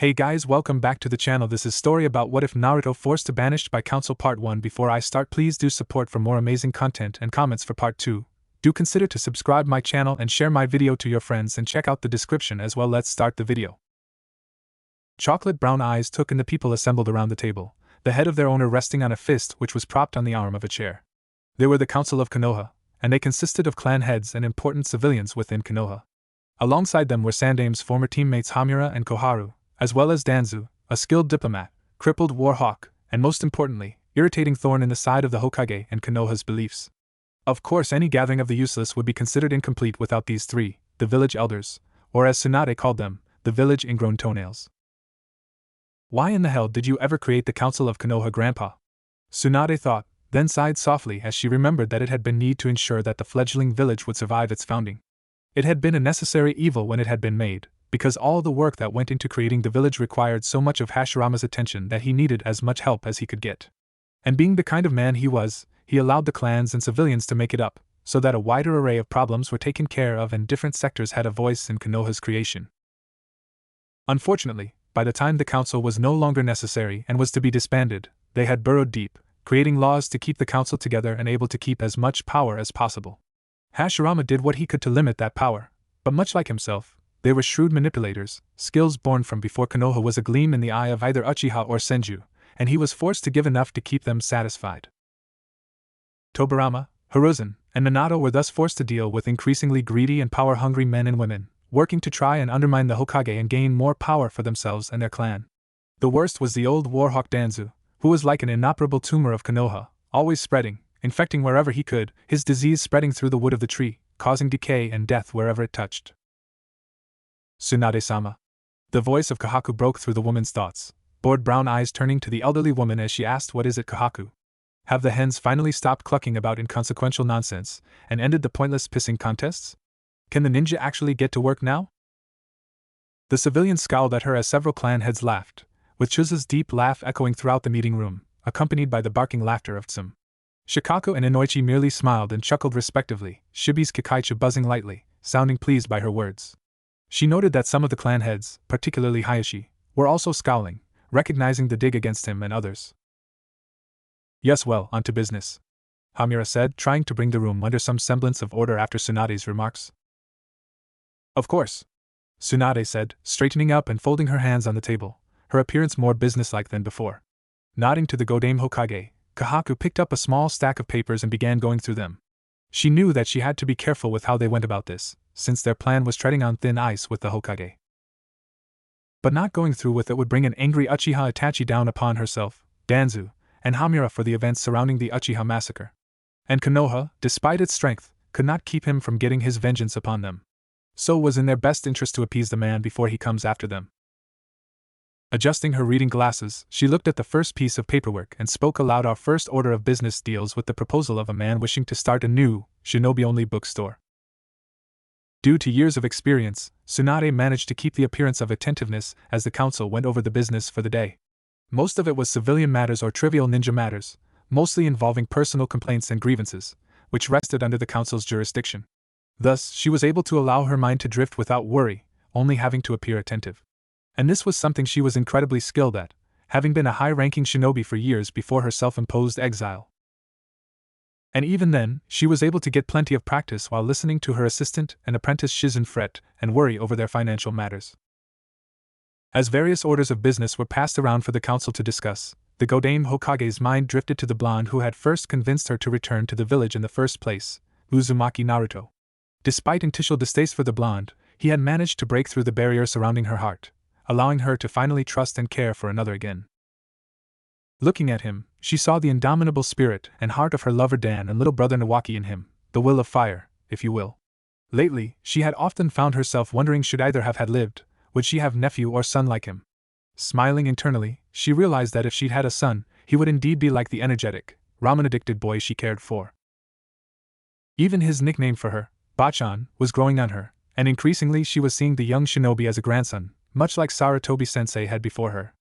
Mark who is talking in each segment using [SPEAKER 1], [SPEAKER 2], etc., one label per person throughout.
[SPEAKER 1] Hey guys, welcome back to the channel. This is story about what if Naruto forced to banished by council part 1. Before I start, please do support for more amazing content and comments for part 2. Do consider to subscribe my channel and share my video to your friends and check out the description as well. Let's start the video. Chocolate brown eyes took in the people assembled around the table, the head of their owner resting on a fist which was propped on the arm of a chair. They were the council of Konoha, and they consisted of clan heads and important civilians within Konoha. Alongside them were Sandame's former teammates Hamura and Koharu, as well as Danzu, a skilled diplomat, crippled war hawk, and most importantly, irritating thorn in the side of the Hokage and Konoha's beliefs. Of course, any gathering of the useless would be considered incomplete without these three, the village elders, or as Tsunade called them, the village ingrown toenails. Why in the hell did you ever create the Council of Konoha, Grandpa? Tsunade thought, then sighed softly as she remembered that it had been need to ensure that the fledgling village would survive its founding. It had been a necessary evil when it had been made, because all the work that went into creating the village required so much of Hashirama's attention that he needed as much help as he could get. And being the kind of man he was, he allowed the clans and civilians to make it up, so that a wider array of problems were taken care of and different sectors had a voice in Konoha's creation. Unfortunately, by the time the council was no longer necessary and was to be disbanded, they had burrowed deep, creating laws to keep the council together and able to keep as much power as possible. Hashirama did what he could to limit that power, but much like himself, they were shrewd manipulators, skills born from before Konoha was a gleam in the eye of either Uchiha or Senju, and he was forced to give enough to keep them satisfied. Tobirama, Hiruzen, and Minato were thus forced to deal with increasingly greedy and power-hungry men and women, working to try and undermine the Hokage and gain more power for themselves and their clan. The worst was the old warhawk Danzu, who was like an inoperable tumor of Konoha, always spreading, infecting wherever he could, his disease spreading through the wood of the tree, causing decay and death wherever it touched. Tsunade-sama. The voice of Kohaku broke through the woman's thoughts, bored brown eyes turning to the elderly woman as she asked, "What is it, Kohaku? Have the hens finally stopped clucking about inconsequential nonsense, and ended the pointless pissing contests? Can the ninja actually get to work now?" The civilian scowled at her as several clan heads laughed, with Chuza's deep laugh echoing throughout the meeting room, accompanied by the barking laughter of Tsum. Shikaku and Inoichi merely smiled and chuckled respectively, Shibi's Kikaichi buzzing lightly, sounding pleased by her words. She noted that some of the clan heads, particularly Hayashi, were also scowling, recognizing the dig against him and others. "Yes, well, on to business," Hamura said, trying to bring the room under some semblance of order after Tsunade's remarks. "Of course," Tsunade said, straightening up and folding her hands on the table, her appearance more businesslike than before. Nodding to the Godame Hokage, Kohaku picked up a small stack of papers and began going through them. She knew that she had to be careful with how they went about this, since their plan was treading on thin ice with the Hokage. But not going through with it would bring an angry Uchiha Itachi down upon herself, Danzu, and Hamura for the events surrounding the Uchiha massacre. And Konoha, despite its strength, could not keep him from getting his vengeance upon them. So it was in their best interest to appease the man before he comes after them. Adjusting her reading glasses, she looked at the first piece of paperwork and spoke aloud. "Our first order of business deals with the proposal of a man wishing to start a new, shinobi-only bookstore." Due to years of experience, Tsunade managed to keep the appearance of attentiveness as the council went over the business for the day. Most of it was civilian matters or trivial ninja matters, mostly involving personal complaints and grievances, which rested under the council's jurisdiction. Thus, she was able to allow her mind to drift without worry, only having to appear attentive. And this was something she was incredibly skilled at, having been a high-ranking shinobi for years before her self-imposed exile. And even then, she was able to get plenty of practice while listening to her assistant and apprentice Shizen fret and worry over their financial matters. As various orders of business were passed around for the council to discuss, the Godame Hokage's mind drifted to the blonde who had first convinced her to return to the village in the first place, Uzumaki Naruto. Despite initial distaste for the blonde, he had managed to break through the barrier surrounding her heart, allowing her to finally trust and care for another again. Looking at him, she saw the indomitable spirit and heart of her lover Dan and little brother Nawaki in him, the will of fire, if you will. Lately, she had often found herself wondering should either have had lived, would she have nephew or son like him? Smiling internally, she realized that if she'd had a son, he would indeed be like the energetic, ramen-addicted boy she cared for. Even his nickname for her, Bachan, was growing on her, and increasingly she was seeing the young shinobi as a grandson, much like Sarutobi-sensei had before her.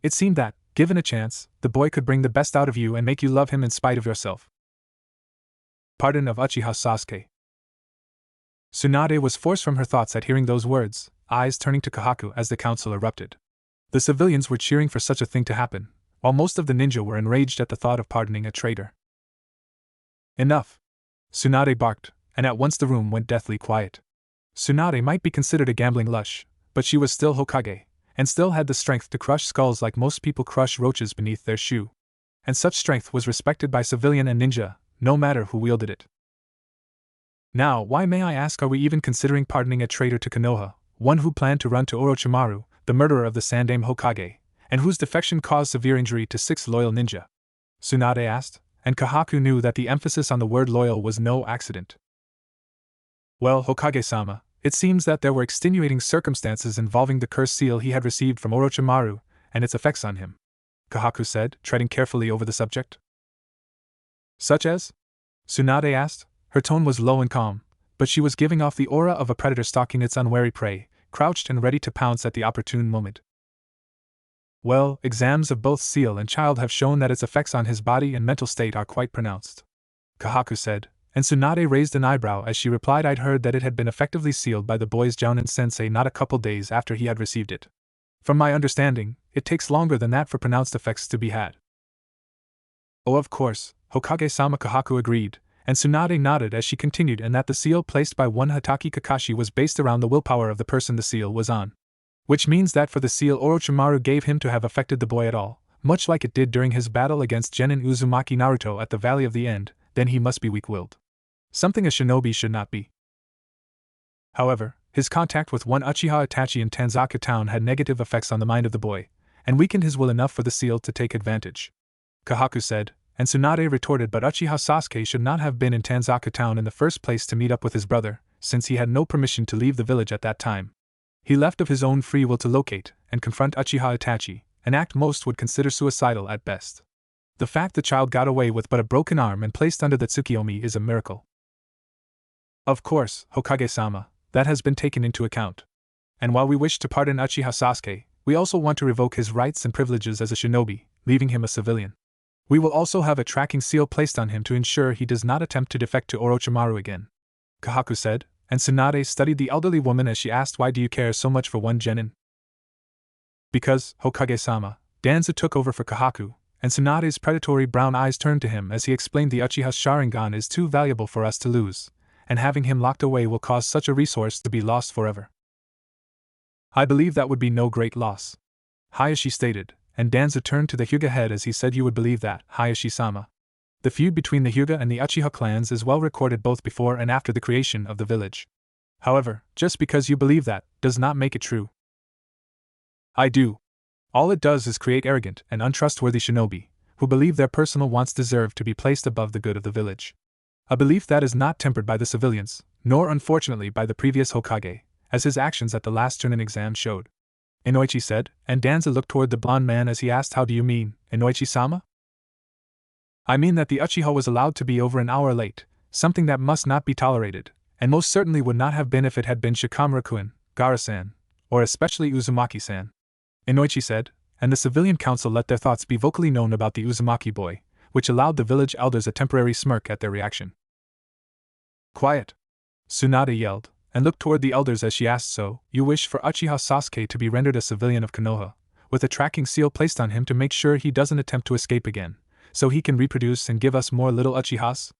[SPEAKER 1] It seemed that, given a chance, the boy could bring the best out of you and make you love him in spite of yourself. Pardon of Uchiha Sasuke. Tsunade was forced from her thoughts at hearing those words, eyes turning to Kohaku as the council erupted. The civilians were cheering for such a thing to happen, while most of the ninja were enraged at the thought of pardoning a traitor. Enough! Tsunade barked, and at once the room went deathly quiet. Tsunade might be considered a gambling lush, but she was still Hokage, and still had the strength to crush skulls like most people crush roaches beneath their shoe. And such strength was respected by civilian and ninja, no matter who wielded it. Now, why, may I ask, are we even considering pardoning a traitor to Konoha, one who planned to run to Orochimaru, the murderer of the Sandaime Hokage, and whose defection caused severe injury to 6 loyal ninja? Tsunade asked, and Kohaku knew that the emphasis on the word loyal was no accident. Well, Hokage-sama, it seems that there were extenuating circumstances involving the cursed seal he had received from Orochimaru, and its effects on him, Kohaku said, treading carefully over the subject. Such as? Tsunade asked. Her tone was low and calm, but she was giving off the aura of a predator stalking its unwary prey, crouched and ready to pounce at the opportune moment. Well, exams of both seal and child have shown that its effects on his body and mental state are quite pronounced, Kohaku said, and Tsunade raised an eyebrow as she replied, I'd heard that it had been effectively sealed by the boy's Jounin-sensei not a couple days after he had received it. From my understanding, it takes longer than that for pronounced effects to be had. Oh, of course, Hokage-sama, Kohaku agreed, and Tsunade nodded as she continued, and that the seal placed by one Hatake Kakashi was based around the willpower of the person the seal was on. Which means that for the seal Orochimaru gave him to have affected the boy at all, much like it did during his battle against Genin Uzumaki Naruto at the Valley of the End, then he must be weak-willed. Something a shinobi should not be. However, his contact with one Uchiha Itachi in Tanzaka town had negative effects on the mind of the boy, and weakened his will enough for the seal to take advantage, Kohaku said, and Tsunade retorted, but Uchiha Sasuke should not have been in Tanzaka town in the first place to meet up with his brother, since he had no permission to leave the village at that time. He left of his own free will to locate and confront Uchiha Itachi, an act most would consider suicidal at best. The fact the child got away with but a broken arm and placed under the Tsukiyomi is a miracle. Of course, Hokage-sama, that has been taken into account. And while we wish to pardon Uchiha Sasuke, we also want to revoke his rights and privileges as a shinobi, leaving him a civilian. We will also have a tracking seal placed on him to ensure he does not attempt to defect to Orochimaru again, Kohaku said, and Tsunade studied the elderly woman as she asked, why do you care so much for one genin? Because, Hokage-sama, Danzo took over for Kohaku, and Tsunade's predatory brown eyes turned to him as he explained, the Uchiha's Sharingan is too valuable for us to lose, and having him locked away will cause such a resource to be lost forever. I believe that would be no great loss, Hayashi stated, and Danzo turned to the Hyuga head as he said, you would believe that, Hayashi-sama. The feud between the Hyuga and the Uchiha clans is well recorded both before and after the creation of the village. However, just because you believe that, does not make it true. I do. All it does is create arrogant and untrustworthy shinobi, who believe their personal wants deserve to be placed above the good of the village. A belief that is not tempered by the civilians, nor unfortunately by the previous Hokage, as his actions at the last Chunin exam showed, Inoichi said, and Danzo looked toward the blond man as he asked, how do you mean, Inoichi-sama? I mean that the Uchiha was allowed to be over an hour late, something that must not be tolerated, and most certainly would not have been if it had been Shikamura-kun, Gara-san, or especially Uzumaki-san, Inoichi said, and the civilian council let their thoughts be vocally known about the Uzumaki boy, which allowed the village elders a temporary smirk at their reaction. Quiet! Tsunade yelled, and looked toward the elders as she asked, so, you wish for Uchiha Sasuke to be rendered a civilian of Konoha, with a tracking seal placed on him to make sure he doesn't attempt to escape again, so he can reproduce and give us more little Uchihas?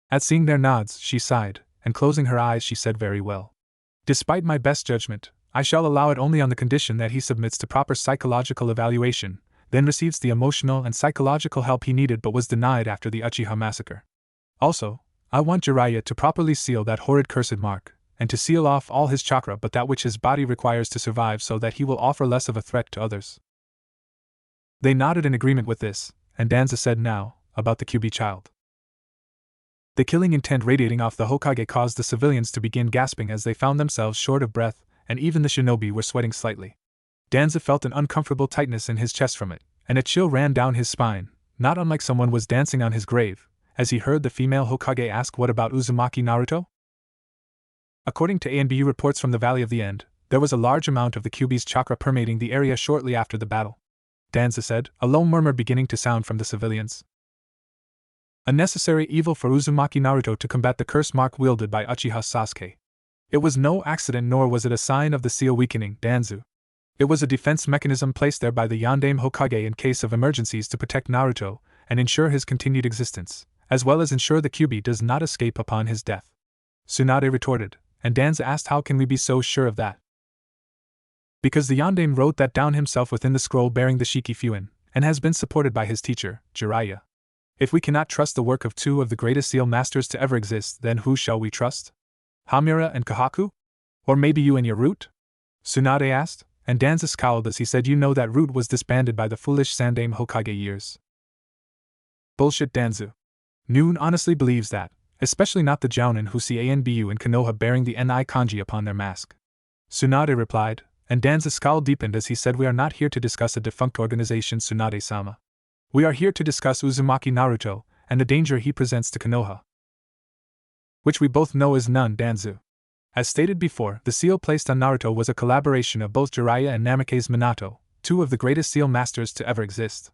[SPEAKER 1] At seeing their nods, she sighed, and closing her eyes she said, very well. Despite my best judgment, I shall allow it only on the condition that he submits to proper psychological evaluation, then receives the emotional and psychological help he needed but was denied after the Uchiha massacre. Also, I want Jiraiya to properly seal that horrid cursed mark, and to seal off all his chakra but that which his body requires to survive, so that he will offer less of a threat to others. They nodded in agreement with this, and Danzo said, now, about the Kyuubi child. The killing intent radiating off the Hokage caused the civilians to begin gasping as they found themselves short of breath, and even the shinobi were sweating slightly. Danzo felt an uncomfortable tightness in his chest from it, and a chill ran down his spine, not unlike someone was dancing on his grave, as he heard the female Hokage ask, what about Uzumaki Naruto? According to A&BU reports from the Valley of the End, there was a large amount of the Kyuubi's chakra permeating the area shortly after the battle, Danzo said, a low murmur beginning to sound from the civilians. A necessary evil for Uzumaki Naruto to combat the curse mark wielded by Uchiha Sasuke. It was no accident, nor was it a sign of the seal weakening, Danzo. It was a defense mechanism placed there by the Yondaime Hokage in case of emergencies to protect Naruto and ensure his continued existence, as well as ensure the Kyuubi does not escape upon his death. Tsunade retorted, and Danza asked how can we be so sure of that? Because the Yondaime wrote that down himself within the scroll bearing the Shiki Fuin, and has been supported by his teacher, Jiraiya. If we cannot trust the work of two of the greatest seal masters to ever exist, then who shall we trust? Hamura and Kohaku? Or maybe you and your root? Tsunade asked, and Danza scowled as he said you know that root was disbanded by the foolish Sandaime Hokage years. Bullshit Danzu. Noon honestly believes that, especially not the Jounin who see Anbu and Konoha bearing the Ni kanji upon their mask. Tsunade replied, and Danza's scowl deepened as he said we are not here to discuss a defunct organization Tsunade-sama. We are here to discuss Uzumaki Naruto, and the danger he presents to Konoha. Which we both know is none, Danzu. As stated before, the seal placed on Naruto was a collaboration of both Jiraiya and Namake's Minato, two of the greatest seal masters to ever exist.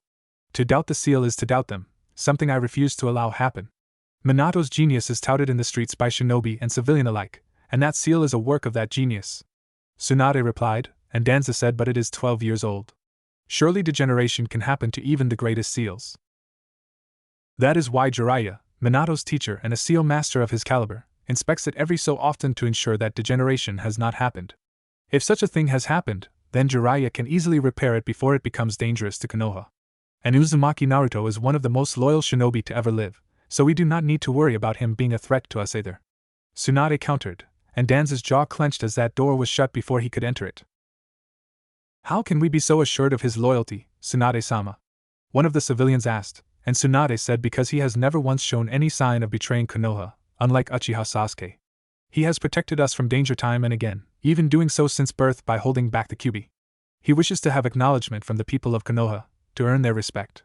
[SPEAKER 1] To doubt the seal is to doubt them, something I refuse to allow happen. Minato's genius is touted in the streets by shinobi and civilian alike, and that seal is a work of that genius. Tsunade replied, and Danza said but it is 12 years old. Surely degeneration can happen to even the greatest seals. That is why Jiraiya, Minato's teacher and a seal master of his caliber, inspects it every so often to ensure that degeneration has not happened. If such a thing has happened, then Jiraiya can easily repair it before it becomes dangerous to Konoha. And Uzumaki Naruto is one of the most loyal shinobi to ever live, so we do not need to worry about him being a threat to us either. Tsunade countered, and Danza's jaw clenched as that door was shut before he could enter it. How can we be so assured of his loyalty, Tsunade-sama? One of the civilians asked, and Tsunade said because he has never once shown any sign of betraying Konoha, unlike Uchiha Sasuke. He has protected us from danger time and again, even doing so since birth by holding back the Kyuubi. He wishes to have acknowledgement from the people of Konoha, to earn their respect.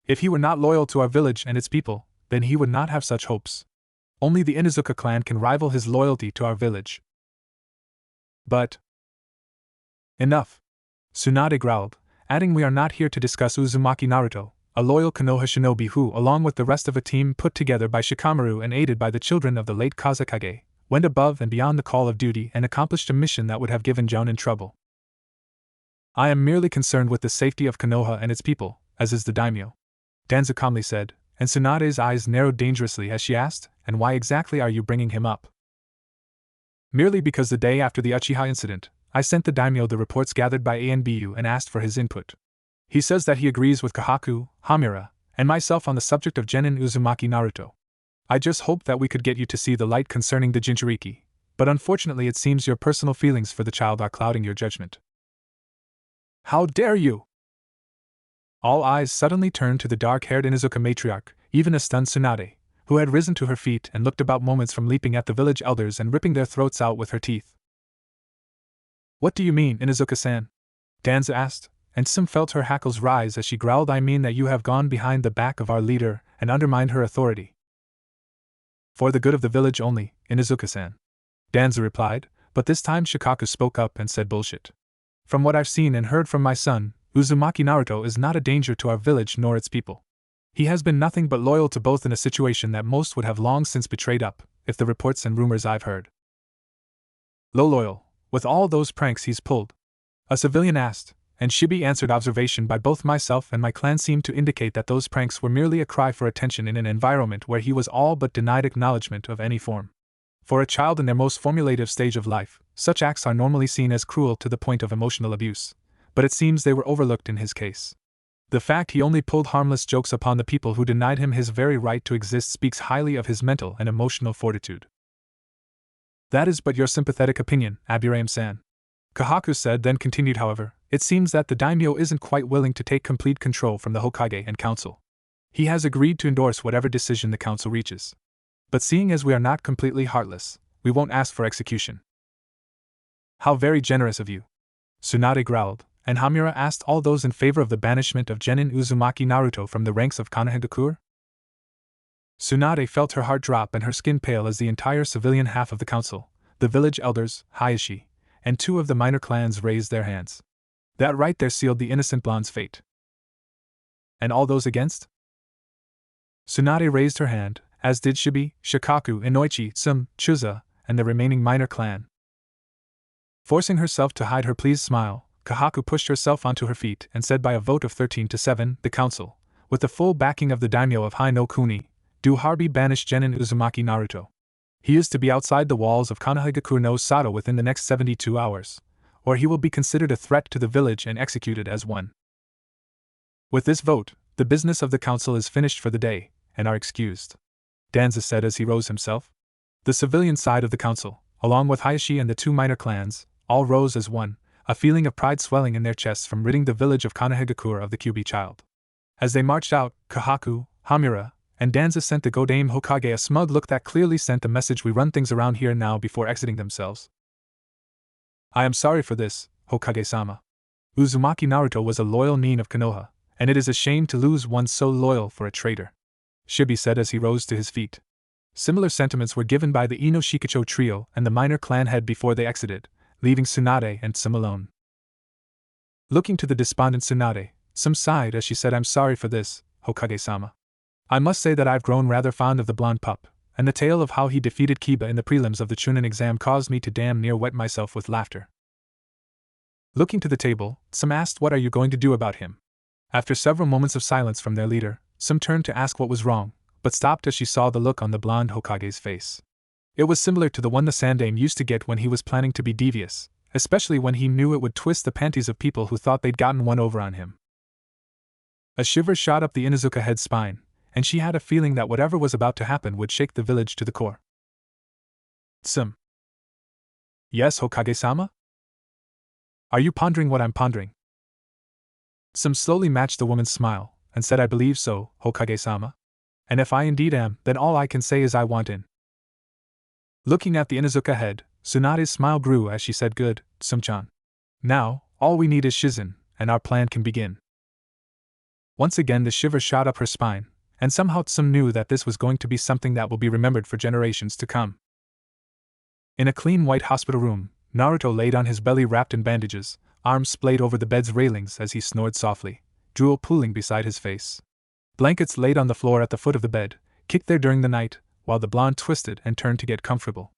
[SPEAKER 1] If he were not loyal to our village and its people, then he would not have such hopes. Only the Inuzuka clan can rival his loyalty to our village. But enough. Tsunade growled, adding we are not here to discuss Uzumaki Naruto, a loyal Konoha shinobi who, along with the rest of a team put together by Shikamaru and aided by the children of the late Kazekage, went above and beyond the call of duty and accomplished a mission that would have given Jounin trouble. I am merely concerned with the safety of Konoha and its people, as is the daimyo. Danza calmly said, and Tsunade's eyes narrowed dangerously as she asked, and why exactly are you bringing him up? Merely because the day after the Uchiha incident, I sent the daimyo the reports gathered by Anbu and asked for his input. He says that he agrees with Kohaku, Hamura, and myself on the subject of Genin Uzumaki Naruto. I just hoped that we could get you to see the light concerning the Jinchuriki, but unfortunately it seems your personal feelings for the child are clouding your judgment. How dare you! All eyes suddenly turned to the dark-haired Inuzuka matriarch, even a stunned Tsunade, who had risen to her feet and looked about moments from leaping at the village elders and ripping their throats out with her teeth. What do you mean, Inuzuka-san? Danza asked, and Sim felt her hackles rise as she growled. I mean that you have gone behind the back of our leader and undermined her authority. For the good of the village only, Inuzuka-san. Danza replied, but this time Shikaku spoke up and said bullshit. From what I've seen and heard from my son, Uzumaki Naruto is not a danger to our village nor its people. He has been nothing but loyal to both in a situation that most would have long since betrayed up, if the reports and rumors I've heard. Loyal, with all those pranks he's pulled? A civilian asked, and Shibi answered. Observation by both myself and my clan seemed to indicate that those pranks were merely a cry for attention in an environment where he was all but denied acknowledgement of any form. For a child in their most formulative stage of life, such acts are normally seen as cruel to the point of emotional abuse, but it seems they were overlooked in his case. The fact he only pulled harmless jokes upon the people who denied him his very right to exist speaks highly of his mental and emotional fortitude. That is but your sympathetic opinion, Aburame-san. Kohaku said, then continued. However, it seems that the daimyo isn't quite willing to take complete control from the Hokage and council. He has agreed to endorse whatever decision the council reaches. But seeing as we are not completely heartless, we won't ask for execution. How very generous of you. Tsunade growled, and Hamura asked all those in favor of the banishment of Genin Uzumaki Naruto from the ranks of Konohagakure? Tsunade felt her heart drop and her skin pale as the entire civilian half of the council, the village elders, Hayashi, and 2 of the minor clans raised their hands. That right there sealed the innocent blonde's fate. And all those against? Tsunade raised her hand, as did Shibi, Shikaku, Inoichi, Sum, Chuza, and the remaining minor clan. Forcing herself to hide her pleased smile, Kahaku pushed herself onto her feet and said by a vote of 13-7, the council, with the full backing of the daimyo of Hai no Kuni, do hereby banish Genin Uzumaki Naruto. He is to be outside the walls of Konohagakure no Sato within the next 72 hours, or he will be considered a threat to the village and executed as one. With this vote, the business of the council is finished for the day, and are excused. Danza said as he rose himself. The civilian side of the council, along with Hayashi and the two minor clans, all rose as one, a feeling of pride swelling in their chests from ridding the village of Konohagakure of the Kyubi child. As they marched out, Kahaku, Hamura, and Danza sent the Godame Hokage a smug look that clearly sent the message we run things around here now before exiting themselves. I am sorry for this, Hokage-sama. Uzumaki Naruto was a loyal nin of Konoha, and it is a shame to lose one so loyal for a traitor, Shibi said as he rose to his feet. Similar sentiments were given by the Ino Shikacho trio and the minor clan head before they exited, leaving Tsunade and Tsum alone. Looking to the despondent Tsunade, Tsum sighed as she said, I'm sorry for this, Hokage-sama. I must say that I've grown rather fond of the blonde pup, and the tale of how he defeated Kiba in the prelims of the Chunin exam caused me to damn near wet myself with laughter. Looking to the table, Tsum asked, what are you going to do about him? After several moments of silence from their leader, Tsum turned to ask what was wrong, but stopped as she saw the look on the blonde Hokage's face. It was similar to the one the Sandame used to get when he was planning to be devious, especially when he knew it would twist the panties of people who thought they'd gotten one over on him. A shiver shot up the Inuzuka head's spine, and she had a feeling that whatever was about to happen would shake the village to the core. Tsum. Yes, Hokage-sama? Are you pondering what I'm pondering? Tsum slowly matched the woman's smile, and said, I believe so, Hokage-sama. And if I indeed am, then all I can say is I want in. Looking at the Inuzuka head, Tsunade's smile grew as she said, good, Tsum-chan. Now, all we need is Shizen, and our plan can begin. Once again the shiver shot up her spine, and somehow Tsum knew that this was going to be something that will be remembered for generations to come. In a clean white hospital room, Naruto laid on his belly wrapped in bandages, arms splayed over the bed's railings as he snored softly, drool pooling beside his face. Blankets laid on the floor at the foot of the bed, kicked there during the night, while the blonde twisted and turned to get comfortable.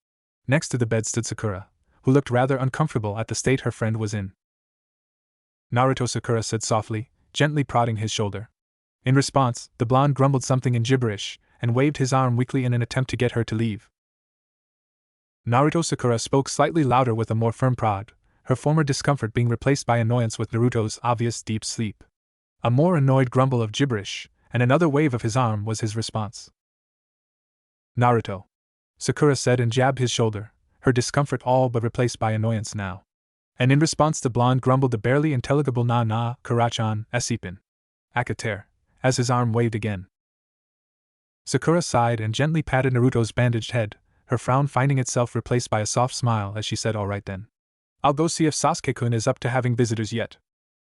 [SPEAKER 1] Next to the bed stood Sakura, who looked rather uncomfortable at the state her friend was in. Naruto, Sakura said softly, gently prodding his shoulder. In response, the blonde grumbled something in gibberish, and waved his arm weakly in an attempt to get her to leave. Naruto, Sakura spoke slightly louder with a more firm prod, her former discomfort being replaced by annoyance with Naruto's obvious deep sleep. A more annoyed grumble of gibberish, and another wave of his arm was his response. Naruto, Sakura said and jabbed his shoulder, her discomfort all but replaced by annoyance now. And in response the blonde grumbled the barely intelligible na Karachan, Esipin. Akater, as his arm waved again. Sakura sighed and gently patted Naruto's bandaged head, her frown finding itself replaced by a soft smile as she said, all right then. I'll go see if Sasuke-kun is up to having visitors yet.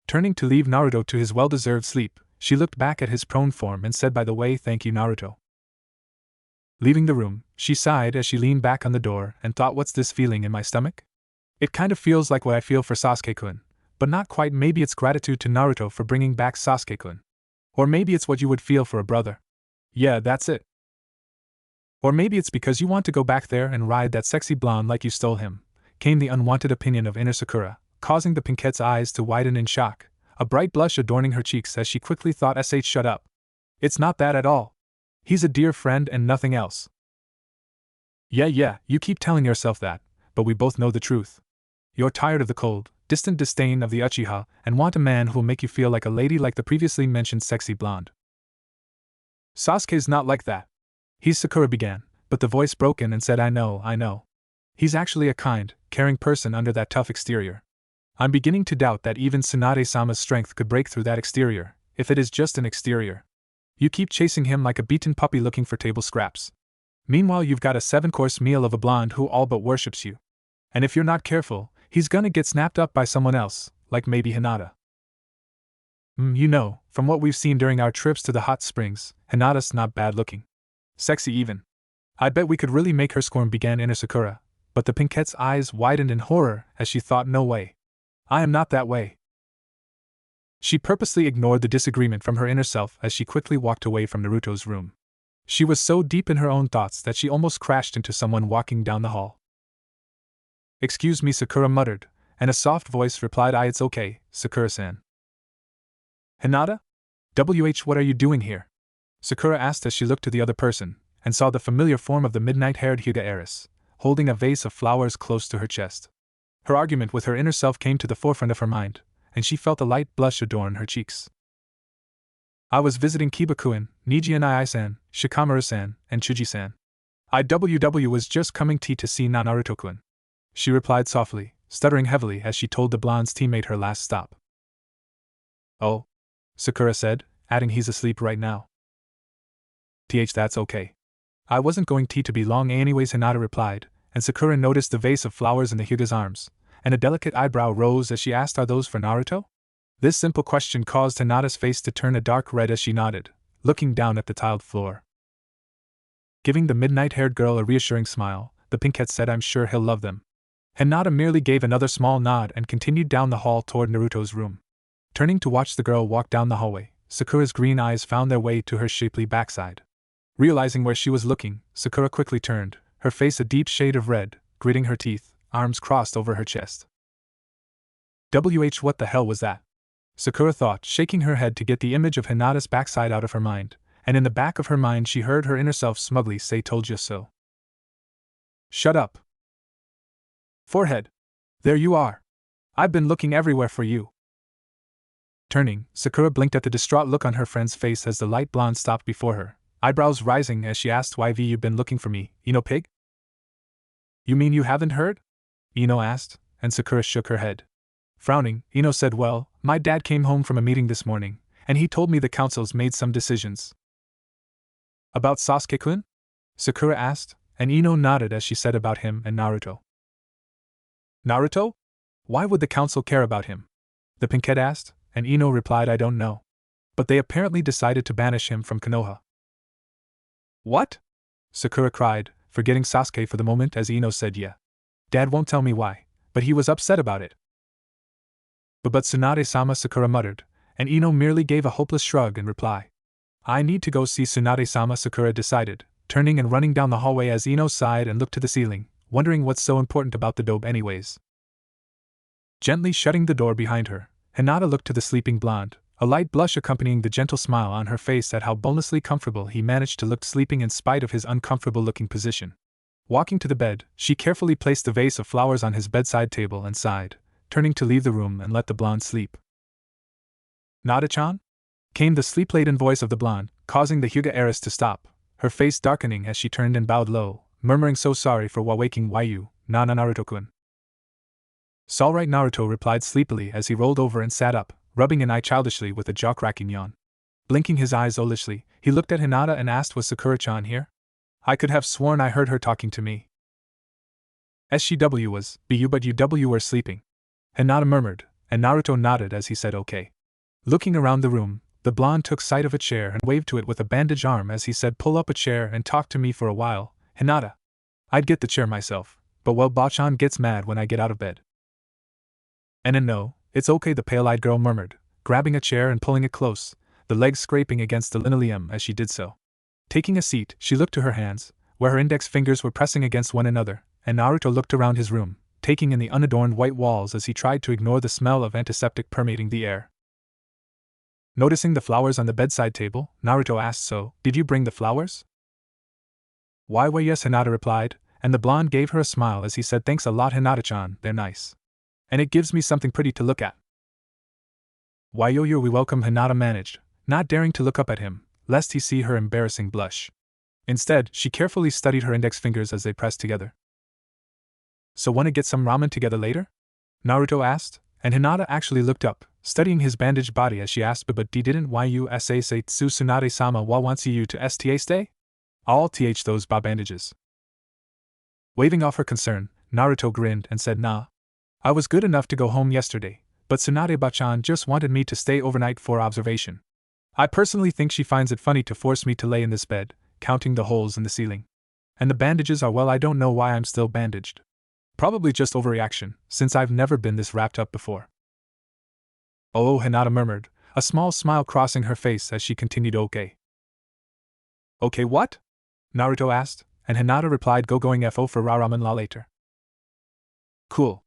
[SPEAKER 1] Turning to leave Naruto to his well-deserved sleep, she looked back at his prone form and said, by the way, thank you, Naruto. Leaving the room, she sighed as she leaned back on the door and thought, what's this feeling in my stomach? It kind of feels like what I feel for Sasuke-kun, but not quite. Maybe it's gratitude to Naruto for bringing back Sasuke-kun. Or maybe it's what you would feel for a brother. Yeah, that's it. Or maybe it's because you want to go back there and ride that sexy blonde like you stole him, came the unwanted opinion of inner Sakura, causing the pinkette's eyes to widen in shock, a bright blush adorning her cheeks as she quickly thought, shut up. It's not that at all. He's a dear friend and nothing else. Yeah, you keep telling yourself that, but we both know the truth. You're tired of the cold, distant disdain of the Uchiha and want a man who'll make you feel like a lady like the previously mentioned sexy blonde. Sasuke's not like that. Sakura began, but the voice broke in and said, I know. He's actually a kind, caring person under that tough exterior. I'm beginning to doubt that even Tsunade-sama's strength could break through that exterior, if it is just an exterior. You keep chasing him like a beaten puppy looking for table scraps. Meanwhile you've got a 7-course meal of a blonde who all but worships you. And if you're not careful, he's gonna get snapped up by someone else, like maybe Hinata. From what we've seen during our trips to the hot springs, Hinata's not bad looking. Sexy even. I bet we could really make her squirm, began inner Sakura, but the pinkette's eyes widened in horror as she thought, no way. I am not that way. She purposely ignored the disagreement from her inner self as she quickly walked away from Naruto's room. She was so deep in her own thoughts that she almost crashed into someone walking down the hall. Excuse me, Sakura muttered, and a soft voice replied, It's okay, Sakura-san. Hinata? What are you doing here? Sakura asked as she looked to the other person, and saw the familiar form of the midnight-haired Hyuga heiress, holding a vase of flowers close to her chest. Her argument with her inner self came to the forefront of her mind, and she felt a light blush adorn her cheeks. I was visiting Kiba-kun, Niji and Ai-san, Shikamaru-san, and Chuji-san. IWW was just coming to see Naruto-kun. She replied softly, stuttering heavily as she told the blonde's teammate her last stop. Oh, Sakura said, adding he's asleep right now. That's okay. I wasn't going to be long anyways, Hinata replied, and Sakura noticed the vase of flowers in the Hyuga's arms, and a delicate eyebrow rose as she asked, Are those for Naruto? This simple question caused Hinata's face to turn a dark red as she nodded, looking down at the tiled floor. Giving the midnight-haired girl a reassuring smile, the pinkette said, I'm sure he'll love them. Hinata merely gave another small nod and continued down the hall toward Naruto's room. Turning to watch the girl walk down the hallway, Sakura's green eyes found their way to her shapely backside. Realizing where she was looking, Sakura quickly turned, her face a deep shade of red, gritting her teeth, arms crossed over her chest. What the hell was that? Sakura thought, shaking her head to get the image of Hinata's backside out of her mind, and in the back of her mind she heard her inner self smugly say, Told you so. Shut up. Forehead. There you are. I've been looking everywhere for you. Turning, Sakura blinked at the distraught look on her friend's face as the light blonde stopped before her, eyebrows rising as she asked, Why you've been looking for me, pig? You mean you haven't heard? Ino asked, and Sakura shook her head. Frowning, Ino said, Well, my dad came home from a meeting this morning, and he told me the council's made some decisions. About Sasuke-kun? Sakura asked, and Ino nodded as she said, About him and Naruto. Naruto? Why would the council care about him? The pinkette asked, and Ino replied, I don't know. But they apparently decided to banish him from Konoha. What? Sakura cried, forgetting Sasuke for the moment as Ino said, Yeah. Dad won't tell me why, but he was upset about it. But Tsunade-sama, Sakura muttered, and Ino merely gave a hopeless shrug in reply. I need to go see Tsunade-sama, Sakura decided, turning and running down the hallway as Ino sighed and looked to the ceiling, wondering what's so important about the dobe anyways. Gently shutting the door behind her, Hinata looked to the sleeping blonde, a light blush accompanying the gentle smile on her face at how bonelessly comfortable he managed to look sleeping in spite of his uncomfortable-looking position. Walking to the bed, she carefully placed the vase of flowers on his bedside table and sighed, turning to leave the room and let the blonde sleep. Nada-chan? Came the sleep-laden voice of the blonde, causing the Hyuga heiress to stop, her face darkening as she turned and bowed low, murmuring so sorry for waking you, Naruto-kun. S'all right, Naruto replied sleepily as he rolled over and sat up, rubbing an eye childishly with a jaw-cracking yawn. Blinking his eyes owlishly, he looked at Hinata and asked, Was Sakura-chan here? I could have sworn I heard her talking to me. SCW was, but you were sleeping. Hinata murmured, and Naruto nodded as he said okay. Looking around the room, the blonde took sight of a chair and waved to it with a bandaged arm as he said, Pull up a chair and talk to me for a while, Hinata. I'd get the chair myself, but Bachan gets mad when I get out of bed. And no, it's okay, the pale-eyed girl murmured, grabbing a chair and pulling it close, the legs scraping against the linoleum as she did so. Taking a seat, she looked to her hands, where her index fingers were pressing against one another, and Naruto looked around his room, taking in the unadorned white walls as he tried to ignore the smell of antiseptic permeating the air. Noticing the flowers on the bedside table, Naruto asked, So, did you bring the flowers? Why, yes, Hinata replied, and the blonde gave her a smile as he said, Thanks a lot, Hinata-chan, they're nice. And it gives me something pretty to look at. Why, we welcome, Hinata managed, not daring to look up at him, lest he see her embarrassing blush. Instead, she carefully studied her index fingers as they pressed together. So wanna get some ramen together later? Naruto asked, and Hinata actually looked up, studying his bandaged body as she asked, But didn't you say Tsunade-sama wa wants you to stay? All those bandages. Waving off her concern, Naruto grinned and said, Nah. I was good enough to go home yesterday, but Tsunade-bachan just wanted me to stay overnight for observation. I personally think she finds it funny to force me to lay in this bed, counting the holes in the ceiling. And the bandages are, well, I don't know why I'm still bandaged. Probably just overreaction, since I've never been this wrapped up before. Oh, Hinata murmured, a small smile crossing her face as she continued, Okay. Okay, what? Naruto asked, and Hinata replied, Going FO for ramen la later. Cool.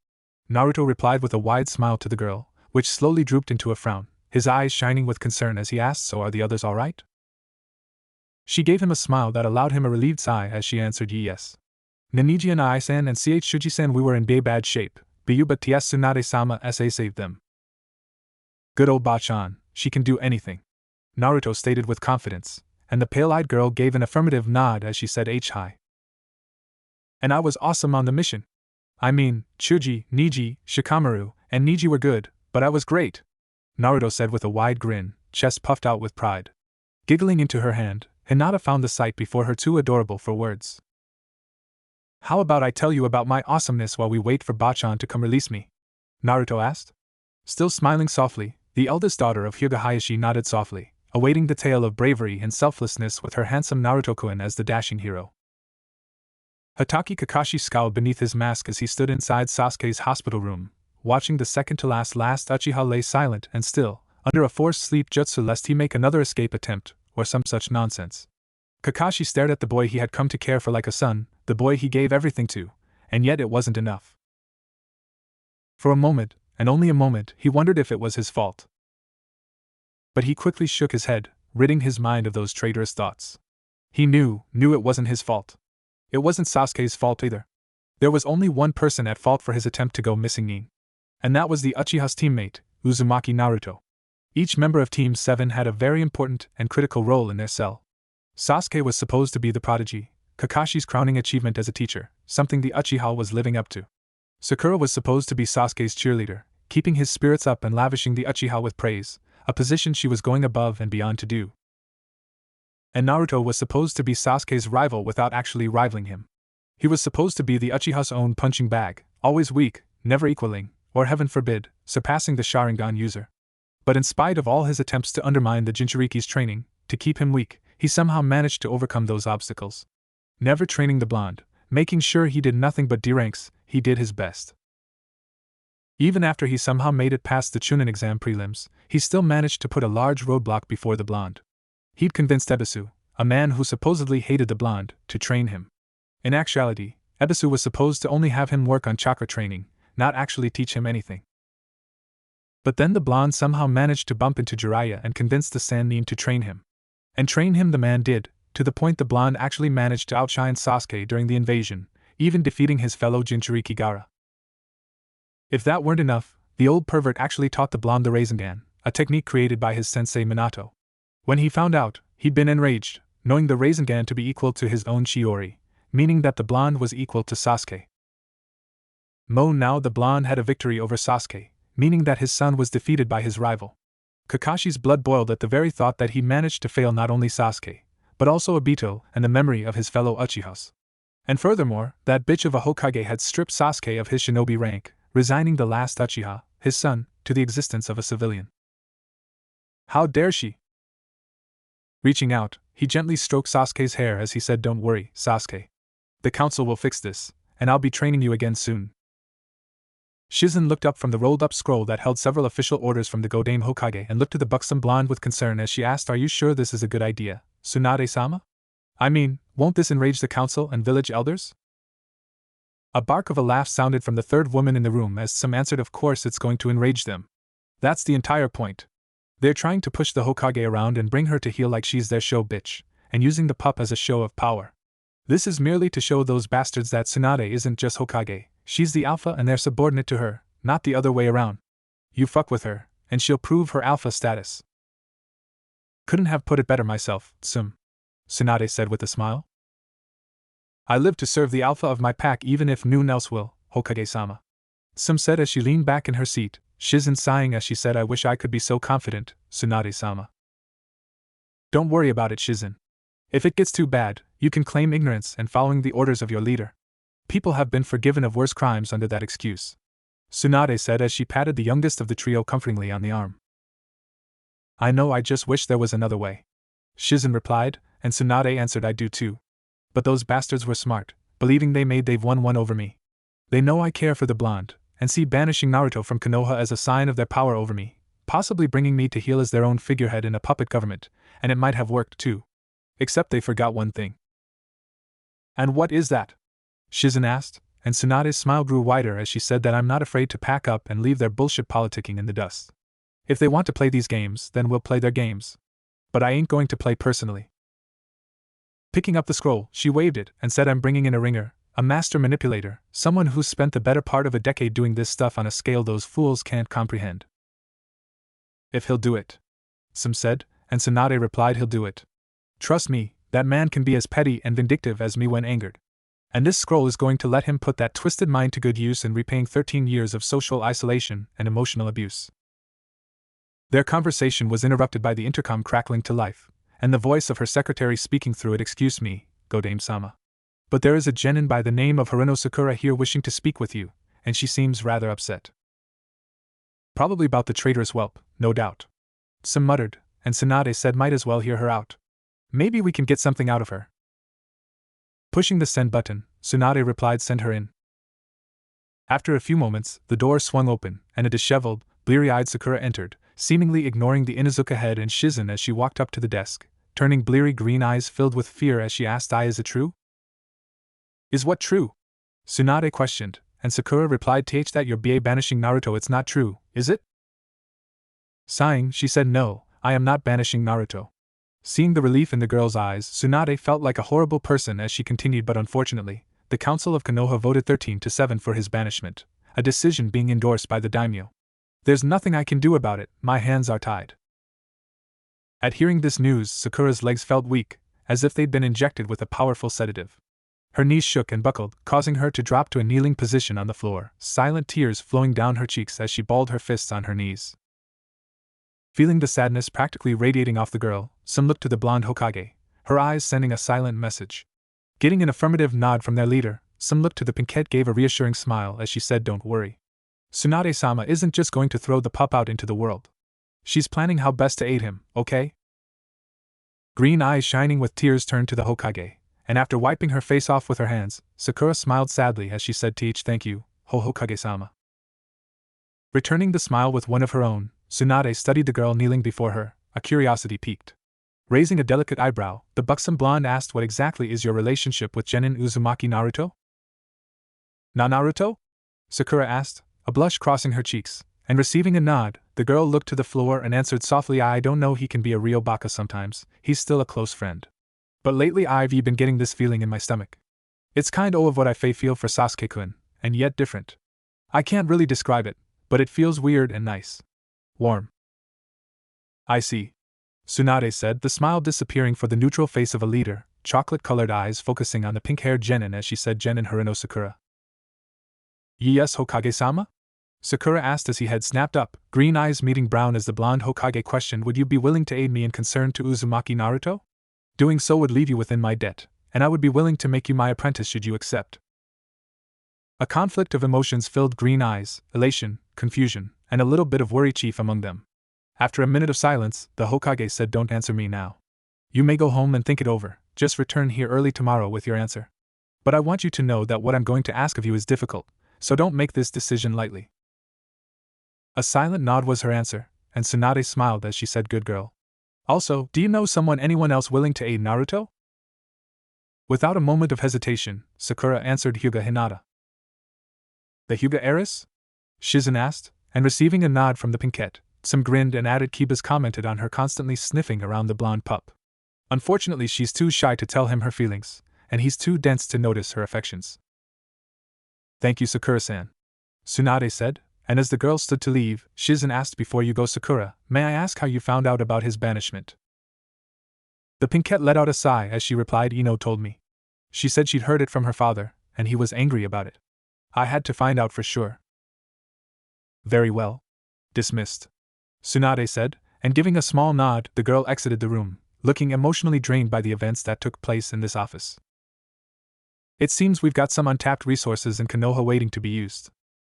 [SPEAKER 1] Naruto replied with a wide smile to the girl, which slowly drooped into a frown, his eyes shining with concern as he asked, so are the others all right? She gave him a smile that allowed him a relieved sigh as she answered yes. Ninigi and I-san and Ch Shuji-san, we were in bad shape, but ts Tsunade-sama sa saved them. Good old Bachan, she can do anything, Naruto stated with confidence, and the pale-eyed girl gave an affirmative nod as she said hi. And I was awesome on the mission. I mean, Chuji, Niji, Shikamaru, and Niji were good, but I was great, Naruto said with a wide grin, chest puffed out with pride. Giggling into her hand, Hinata found the sight before her too adorable for words. How about I tell you about my awesomeness while we wait for Bachan to come release me? Naruto asked. Still smiling softly, the eldest daughter of Hyuga Hayashi nodded softly, awaiting the tale of bravery and selflessness with her handsome Naruto-kun as the dashing hero. Hatake Kakashi scowled beneath his mask as he stood inside Sasuke's hospital room, watching the second-to-last Uchiha lay silent and still, under a forced sleep jutsu lest he make another escape attempt, or some such nonsense. Kakashi stared at the boy he had come to care for like a son, the boy he gave everything to, and yet it wasn't enough. For a moment, and only a moment, he wondered if it was his fault. But he quickly shook his head, ridding his mind of those traitorous thoughts. He knew it wasn't his fault. It wasn't Sasuke's fault either. There was only one person at fault for his attempt to go missing, and that was the Uchiha's teammate, Uzumaki Naruto. Each member of Team 7 had a very important and critical role in their cell. Sasuke was supposed to be the prodigy, Kakashi's crowning achievement as a teacher, something the Uchiha was living up to. Sakura was supposed to be Sasuke's cheerleader, keeping his spirits up and lavishing the Uchiha with praise, a position she was going above and beyond to do. And Naruto was supposed to be Sasuke's rival without actually rivaling him. He was supposed to be the Uchiha's own punching bag, always weak, never equaling, or heaven forbid, surpassing the Sharingan user. But in spite of all his attempts to undermine the Jinchuriki's training, to keep him weak, he somehow managed to overcome those obstacles. Never training the blonde, making sure he did nothing but D-ranks, he did his best. Even after he somehow made it past the Chunin exam prelims, he still managed to put a large roadblock before the blonde. He'd convinced Ebisu, a man who supposedly hated the blonde, to train him. In actuality, Ebisu was supposed to only have him work on chakra training, not actually teach him anything. But then the blonde somehow managed to bump into Jiraiya and convince the Sannin to train him. And train him the man did, to the point the blonde actually managed to outshine Sasuke during the invasion, even defeating his fellow Jinchuriki Gaara. If that weren't enough, the old pervert actually taught the blonde the Rasengan, a technique created by his sensei Minato. When he found out, he'd been enraged, knowing the Rasengan to be equal to his own Shiori, meaning that the blonde was equal to Sasuke. Now the blonde had a victory over Sasuke, meaning that his son was defeated by his rival. Kakashi's blood boiled at the very thought that he managed to fail not only Sasuke, but also Obito and the memory of his fellow Uchihas. And furthermore, that bitch of a Hokage had stripped Sasuke of his shinobi rank, resigning the last Uchiha, his son, to the existence of a civilian. How dare she? Reaching out, he gently stroked Sasuke's hair as he said, "Don't worry, Sasuke. The council will fix this, and I'll be training you again soon." Shizen looked up from the rolled-up scroll that held several official orders from the Godame Hokage and looked to the buxom blonde with concern as she asked, "Are you sure this is a good idea, Tsunade-sama? I mean, won't this enrage the council and village elders?" A bark of a laugh sounded from the third woman in the room as some answered, "Of course it's going to enrage them. That's the entire point. They're trying to push the Hokage around and bring her to heel like she's their show bitch, and using the pup as a show of power. This is merely to show those bastards that Tsunade isn't just Hokage, she's the alpha and they're subordinate to her, not the other way around. You fuck with her, and she'll prove her alpha status." "Couldn't have put it better myself, Tsum," Tsunade said with a smile. "I live to serve the alpha of my pack even if no one else will, Hokage-sama," Tsum said as she leaned back in her seat, Shizen sighing as she said, "I wish I could be so confident, Tsunade-sama." "Don't worry about it, Shizen. If it gets too bad, you can claim ignorance and following the orders of your leader. People have been forgiven of worse crimes under that excuse," Tsunade said as she patted the youngest of the trio comfortingly on the arm. "I know, I just wish there was another way," Shizen replied, and Tsunade answered, "I do too. But those bastards were smart, believing they've won one over me. They know I care for the blonde, and see banishing Naruto from Konoha as a sign of their power over me, possibly bringing me to heel as their own figurehead in a puppet government, and it might have worked too. Except they forgot one thing." "And what is that?" Shizen asked, and Tsunade's smile grew wider as she said that I'm not afraid to pack up and leave their bullshit politicking in the dust. If they want to play these games, then we'll play their games. But I ain't going to play personally. Picking up the scroll, she waved it and said I'm bringing in a ringer, a master manipulator, someone who's spent the better part of a decade doing this stuff on a scale those fools can't comprehend. If he'll do it. Some said, and Tsunade replied he'll do it. Trust me, that man can be as petty and vindictive as me when angered. And this scroll is going to let him put that twisted mind to good use in repaying 13 years of social isolation and emotional abuse. Their conversation was interrupted by the intercom crackling to life, and the voice of her secretary speaking through it. Excuse me, Godame-sama. But there is a genin by the name of Haruno Sakura here wishing to speak with you, and she seems rather upset. Probably about the traitorous whelp, no doubt. Some muttered, and Tsunade said might as well hear her out. Maybe we can get something out of her. Pushing the send button, Tsunade replied send her in. After a few moments, the door swung open, and a disheveled, bleary-eyed Sakura entered, seemingly ignoring the Inuzuka head and Shizen as she walked up to the desk, turning bleary green eyes filled with fear as she asked, is it true? Is what true? Tsunade questioned, and Sakura replied, that you're banishing Naruto. It's not true, is it? Sighing, she said, no, I am not banishing Naruto. Seeing the relief in the girl's eyes, Tsunade felt like a horrible person as she continued, but unfortunately, the Council of Konoha voted 13-7 for his banishment, a decision being endorsed by the daimyo. There's nothing I can do about it, my hands are tied. At hearing this news, Sakura's legs felt weak, as if they'd been injected with a powerful sedative. Her knees shook and buckled, causing her to drop to a kneeling position on the floor, silent tears flowing down her cheeks as she balled her fists on her knees. Feeling the sadness practically radiating off the girl, some looked to the blonde Hokage, her eyes sending a silent message. Getting an affirmative nod from their leader, some looked to the pinkette gave a reassuring smile as she said, don't worry. Tsunade-sama isn't just going to throw the pup out into the world. She's planning how best to aid him, okay? Green eyes shining with tears turned to the Hokage, and after wiping her face off with her hands, Sakura smiled sadly as she said, thank you, Hokage-sama. Returning the smile with one of her own, Tsunade studied the girl kneeling before her, a curiosity piqued. Raising a delicate eyebrow, the buxom blonde asked, what exactly is your relationship with Genin Uzumaki Naruto? Naruto? Sakura asked, a blush crossing her cheeks, and receiving a nod, the girl looked to the floor and answered softly, I don't know, he can be a real baka sometimes, he's still a close friend. But lately I've been getting this feeling in my stomach. It's kind of what I feel for Sasuke-kun, and yet different. I can't really describe it, but it feels weird and nice. Warm. I see. Tsunade said, the smile disappearing for the neutral face of a leader, chocolate-colored eyes focusing on the pink-haired Genin as she said, Genin Haruno Sakura. Yes, Hokage-sama? Sakura asked as he had snapped up, green eyes meeting brown as the blonde Hokage questioned, would you be willing to aid me in concern to Uzumaki Naruto? Doing so would leave you within my debt, and I would be willing to make you my apprentice should you accept. A conflict of emotions filled green eyes, elation, confusion, and a little bit of worry chief among them. After a minute of silence, the Hokage said, don't answer me now. You may go home and think it over, just return here early tomorrow with your answer. But I want you to know that what I'm going to ask of you is difficult, so don't make this decision lightly. A silent nod was her answer, and Tsunade smiled as she said, good girl. Also, do you know anyone else willing to aid Naruto? Without a moment of hesitation, Sakura answered, Hyuga Hinata. The Hyuga heiress? Shizen asked, and receiving a nod from the pinkette, some grinned and added, Kiba's commented on her constantly sniffing around the blonde pup. Unfortunately, she's too shy to tell him her feelings, and he's too dense to notice her affections. Thank you, Sakura-san. Tsunade said, and as the girl stood to leave, Shizen asked, before you go, Sakura, may I ask how you found out about his banishment? The pinkette let out a sigh as she replied, Ino told me. She said she'd heard it from her father, and he was angry about it. I had to find out for sure. Very well. Dismissed. Tsunade said, and giving a small nod, the girl exited the room, looking emotionally drained by the events that took place in this office. It seems we've got some untapped resources in Konoha waiting to be used.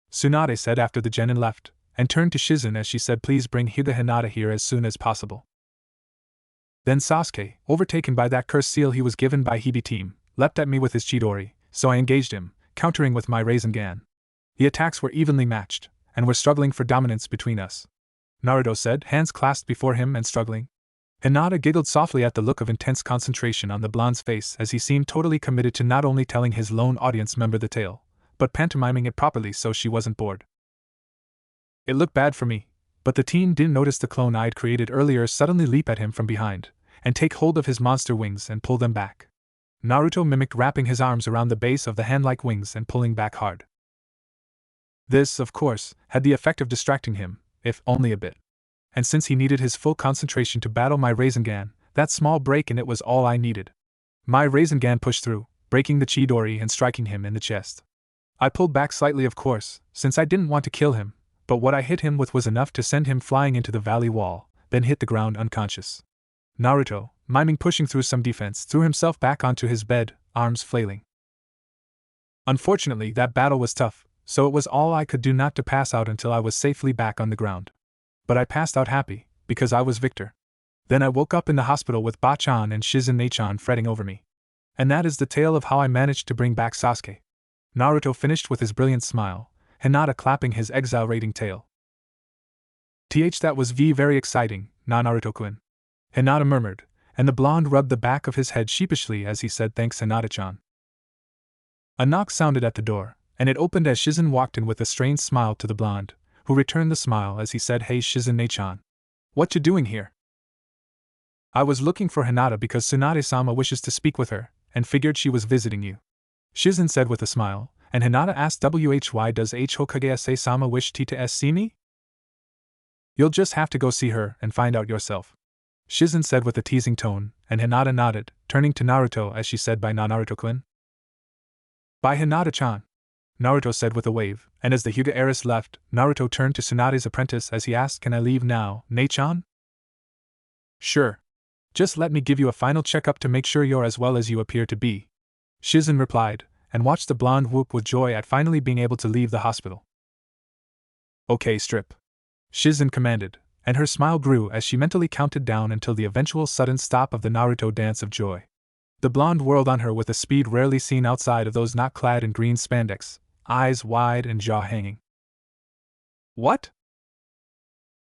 [SPEAKER 1] Tsunade said after the genin left, and turned to Shizen as she said, please bring Hyuga Hinata here as soon as possible. Then Sasuke, overtaken by that cursed seal he was given by Hibi team, leapt at me with his Chidori, so I engaged him, countering with my Rasengan. The attacks were evenly matched, and were struggling for dominance between us. Naruto said, hands clasped before him and struggling. Hinata giggled softly at the look of intense concentration on the blonde's face as he seemed totally committed to not only telling his lone audience member the tale, but pantomiming it properly so she wasn't bored. It looked bad for me, but the teen didn't notice the clone I'd created earlier suddenly leap at him from behind, and take hold of his monster wings and pull them back. Naruto mimicked wrapping his arms around the base of the hand-like wings and pulling back hard. This, of course, had the effect of distracting him, if only a bit. And since he needed his full concentration to battle my Rasengan, that small break in it was all I needed. My Rasengan pushed through, breaking the Chidori and striking him in the chest. I pulled back slightly, of course, since I didn't want to kill him, but what I hit him with was enough to send him flying into the valley wall, then hit the ground unconscious. Naruto, miming pushing through some defense, threw himself back onto his bed, arms flailing. Unfortunately, that battle was tough, so it was all I could do not to pass out until I was safely back on the ground. But I passed out happy, because I was victor. Then I woke up in the hospital with Ba-chan and Shizune-chan fretting over me. And that is the tale of how I managed to bring back Sasuke. Naruto finished with his brilliant smile, Hinata clapping his exhilarating tail. That was very exciting, na Naruto-kun. Hinata murmured, and the blonde rubbed the back of his head sheepishly as he said thanks Hinata-chan. A knock sounded at the door, and it opened as Shizun walked in with a strained smile to the blonde, who returned the smile as he said, "Hey Shizune-chan. What you doing here?" "I was looking for Hinata because Tsunade-sama wishes to speak with her, and figured she was visiting you," Shizun said with a smile, and Hinata asked, "Why does Hokage-sama wish to see me?" "You'll just have to go see her and find out yourself," Shizun said with a teasing tone, and Hinata nodded, turning to Naruto as she said, "Bye na Naruto-kun." "Bye Hinata-chan," Naruto said with a wave, and as the Hyuga heiress left, Naruto turned to Tsunade's apprentice as he asked, "Can I leave now, Ne-chan?" "Sure. Just let me give you a final checkup to make sure you're as well as you appear to be," Shizun replied, and watched the blonde whoop with joy at finally being able to leave the hospital. "Okay, strip," Shizun commanded, and her smile grew as she mentally counted down until the eventual sudden stop of the Naruto dance of joy. The blonde whirled on her with a speed rarely seen outside of those not clad in green spandex, eyes wide and jaw hanging. "What?"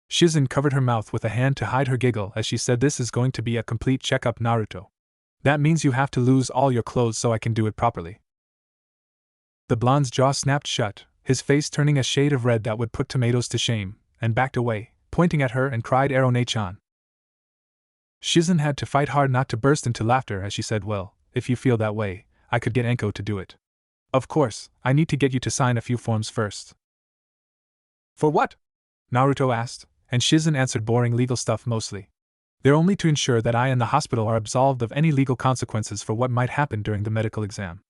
[SPEAKER 1] Shizun covered her mouth with a hand to hide her giggle as she said, "This is going to be a complete checkup, Naruto. That means you have to lose all your clothes so I can do it properly." The blonde's jaw snapped shut, his face turning a shade of red that would put tomatoes to shame, and backed away, pointing at her and cried, "Ero-ne-chan." Shizun had to fight hard not to burst into laughter as she said, "Well, if you feel that way, I could get Enko to do it. Of course, I need to get you to sign a few forms first." "For what?" Naruto asked, and Shizun answered, "Boring legal stuff mostly. They're only to ensure that I and the hospital are absolved of any legal consequences for what might happen during the medical exam."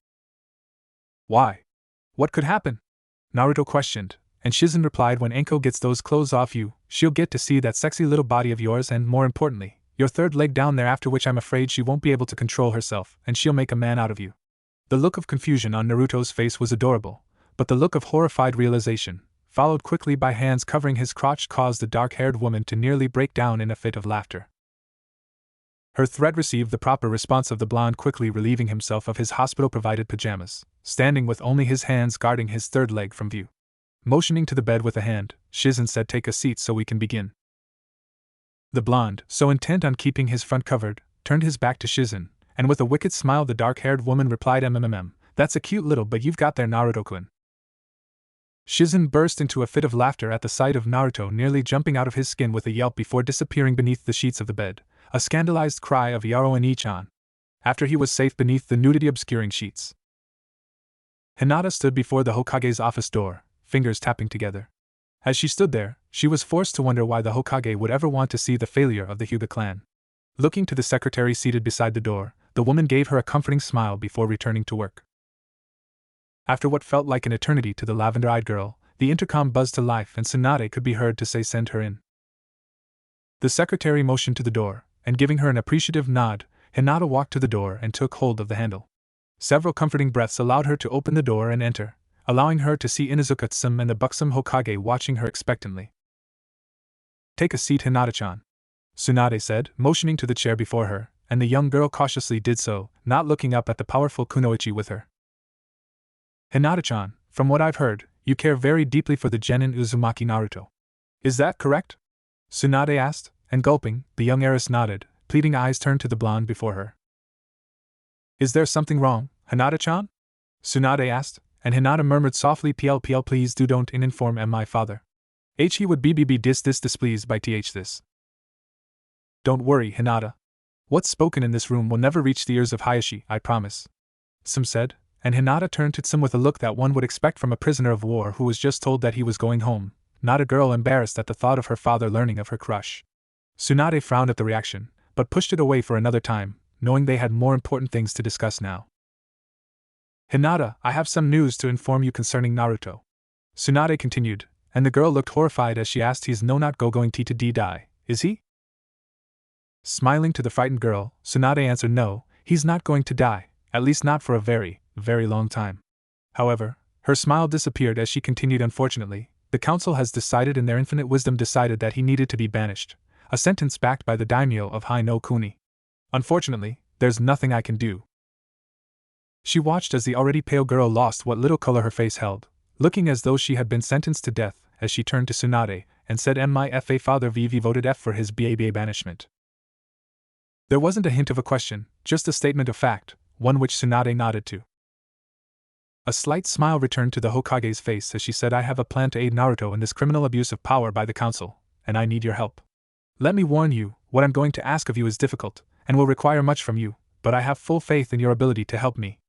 [SPEAKER 1] "Why? What could happen?" Naruto questioned, and Shizun replied, "When Enko gets those clothes off you, she'll get to see that sexy little body of yours and, more importantly, your third leg down there, after which I'm afraid she won't be able to control herself, and she'll make a man out of you." The look of confusion on Naruto's face was adorable, but the look of horrified realization, followed quickly by hands covering his crotch, caused the dark-haired woman to nearly break down in a fit of laughter. Her threat received the proper response of the blonde quickly relieving himself of his hospital-provided pajamas, standing with only his hands guarding his third leg from view. Motioning to the bed with a hand, Shizun said, "Take a seat so we can begin." The blonde, so intent on keeping his front covered, turned his back to Shizun, and with a wicked smile the dark-haired woman replied, That's a cute little but you've got there, Naruto-kun." Shizun burst into a fit of laughter at the sight of Naruto nearly jumping out of his skin with a yelp before disappearing beneath the sheets of the bed, a scandalized cry of "Yaro-ne-chan," after he was safe beneath the nudity-obscuring sheets. Hinata stood before the Hokage's office door, fingers tapping together. As she stood there, she was forced to wonder why the Hokage would ever want to see the failure of the Hyuga clan. Looking to the secretary seated beside the door, the woman gave her a comforting smile before returning to work. After what felt like an eternity to the lavender-eyed girl, the intercom buzzed to life and Tsunade could be heard to say, "Send her in." The secretary motioned to the door, and giving her an appreciative nod, Hinata walked to the door and took hold of the handle. Several comforting breaths allowed her to open the door and enter, allowing her to see Inuzuka-tsum and the buxom Hokage watching her expectantly. "Take a seat, Hinata-chan," Tsunade said, motioning to the chair before her, and the young girl cautiously did so, not looking up at the powerful kunoichi with her. "Hinata-chan, from what I've heard, you care very deeply for the genin Uzumaki Naruto. Is that correct?" Tsunade asked, and gulping, the young heiress nodded, pleading eyes turned to the blonde before her. "Is there something wrong, Hinata-chan?" Tsunade asked, and Hinata murmured softly, "PL, please do don't inform my father. He would be displeased by this." "Don't worry, Hinata. What's spoken in this room will never reach the ears of Hayashi, I promise," Some said, and Hinata turned to Tsum with a look that one would expect from a prisoner of war who was just told that he was going home, not a girl embarrassed at the thought of her father learning of her crush. Tsunade frowned at the reaction, but pushed it away for another time, knowing they had more important things to discuss now. "Hinata, I have some news to inform you concerning Naruto," Tsunade continued, and the girl looked horrified as she asked, "He's no not going to die, is he?" Smiling to the frightened girl, Tsunade answered, "No, he's not going to die, at least not for a very, very long time." However, her smile disappeared as she continued, "Unfortunately, the council has decided in their infinite wisdom decided that he needed to be banished, a sentence backed by the daimyo of Hai no Kuni. Unfortunately, there's nothing I can do." She watched as the already pale girl lost what little color her face held, looking as though she had been sentenced to death, as she turned to Tsunade and said, "My father VV voted F for his BABA banishment." There wasn't a hint of a question, just a statement of fact, one which Tsunade nodded to. A slight smile returned to the Hokage's face as she said, "I have a plan to aid Naruto in this criminal abuse of power by the council, and I need your help. Let me warn you, what I'm going to ask of you is difficult, and will require much from you, but I have full faith in your ability to help me.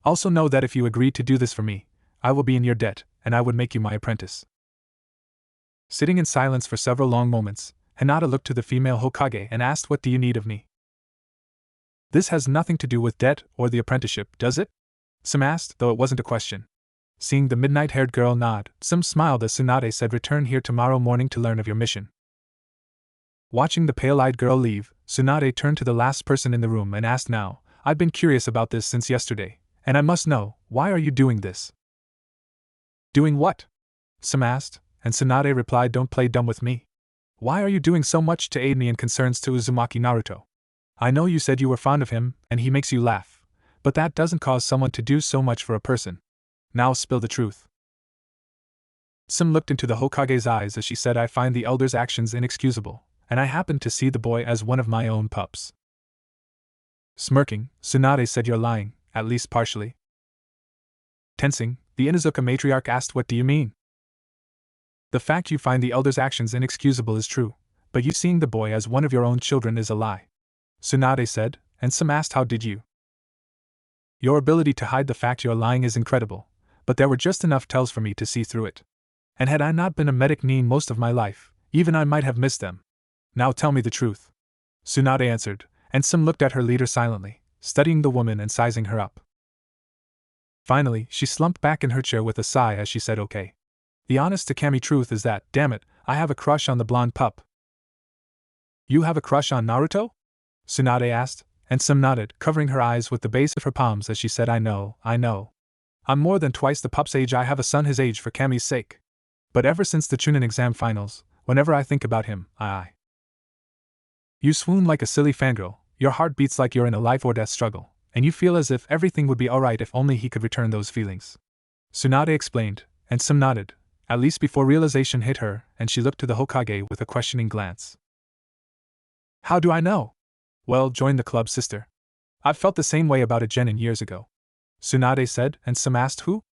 [SPEAKER 1] Also know that if you agree to do this for me, I will be in your debt, and I would make you my apprentice." Sitting in silence for several long moments, Hinata looked to the female Hokage and asked, "What do you need of me?" "This has nothing to do with debt or the apprenticeship, does it?" Some asked, though it wasn't a question. Seeing the midnight-haired girl nod, Some smiled as Tsunade said, "Return here tomorrow morning to learn of your mission." Watching the pale-eyed girl leave, Tsunade turned to the last person in the room and asked, "Now, I've been curious about this since yesterday, and I must know, why are you doing this?" "Doing what?" Some asked, and Tsunade replied, "Don't play dumb with me. Why are you doing so much to aid me in concerns to Uzumaki Naruto? I know you said you were fond of him, and he makes you laugh, but that doesn't cause someone to do so much for a person. Now spill the truth." Some looked into the Hokage's eyes as she said, "I find the elder's actions inexcusable, and I happen to see the boy as one of my own pups." Smirking, Tsunade said, "You're lying, at least partially." Tensing, the Inuzuka matriarch asked, "What do you mean?" "The fact you find the elder's actions inexcusable is true, but you seeing the boy as one of your own children is a lie," Tsunade said, and Some asked, "How did you?" "Your ability to hide the fact you're lying is incredible, but there were just enough tells for me to see through it. And had I not been a medic nin most of my life, even I might have missed them. Now tell me the truth," Tsunade answered, and Some looked at her leader silently, studying the woman and sizing her up. Finally, she slumped back in her chair with a sigh as she said, "Okay. The honest to Kami truth is that, damn it, I have a crush on the blonde pup." "You have a crush on Naruto?" Tsunade asked, and Some nodded, covering her eyes with the base of her palms as she said, I know. I'm more than twice the pup's age. I have a son his age for Kami's sake. But ever since the Chunin exam finals, whenever I think about him, You swoon like a silly fangirl, your heart beats like you're in a life-or-death struggle, and you feel as if everything would be alright if only he could return those feelings," Tsunade explained, and Some nodded, at least before realization hit her, and she looked to the Hokage with a questioning glance. "How do I know?" "Well, join the club, sister. I've felt the same way about a genin years ago," Tsunade said, and Some asked, "Who?"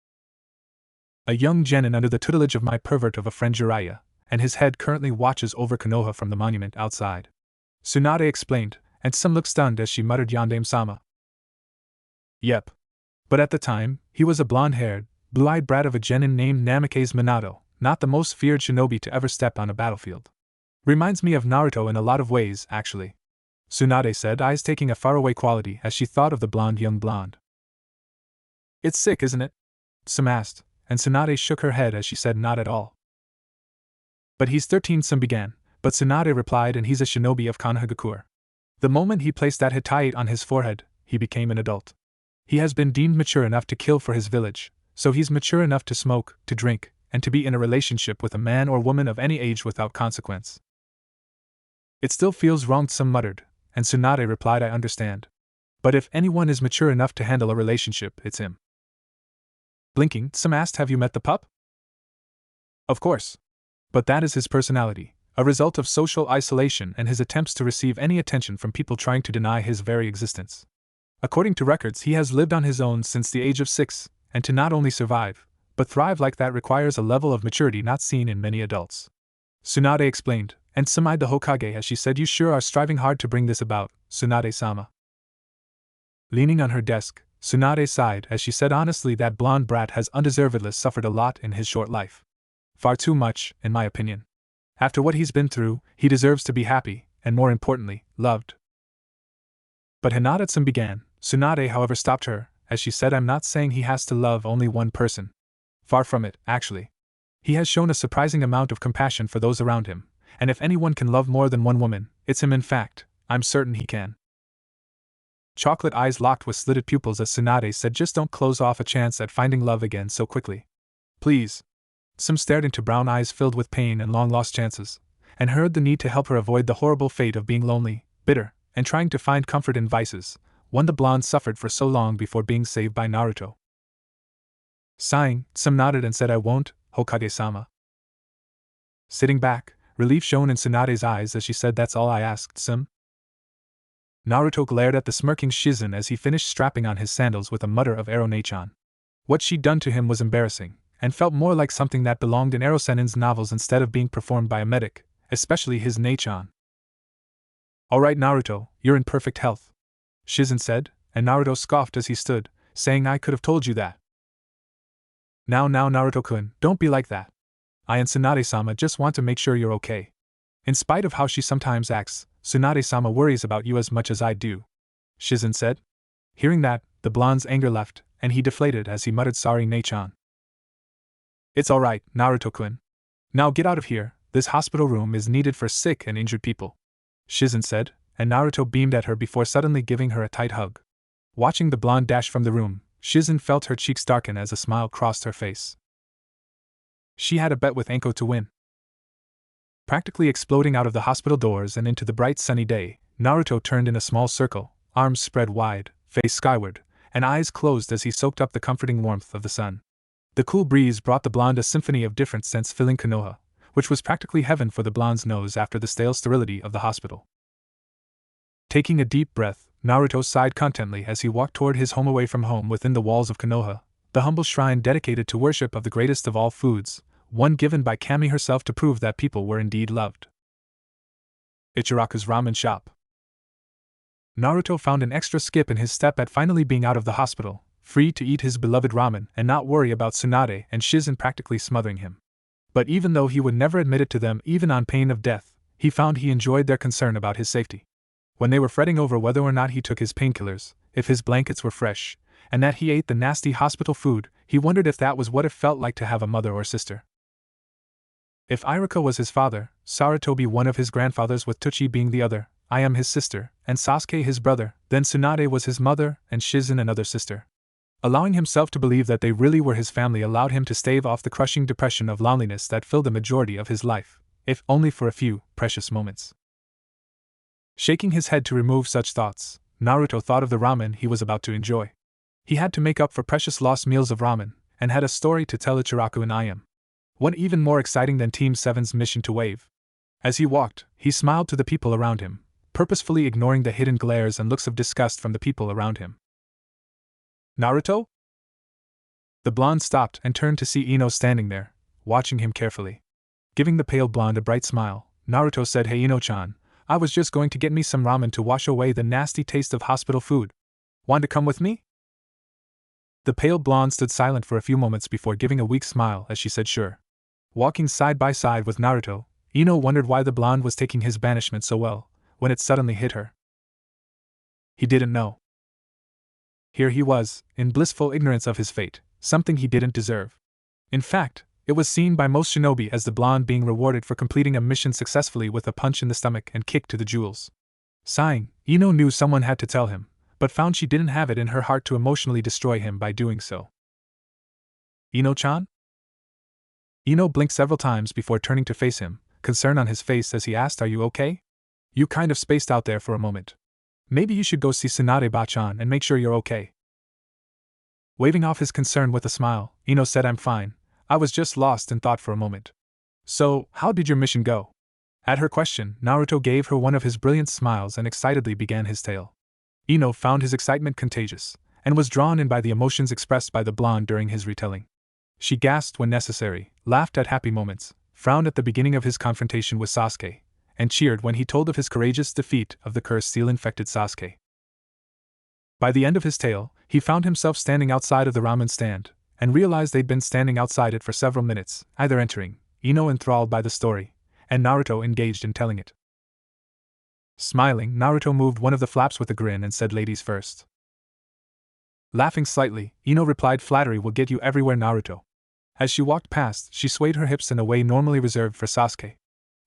[SPEAKER 1] "A young genin under the tutelage of my pervert of a friend Jiraiya, and his head currently watches over Konoha from the monument outside," Tsunade explained, and Some looked stunned as she muttered, "Yandame-sama." "Yep. But at the time, he was a blonde-haired, blue-eyed brat of a genin named Namikaze Minato, not the most feared shinobi to ever step on a battlefield. Reminds me of Naruto in a lot of ways, actually," Tsunade said, eyes taking a faraway quality as she thought of the young blonde. "It's sick, isn't it?" Some asked, and Tsunade shook her head as she said, "Not at all." "But he's 13," Some began, but Tsunade replied, "And he's a shinobi of Konohagakure. The moment he placed that Hittite on his forehead, he became an adult. He has been deemed mature enough to kill for his village, so he's mature enough to smoke, to drink, and to be in a relationship with a man or woman of any age without consequence." "It still feels wrong," Some muttered, and Tsunade replied, "I understand. But if anyone is mature enough to handle a relationship, it's him." Blinking, Some asked, "Have you met the pup?" "Of course. But that is his personality, a result of social isolation and his attempts to receive any attention from people trying to deny his very existence. According to records, he has lived on his own since the age of 6, and to not only survive, but thrive like that requires a level of maturity not seen in many adults. Tsunade explained, and smiled the Hokage as she said, "You sure are striving hard to bring this about, Tsunade-sama." Leaning on her desk, Tsunade sighed as she said, "Honestly, that blonde brat has undeservedly suffered a lot in his short life. Far too much, in my opinion. After what he's been through, he deserves to be happy, and more importantly, loved." But Hinata-san began. Tsunade, however, stopped her, as she said, "I'm not saying he has to love only one person. Far from it, actually. He has shown a surprising amount of compassion for those around him, and if anyone can love more than one woman, it's him. In fact, I'm certain he can." Chocolate eyes locked with slitted pupils as Tsunade said, "Just don't close off a chance at finding love again so quickly. Please." Sim stared into brown eyes filled with pain and long-lost chances, and heard the need to help her avoid the horrible fate of being lonely, bitter, and trying to find comfort in vices, one the blonde suffered for so long before being saved by Naruto. Sighing, Sim nodded and said, "I won't, Hokage-sama." Sitting back, relief shone in Tsunade's eyes as she said, "That's all I asked, Sim." Naruto glared at the smirking Shizen as he finished strapping on his sandals with a mutter of Ero-ne-chan. What she'd done to him was embarrassing, and felt more like something that belonged in Ero-senin's novels instead of being performed by a medic, especially his ne-chan. "Alright, Naruto, you're in perfect health," Shizen said, and Naruto scoffed as he stood, saying, "I could have told you that." Now Naruto-kun, don't be like that. I and Tsunade-sama just want to make sure you're okay. In spite of how she sometimes acts, Tsunade-sama worries about you as much as I do," Shizen said. Hearing that, the blonde's anger left, and he deflated as he muttered, "Sorry, ne-chan." "It's alright, Naruto-kun. Now get out of here, this hospital room is needed for sick and injured people," Shizen said, and Naruto beamed at her before suddenly giving her a tight hug. Watching the blonde dash from the room, Shizen felt her cheeks darken as a smile crossed her face. She had a bet with Anko to win. Practically exploding out of the hospital doors and into the bright sunny day, Naruto turned in a small circle, arms spread wide, face skyward, and eyes closed as he soaked up the comforting warmth of the sun. The cool breeze brought the blonde a symphony of different scents filling Konoha, which was practically heaven for the blonde's nose after the stale sterility of the hospital. Taking a deep breath, Naruto sighed contentedly as he walked toward his home away from home within the walls of Konoha, the humble shrine dedicated to worship of the greatest of all foods, one given by Kami herself to prove that people were indeed loved. Ichiraku's ramen shop. Naruto found an extra skip in his step at finally being out of the hospital, free to eat his beloved ramen and not worry about Tsunade and Shizen practically smothering him. But even though he would never admit it to them even on pain of death, he found he enjoyed their concern about his safety. When they were fretting over whether or not he took his painkillers, if his blankets were fresh, and that he ate the nasty hospital food, he wondered if that was what it felt like to have a mother or sister. If Iruka was his father, Sarutobi one of his grandfathers with Tuchi being the other, Ayame his sister, and Sasuke his brother, then Tsunade was his mother, and Shizen another sister. Allowing himself to believe that they really were his family allowed him to stave off the crushing depression of loneliness that filled the majority of his life, if only for a few precious moments. Shaking his head to remove such thoughts, Naruto thought of the ramen he was about to enjoy. He had to make up for precious lost meals of ramen, and had a story to tell Ichiraku and Ayame. One even more exciting than Team 7's mission to wave. As he walked, he smiled to the people around him, purposefully ignoring the hidden glares and looks of disgust from the people around him. "Naruto?" The blonde stopped and turned to see Ino standing there, watching him carefully. Giving the pale blonde a bright smile, Naruto said, "Hey Ino-chan, I was just going to get me some ramen to wash away the nasty taste of hospital food. Want to come with me?" The pale blonde stood silent for a few moments before giving a weak smile as she said sure. Walking side by side with Naruto, Ino wondered why the blonde was taking his banishment so well, when it suddenly hit her. He didn't know. Here he was, in blissful ignorance of his fate, something he didn't deserve. In fact, it was seen by most shinobi as the blonde being rewarded for completing a mission successfully with a punch in the stomach and kick to the jewels. Sighing, Ino knew someone had to tell him, but found she didn't have it in her heart to emotionally destroy him by doing so. "Ino-chan?" Ino blinked several times before turning to face him, concern on his face as he asked, "Are you okay? You kind of spaced out there for a moment. Maybe you should go see Tsunade-ba-chan and make sure you're okay." Waving off his concern with a smile, Ino said, "I'm fine. I was just lost in thought for a moment." "So, how did your mission go?" At her question, Naruto gave her one of his brilliant smiles and excitedly began his tale. Ino found his excitement contagious, and was drawn in by the emotions expressed by the blonde during his retelling. She gasped when necessary, laughed at happy moments, frowned at the beginning of his confrontation with Sasuke, and cheered when he told of his courageous defeat of the cursed seal-infected Sasuke. By the end of his tale, he found himself standing outside of the ramen stand, and realized they'd been standing outside it for several minutes, either entering, Ino enthralled by the story, and Naruto engaged in telling it. Smiling, Naruto moved one of the flaps with a grin and said, "Ladies first." Laughing slightly, Ino replied, "Flattery will get you everywhere, Naruto." As she walked past, she swayed her hips in a way normally reserved for Sasuke.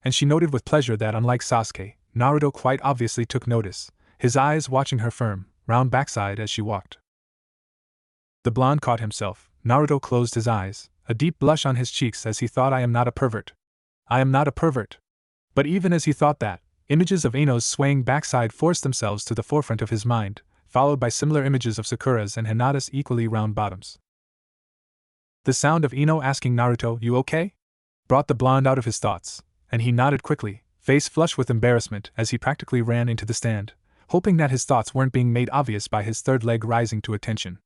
[SPEAKER 1] And she noted with pleasure that, unlike Sasuke, Naruto quite obviously took notice, his eyes watching her firm, round backside as she walked. The blonde caught himself. Naruto closed his eyes, a deep blush on his cheeks as he thought, "I am not a pervert. I am not a pervert." But even as he thought that, images of Ino's swaying backside forced themselves to the forefront of his mind, followed by similar images of Sakura's and Hinata's equally round bottoms. The sound of Ino asking Naruto, "You okay?" brought the blonde out of his thoughts, and he nodded quickly, face flushed with embarrassment as he practically ran into the stand, hoping that his thoughts weren't being made obvious by his third leg rising to attention.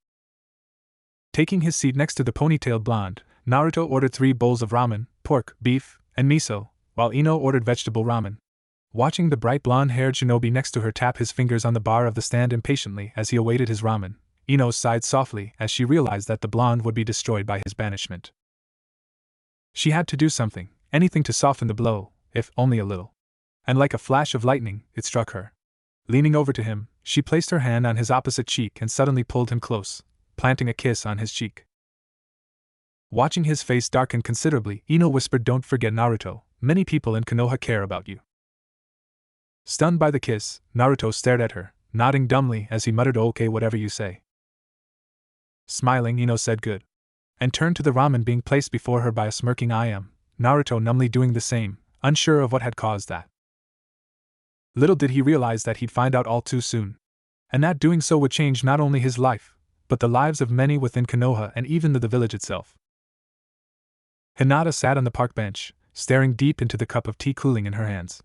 [SPEAKER 1] Taking his seat next to the ponytailed blonde, Naruto ordered 3 bowls of ramen, pork, beef, and miso, while Ino ordered vegetable ramen. Watching the bright blonde-haired shinobi next to her tap his fingers on the bar of the stand impatiently as he awaited his ramen, Ino sighed softly as she realized that the blonde would be destroyed by his banishment. She had to do something, anything to soften the blow, if only a little. And like a flash of lightning, it struck her. Leaning over to him, she placed her hand on his opposite cheek and suddenly pulled him close, planting a kiss on his cheek. Watching his face darken considerably, Ino whispered, "Don't forget, Naruto, many people in Konoha care about you." Stunned by the kiss, Naruto stared at her, nodding dumbly as he muttered, "Okay, whatever you say." Smiling, Ino said, "Good," and turned to the ramen being placed before her by a smirking I.M., Naruto numbly doing the same, unsure of what had caused that. Little did he realize that he'd find out all too soon, and that doing so would change not only his life, but the lives of many within Konoha and even the village itself. Hinata sat on the park bench, staring deep into the cup of tea cooling in her hands.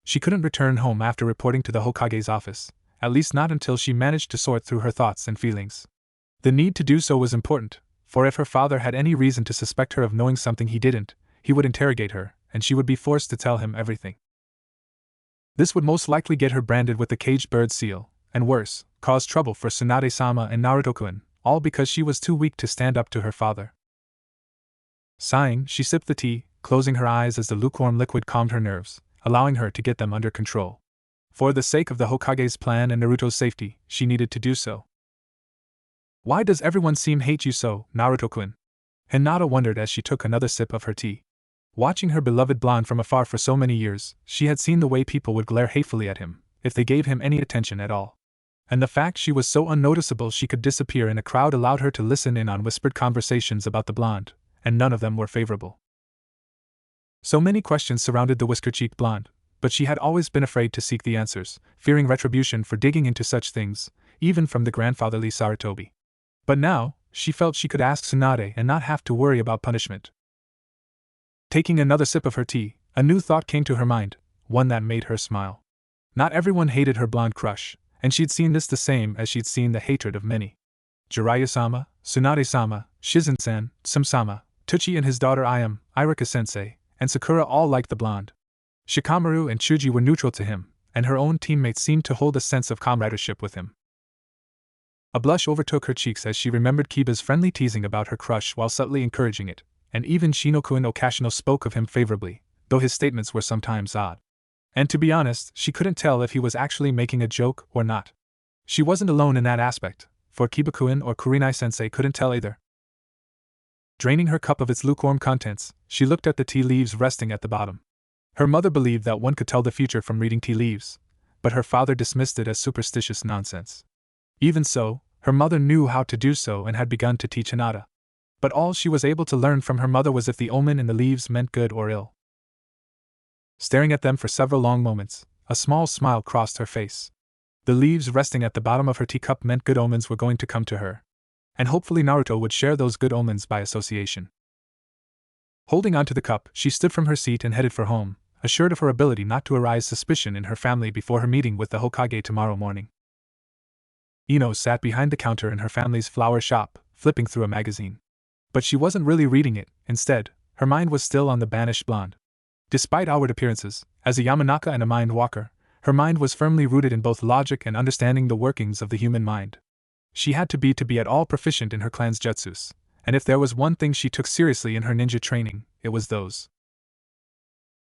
[SPEAKER 1] She couldn't return home after reporting to the Hokage's office, at least not until she managed to sort through her thoughts and feelings. The need to do so was important, for if her father had any reason to suspect her of knowing something he didn't, he would interrogate her, and she would be forced to tell him everything. This would most likely get her branded with the caged bird seal, and worse, cause trouble for Tsunade-sama and Naruto-kun, all because she was too weak to stand up to her father. Sighing, she sipped the tea, closing her eyes as the lukewarm liquid calmed her nerves, allowing her to get them under control. For the sake of the Hokage's plan and Naruto's safety, she needed to do so. "Why does everyone seem hate you so, Naruto-kun?" Hinata wondered as she took another sip of her tea. Watching her beloved blonde from afar for so many years, she had seen the way people would glare hatefully at him, if they gave him any attention at all. And the fact she was so unnoticeable she could disappear in a crowd allowed her to listen in on whispered conversations about the blonde, and none of them were favorable. So many questions surrounded the whisker-cheeked blonde, but she had always been afraid to seek the answers, fearing retribution for digging into such things, even from the grandfatherly Sarutobi. But now, she felt she could ask Tsunade and not have to worry about punishment. Taking another sip of her tea, a new thought came to her mind, one that made her smile. Not everyone hated her blonde crush, and she'd seen this the same as she'd seen the hatred of many. Jiraiya-sama, Tsunade-sama, Shizen-san, Tsum-sama, Tuchi and his daughter I.M., Iruka-sensei, and Sakura all liked the blonde. Shikamaru and Chuji were neutral to him, and her own teammates seemed to hold a sense of comradeship with him. A blush overtook her cheeks as she remembered Kiba's friendly teasing about her crush while subtly encouraging it, and even Shinoku and Okashino spoke of him favorably, though his statements were sometimes odd. And to be honest, she couldn't tell if he was actually making a joke or not. She wasn't alone in that aspect, for Kiba-kun or Kurenai-sensei couldn't tell either. Draining her cup of its lukewarm contents, she looked at the tea leaves resting at the bottom. Her mother believed that one could tell the future from reading tea leaves, but her father dismissed it as superstitious nonsense. Even so, her mother knew how to do so and had begun to teach Hinata. But all she was able to learn from her mother was if the omen in the leaves meant good or ill. Staring at them for several long moments, a small smile crossed her face. The leaves resting at the bottom of her teacup meant good omens were going to come to her. And hopefully Naruto would share those good omens by association. Holding onto the cup, she stood from her seat and headed for home, assured of her ability not to arouse suspicion in her family before her meeting with the Hokage tomorrow morning. Ino sat behind the counter in her family's flower shop, flipping through a magazine. But she wasn't really reading it. Instead, her mind was still on the banished blonde. Despite outward appearances, as a Yamanaka and a mind walker, her mind was firmly rooted in both logic and understanding the workings of the human mind. She had to be at all proficient in her clan's jutsus, and if there was one thing she took seriously in her ninja training, it was those.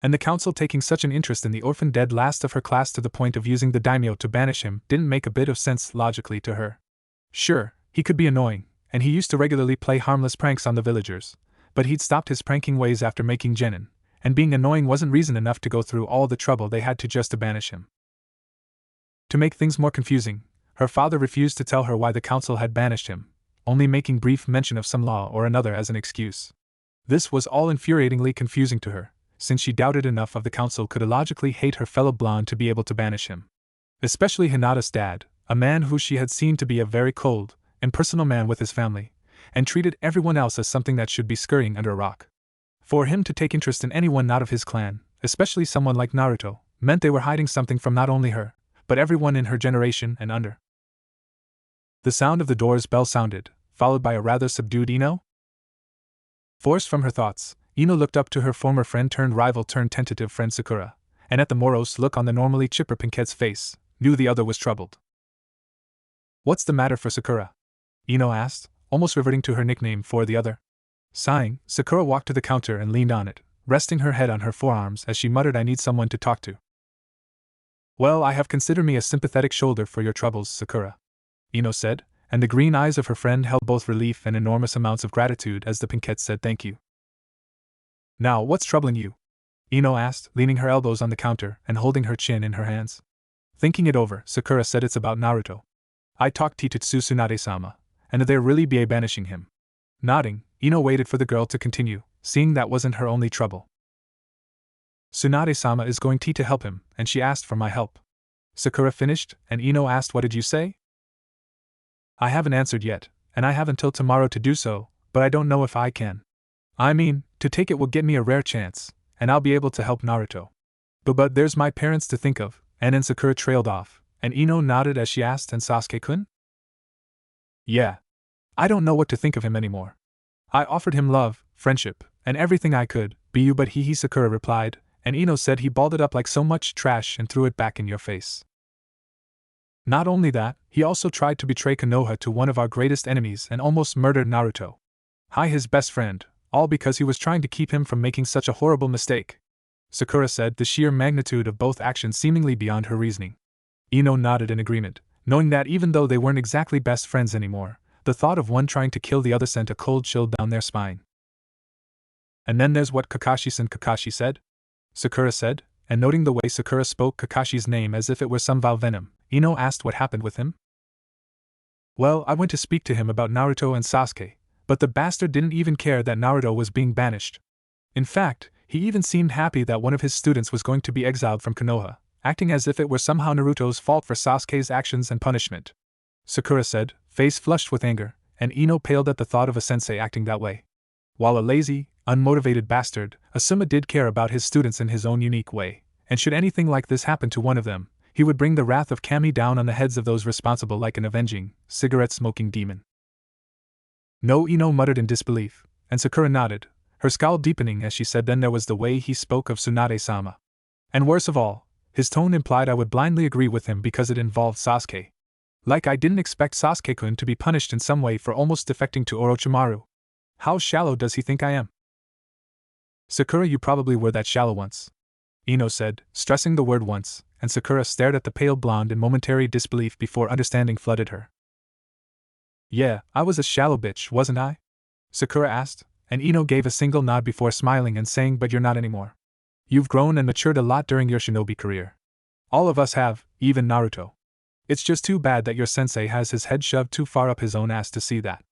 [SPEAKER 1] And the council taking such an interest in the orphan dead last of her class to the point of using the daimyo to banish him didn't make a bit of sense logically to her. Sure, he could be annoying, and he used to regularly play harmless pranks on the villagers, but he'd stopped his pranking ways after making genin, and being annoying wasn't reason enough to go through all the trouble they had to just to banish him. To make things more confusing, her father refused to tell her why the council had banished him, only making brief mention of some law or another as an excuse. This was all infuriatingly confusing to her, since she doubted enough of the council could illogically hate her fellow blonde to be able to banish him. Especially Hinata's dad, a man who she had seen to be a very cold, impersonal man with his family, and treated everyone else as something that should be scurrying under a rock. For him to take interest in anyone not of his clan, especially someone like Naruto, meant they were hiding something from not only her, but everyone in her generation and under. The sound of the door's bell sounded, followed by a rather subdued Ino. Forced from her thoughts, Ino looked up to her former friend turned rival turned tentative friend Sakura, and at the morose look on the normally chipper Pinkette's face, knew the other was troubled. "What's the matter for Sakura?" Ino asked, almost reverting to her nickname for the other. Sighing, Sakura walked to the counter and leaned on it, resting her head on her forearms as she muttered, "I need someone to talk to." "Well, I have considered me a sympathetic shoulder for your troubles, Sakura," Ino said, and the green eyes of her friend held both relief and enormous amounts of gratitude as the Pinkette said thank you. "Now, what's troubling you?" Ino asked, leaning her elbows on the counter and holding her chin in her hands. Thinking it over, Sakura said, "It's about Naruto. I talked to Tsunade-sama, and they're really banishing him." Nodding, Ino waited for the girl to continue, seeing that wasn't her only trouble. "Tsunade-sama is going to help him, and she asked for my help." Sakura finished, and Ino asked, "What did you say?" "I haven't answered yet, and I have until tomorrow to do so, but I don't know if I can. I mean, to take it will get me a rare chance, and I'll be able to help Naruto. But there's my parents to think of," and then Sakura trailed off, and Ino nodded as she asked, "And Sasuke-kun?" "Yeah. I don't know what to think of him anymore. I offered him love, friendship, and everything I could, but he Sakura replied, and Ino said he balled it up like so much trash and threw it back in your face. Not only that, he also tried to betray Konoha to one of our greatest enemies and almost murdered Naruto. His best friend, all because he was trying to keep him from making such a horrible mistake," Sakura said, the sheer magnitude of both actions seemingly beyond her reasoning. Ino nodded in agreement, knowing that even though they weren't exactly best friends anymore, the thought of one trying to kill the other sent a cold chill down their spine. "And then there's what Kakashi-san Kakashi said?" Sakura said, and noting the way Sakura spoke Kakashi's name as if it were some vile venom, Ino asked what happened with him. "Well, I went to speak to him about Naruto and Sasuke, but the bastard didn't even care that Naruto was being banished. In fact, he even seemed happy that one of his students was going to be exiled from Konoha, acting as if it were somehow Naruto's fault for Sasuke's actions and punishment," Sakura said, face flushed with anger, and Ino paled at the thought of a sensei acting that way. While a lazy, unmotivated bastard, Asuma did care about his students in his own unique way, and should anything like this happen to one of them, he would bring the wrath of Kami down on the heads of those responsible like an avenging, cigarette-smoking demon. "No," Ino muttered in disbelief, and Sakura nodded, her scowl deepening as she said, "Then there was the way he spoke of Tsunade-sama. And worse of all, his tone implied I would blindly agree with him because it involved Sasuke. Like I didn't expect Sasuke-kun to be punished in some way for almost defecting to Orochimaru. How shallow does he think I am?" "Sakura, you probably were that shallow once," Ino said, stressing the word once, and Sakura stared at the pale blonde in momentary disbelief before understanding flooded her. "Yeah, I was a shallow bitch, wasn't I?" Sakura asked, and Ino gave a single nod before smiling and saying, "But you're not anymore. You've grown and matured a lot during your shinobi career. All of us have, even Naruto. It's just too bad that your sensei has his head shoved too far up his own ass to see that."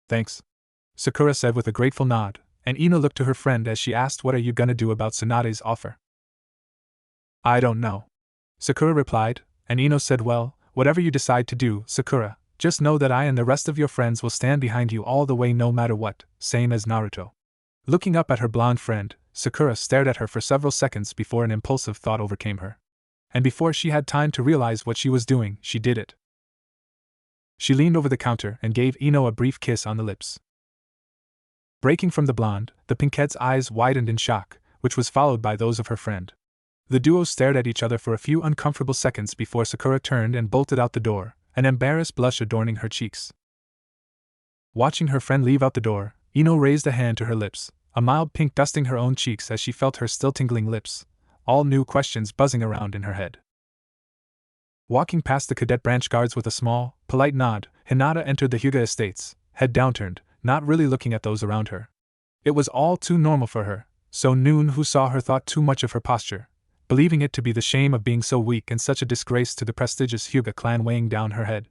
[SPEAKER 1] "Thanks," Sakura said with a grateful nod, and Ino looked to her friend as she asked, "What are you gonna do about Tsunade's offer?" "I don't know," Sakura replied, and Ino said, "Well, whatever you decide to do, Sakura, just know that I and the rest of your friends will stand behind you all the way no matter what, same as Naruto." Looking up at her blonde friend, Sakura stared at her for several seconds before an impulsive thought overcame her. And before she had time to realize what she was doing, she did it. She leaned over the counter and gave Ino a brief kiss on the lips. Breaking from the blonde, the pinkette's eyes widened in shock, which was followed by those of her friend. The duo stared at each other for a few uncomfortable seconds before Sakura turned and bolted out the door, an embarrassed blush adorning her cheeks. Watching her friend leave out the door, Ino raised a hand to her lips, a mild pink dusting her own cheeks as she felt her still tingling lips, all new questions buzzing around in her head. Walking past the cadet branch guards with a small, polite nod, Hinata entered the Hyuga estates, head downturned, not really looking at those around her. It was all too normal for her, so Noon, who saw her, thought too much of her posture, believing it to be the shame of being so weak and such a disgrace to the prestigious Hyuga clan weighing down her head.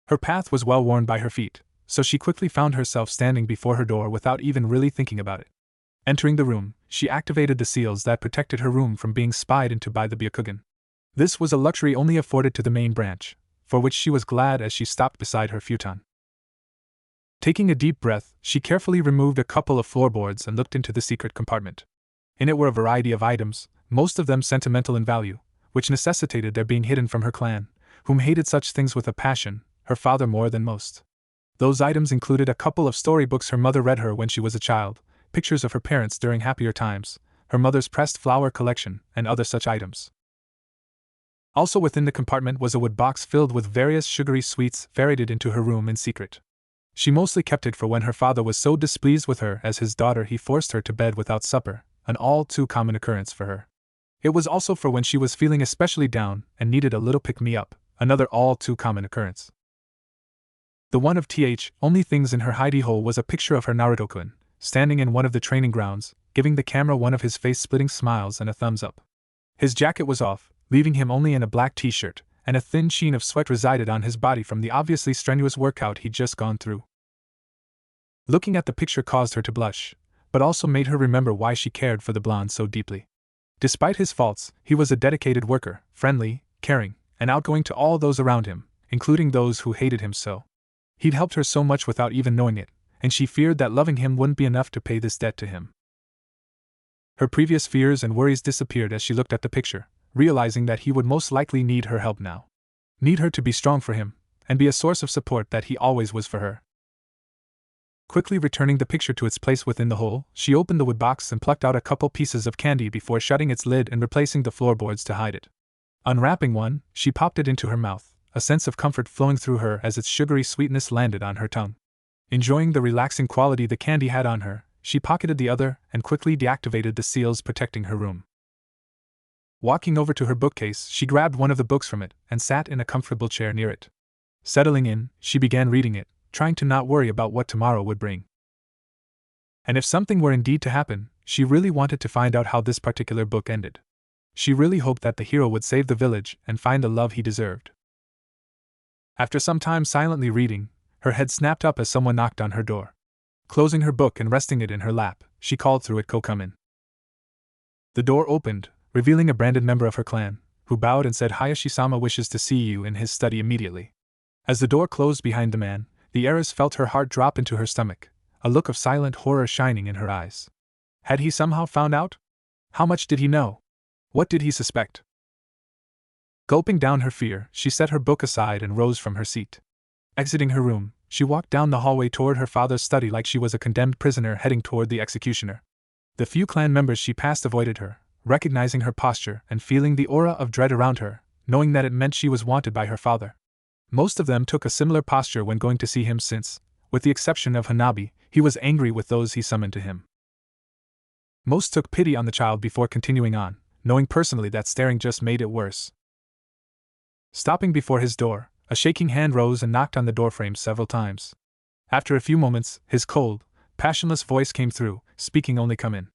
[SPEAKER 1] Her path was well worn by her feet, so she quickly found herself standing before her door without even really thinking about it. Entering the room, she activated the seals that protected her room from being spied into by the Byakugan. This was a luxury only afforded to the main branch, for which she was glad as she stopped beside her futon. Taking a deep breath, she carefully removed a couple of floorboards and looked into the secret compartment. In it were a variety of items, most of them sentimental in value, which necessitated their being hidden from her clan, whom hated such things with a passion, her father more than most. Those items included a couple of storybooks her mother read her when she was a child, pictures of her parents during happier times, her mother's pressed flower collection, and other such items. Also within the compartment was a wood box filled with various sugary sweets ferreted into her room in secret. She mostly kept it for when her father was so displeased with her as his daughter he forced her to bed without supper, an all too common occurrence for her. It was also for when she was feeling especially down and needed a little pick-me-up, another all too common occurrence. The one of only things in her hidey hole was a picture of her Naruto-kun, standing in one of the training grounds, giving the camera one of his face-splitting smiles and a thumbs up. His jacket was off, leaving him only in a black t-shirt, and a thin sheen of sweat resided on his body from the obviously strenuous workout he'd just gone through. Looking at the picture caused her to blush, but also made her remember why she cared for the blonde so deeply. Despite his faults, he was a dedicated worker, friendly, caring, and outgoing to all those around him, including those who hated him so. He'd helped her so much without even knowing it, and she feared that loving him wouldn't be enough to pay this debt to him. Her previous fears and worries disappeared as she looked at the picture, realizing that he would most likely need her help now. Need her to be strong for him, and be a source of support that he always was for her. Quickly returning the picture to its place within the hole, she opened the wood box and plucked out a couple pieces of candy before shutting its lid and replacing the floorboards to hide it. Unwrapping one, she popped it into her mouth, a sense of comfort flowing through her as its sugary sweetness landed on her tongue. Enjoying the relaxing quality the candy had on her, she pocketed the other and quickly deactivated the seals protecting her room. Walking over to her bookcase, she grabbed one of the books from it and sat in a comfortable chair near it. Settling in, she began reading it, trying to not worry about what tomorrow would bring. And if something were indeed to happen, she really wanted to find out how this particular book ended. She really hoped that the hero would save the village and find the love he deserved. After some time silently reading, her head snapped up as someone knocked on her door. Closing her book and resting it in her lap, she called through it, "Ko, come in." The door opened, revealing a branded member of her clan, who bowed and said, "Hayashi-sama wishes to see you in his study immediately." As the door closed behind the man, the heiress felt her heart drop into her stomach, a look of silent horror shining in her eyes. Had he somehow found out? How much did he know? What did he suspect? Gulping down her fear, she set her book aside and rose from her seat. Exiting her room, she walked down the hallway toward her father's study like she was a condemned prisoner heading toward the executioner. The few clan members she passed avoided her, recognizing her posture and feeling the aura of dread around her, knowing that it meant she was wanted by her father. Most of them took a similar posture when going to see him since, with the exception of Hanabi, he was angry with those he summoned to him. Most took pity on the child before continuing on, knowing personally that staring just made it worse. Stopping before his door, a shaking hand rose and knocked on the doorframe several times. After a few moments, his cold, passionless voice came through, speaking only, "Come in."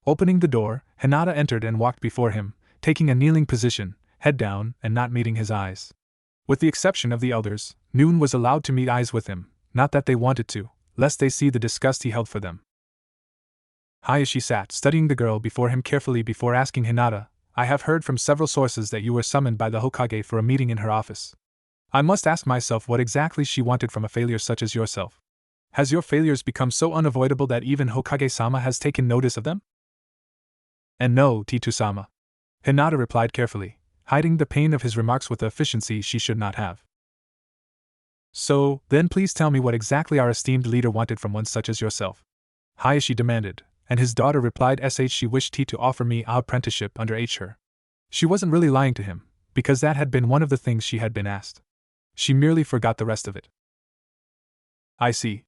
[SPEAKER 1] Opening the door, Hinata entered and walked before him, taking a kneeling position, head down and not meeting his eyes. With the exception of the elders, Noon was allowed to meet eyes with him, not that they wanted to, lest they see the disgust he held for them. Hayashi sat studying the girl before him carefully before asking Hinata, "I have heard from several sources that you were summoned by the Hokage for a meeting in her office. I must ask myself what exactly she wanted from a failure such as yourself. Has your failures become so unavoidable that even Hokage-sama has taken notice of them?" "And no, Titu-sama," Hinata replied carefully, hiding the pain of his remarks with the efficiency she should not have. So, then please tell me what exactly our esteemed leader wanted from one such as yourself. Hayashi demanded, and his daughter replied she wished he to offer me a apprenticeship under her. She wasn't really lying to him, because that had been one of the things she had been asked. She merely forgot the rest of it. I see.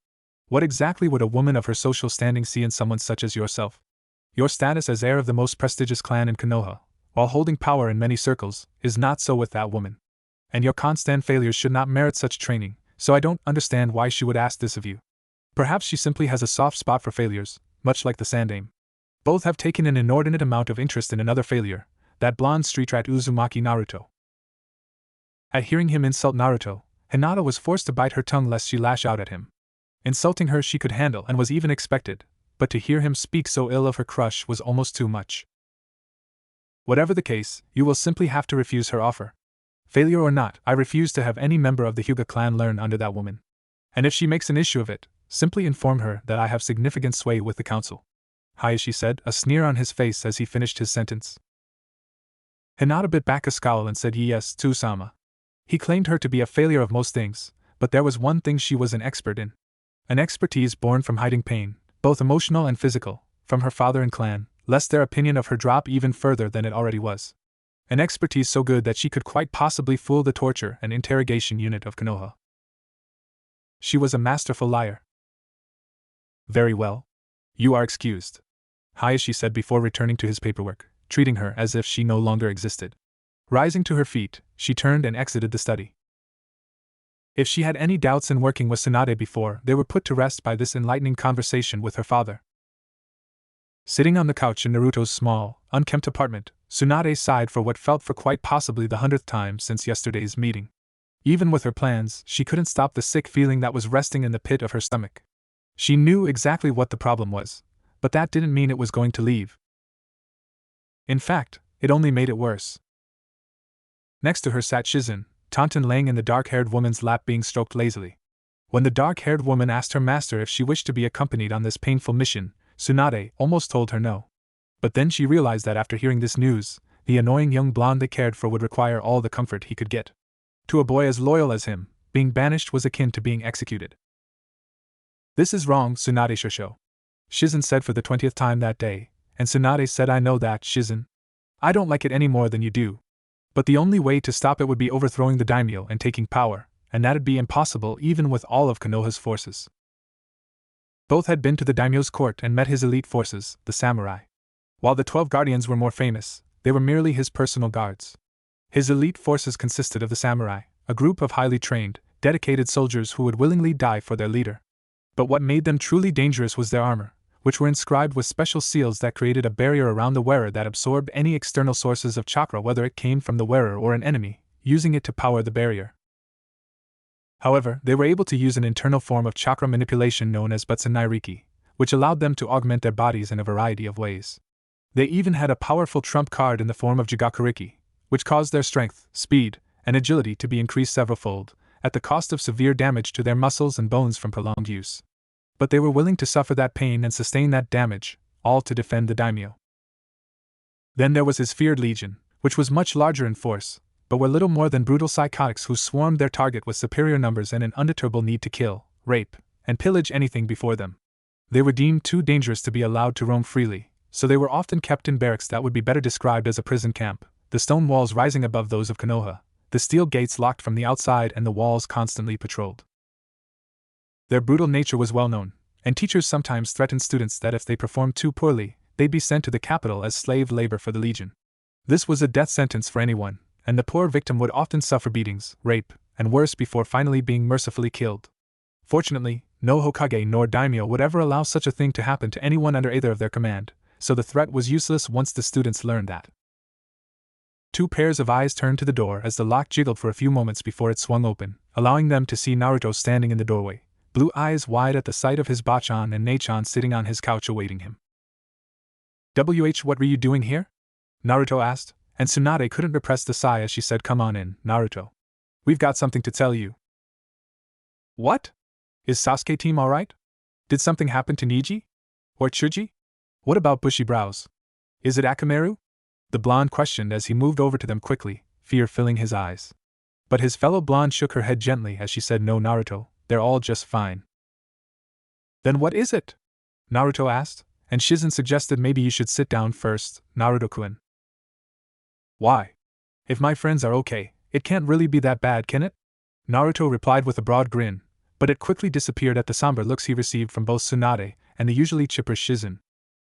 [SPEAKER 1] What exactly would a woman of her social standing see in someone such as yourself? Your status as heir of the most prestigious clan in Konoha, while holding power in many circles, is not so with that woman. And your constant failures should not merit such training, so I don't understand why she would ask this of you. Perhaps she simply has a soft spot for failures, much like the Sandaime. Both have taken an inordinate amount of interest in another failure, that blonde street rat Uzumaki Naruto. At hearing him insult Naruto, Hinata was forced to bite her tongue lest she lash out at him. Insulting her she could handle and was even expected, but to hear him speak so ill of her crush was almost too much. Whatever the case, you will simply have to refuse her offer. Failure or not, I refuse to have any member of the Hyuga clan learn under that woman. And if she makes an issue of it, simply inform her that I have significant sway with the council. Hayashi said, a sneer on his face as he finished his sentence. Hinata bit back a scowl and said yes, Tsu-sama. He claimed her to be a failure of most things, but there was one thing she was an expert in. An expertise born from hiding pain, both emotional and physical, from her father and clan, lest their opinion of her drop even further than it already was. An expertise so good that she could quite possibly fool the torture and interrogation unit of Konoha. She was a masterful liar. Very well. You are excused, Hayashi said before returning to his paperwork, treating her as if she no longer existed. Rising to her feet, she turned and exited the study. If she had any doubts in working with Tsunade before, they were put to rest by this enlightening conversation with her father. Sitting on the couch in Naruto's small, unkempt apartment, Tsunade sighed for what felt for quite possibly the 100th time since yesterday's meeting. Even with her plans, she couldn't stop the sick feeling that was resting in the pit of her stomach. She knew exactly what the problem was, but that didn't mean it was going to leave. In fact, it only made it worse. Next to her sat Shizen, Taunton laying in the dark-haired woman's lap being stroked lazily. When the dark-haired woman asked her master if she wished to be accompanied on this painful mission, Tsunade almost told her no. But then she realized that after hearing this news, the annoying young blonde they cared for would require all the comfort he could get. To a boy as loyal as him, being banished was akin to being executed. This is wrong, Tsunade Shosho, Shizen said for the 20th time that day, and Tsunade said, I know that, Shizen. I don't like it any more than you do. But the only way to stop it would be overthrowing the daimyo and taking power, and that'd be impossible even with all of Konoha's forces. Both had been to the daimyo's court and met his elite forces, the samurai. While the 12 guardians were more famous, they were merely his personal guards. His elite forces consisted of the samurai, a group of highly trained, dedicated soldiers who would willingly die for their leader. But what made them truly dangerous was their armor, which were inscribed with special seals that created a barrier around the wearer that absorbed any external sources of chakra, whether it came from the wearer or an enemy, using it to power the barrier. However, they were able to use an internal form of chakra manipulation known as Butsunairiki, which allowed them to augment their bodies in a variety of ways. They even had a powerful trump card in the form of Jigakuriki, which caused their strength, speed, and agility to be increased severalfold, at the cost of severe damage to their muscles and bones from prolonged use. But they were willing to suffer that pain and sustain that damage, all to defend the daimyo. Then there was his feared legion, which was much larger in force, but were little more than brutal psychotics who swarmed their target with superior numbers and an undeterrable need to kill, rape, and pillage anything before them. They were deemed too dangerous to be allowed to roam freely, so they were often kept in barracks that would be better described as a prison camp, the stone walls rising above those of Konoha, the steel gates locked from the outside and the walls constantly patrolled. Their brutal nature was well known, and teachers sometimes threatened students that if they performed too poorly, they'd be sent to the capital as slave labor for the legion. This was a death sentence for anyone, and the poor victim would often suffer beatings, rape, and worse before finally being mercifully killed. Fortunately, no Hokage nor daimyo would ever allow such a thing to happen to anyone under either of their command, so the threat was useless once the students learned that. Two pairs of eyes turned to the door as the lock jiggled for a few moments before it swung open, allowing them to see Naruto standing in the doorway, blue eyes wide at the sight of his Bachan and Neichan sitting on his couch awaiting him. What were you doing here? Naruto asked, and Tsunade couldn't repress the sigh as she said, come on in, Naruto. We've got something to tell you. What? Is Sasuke team alright? Did something happen to Niji? Or Chuji? What about bushy brows? Is it Akamaru? The blonde questioned as he moved over to them quickly, fear filling his eyes. But his fellow blonde shook her head gently as she said, "No, Naruto, they're all just fine." "Then what is it?" Naruto asked, and Shizen suggested maybe you should sit down first, Naruto-kun. "Why? If my friends are okay, it can't really be that bad, can it?" Naruto replied with a broad grin, but it quickly disappeared at the somber looks he received from both Tsunade and the usually chipper Shizen.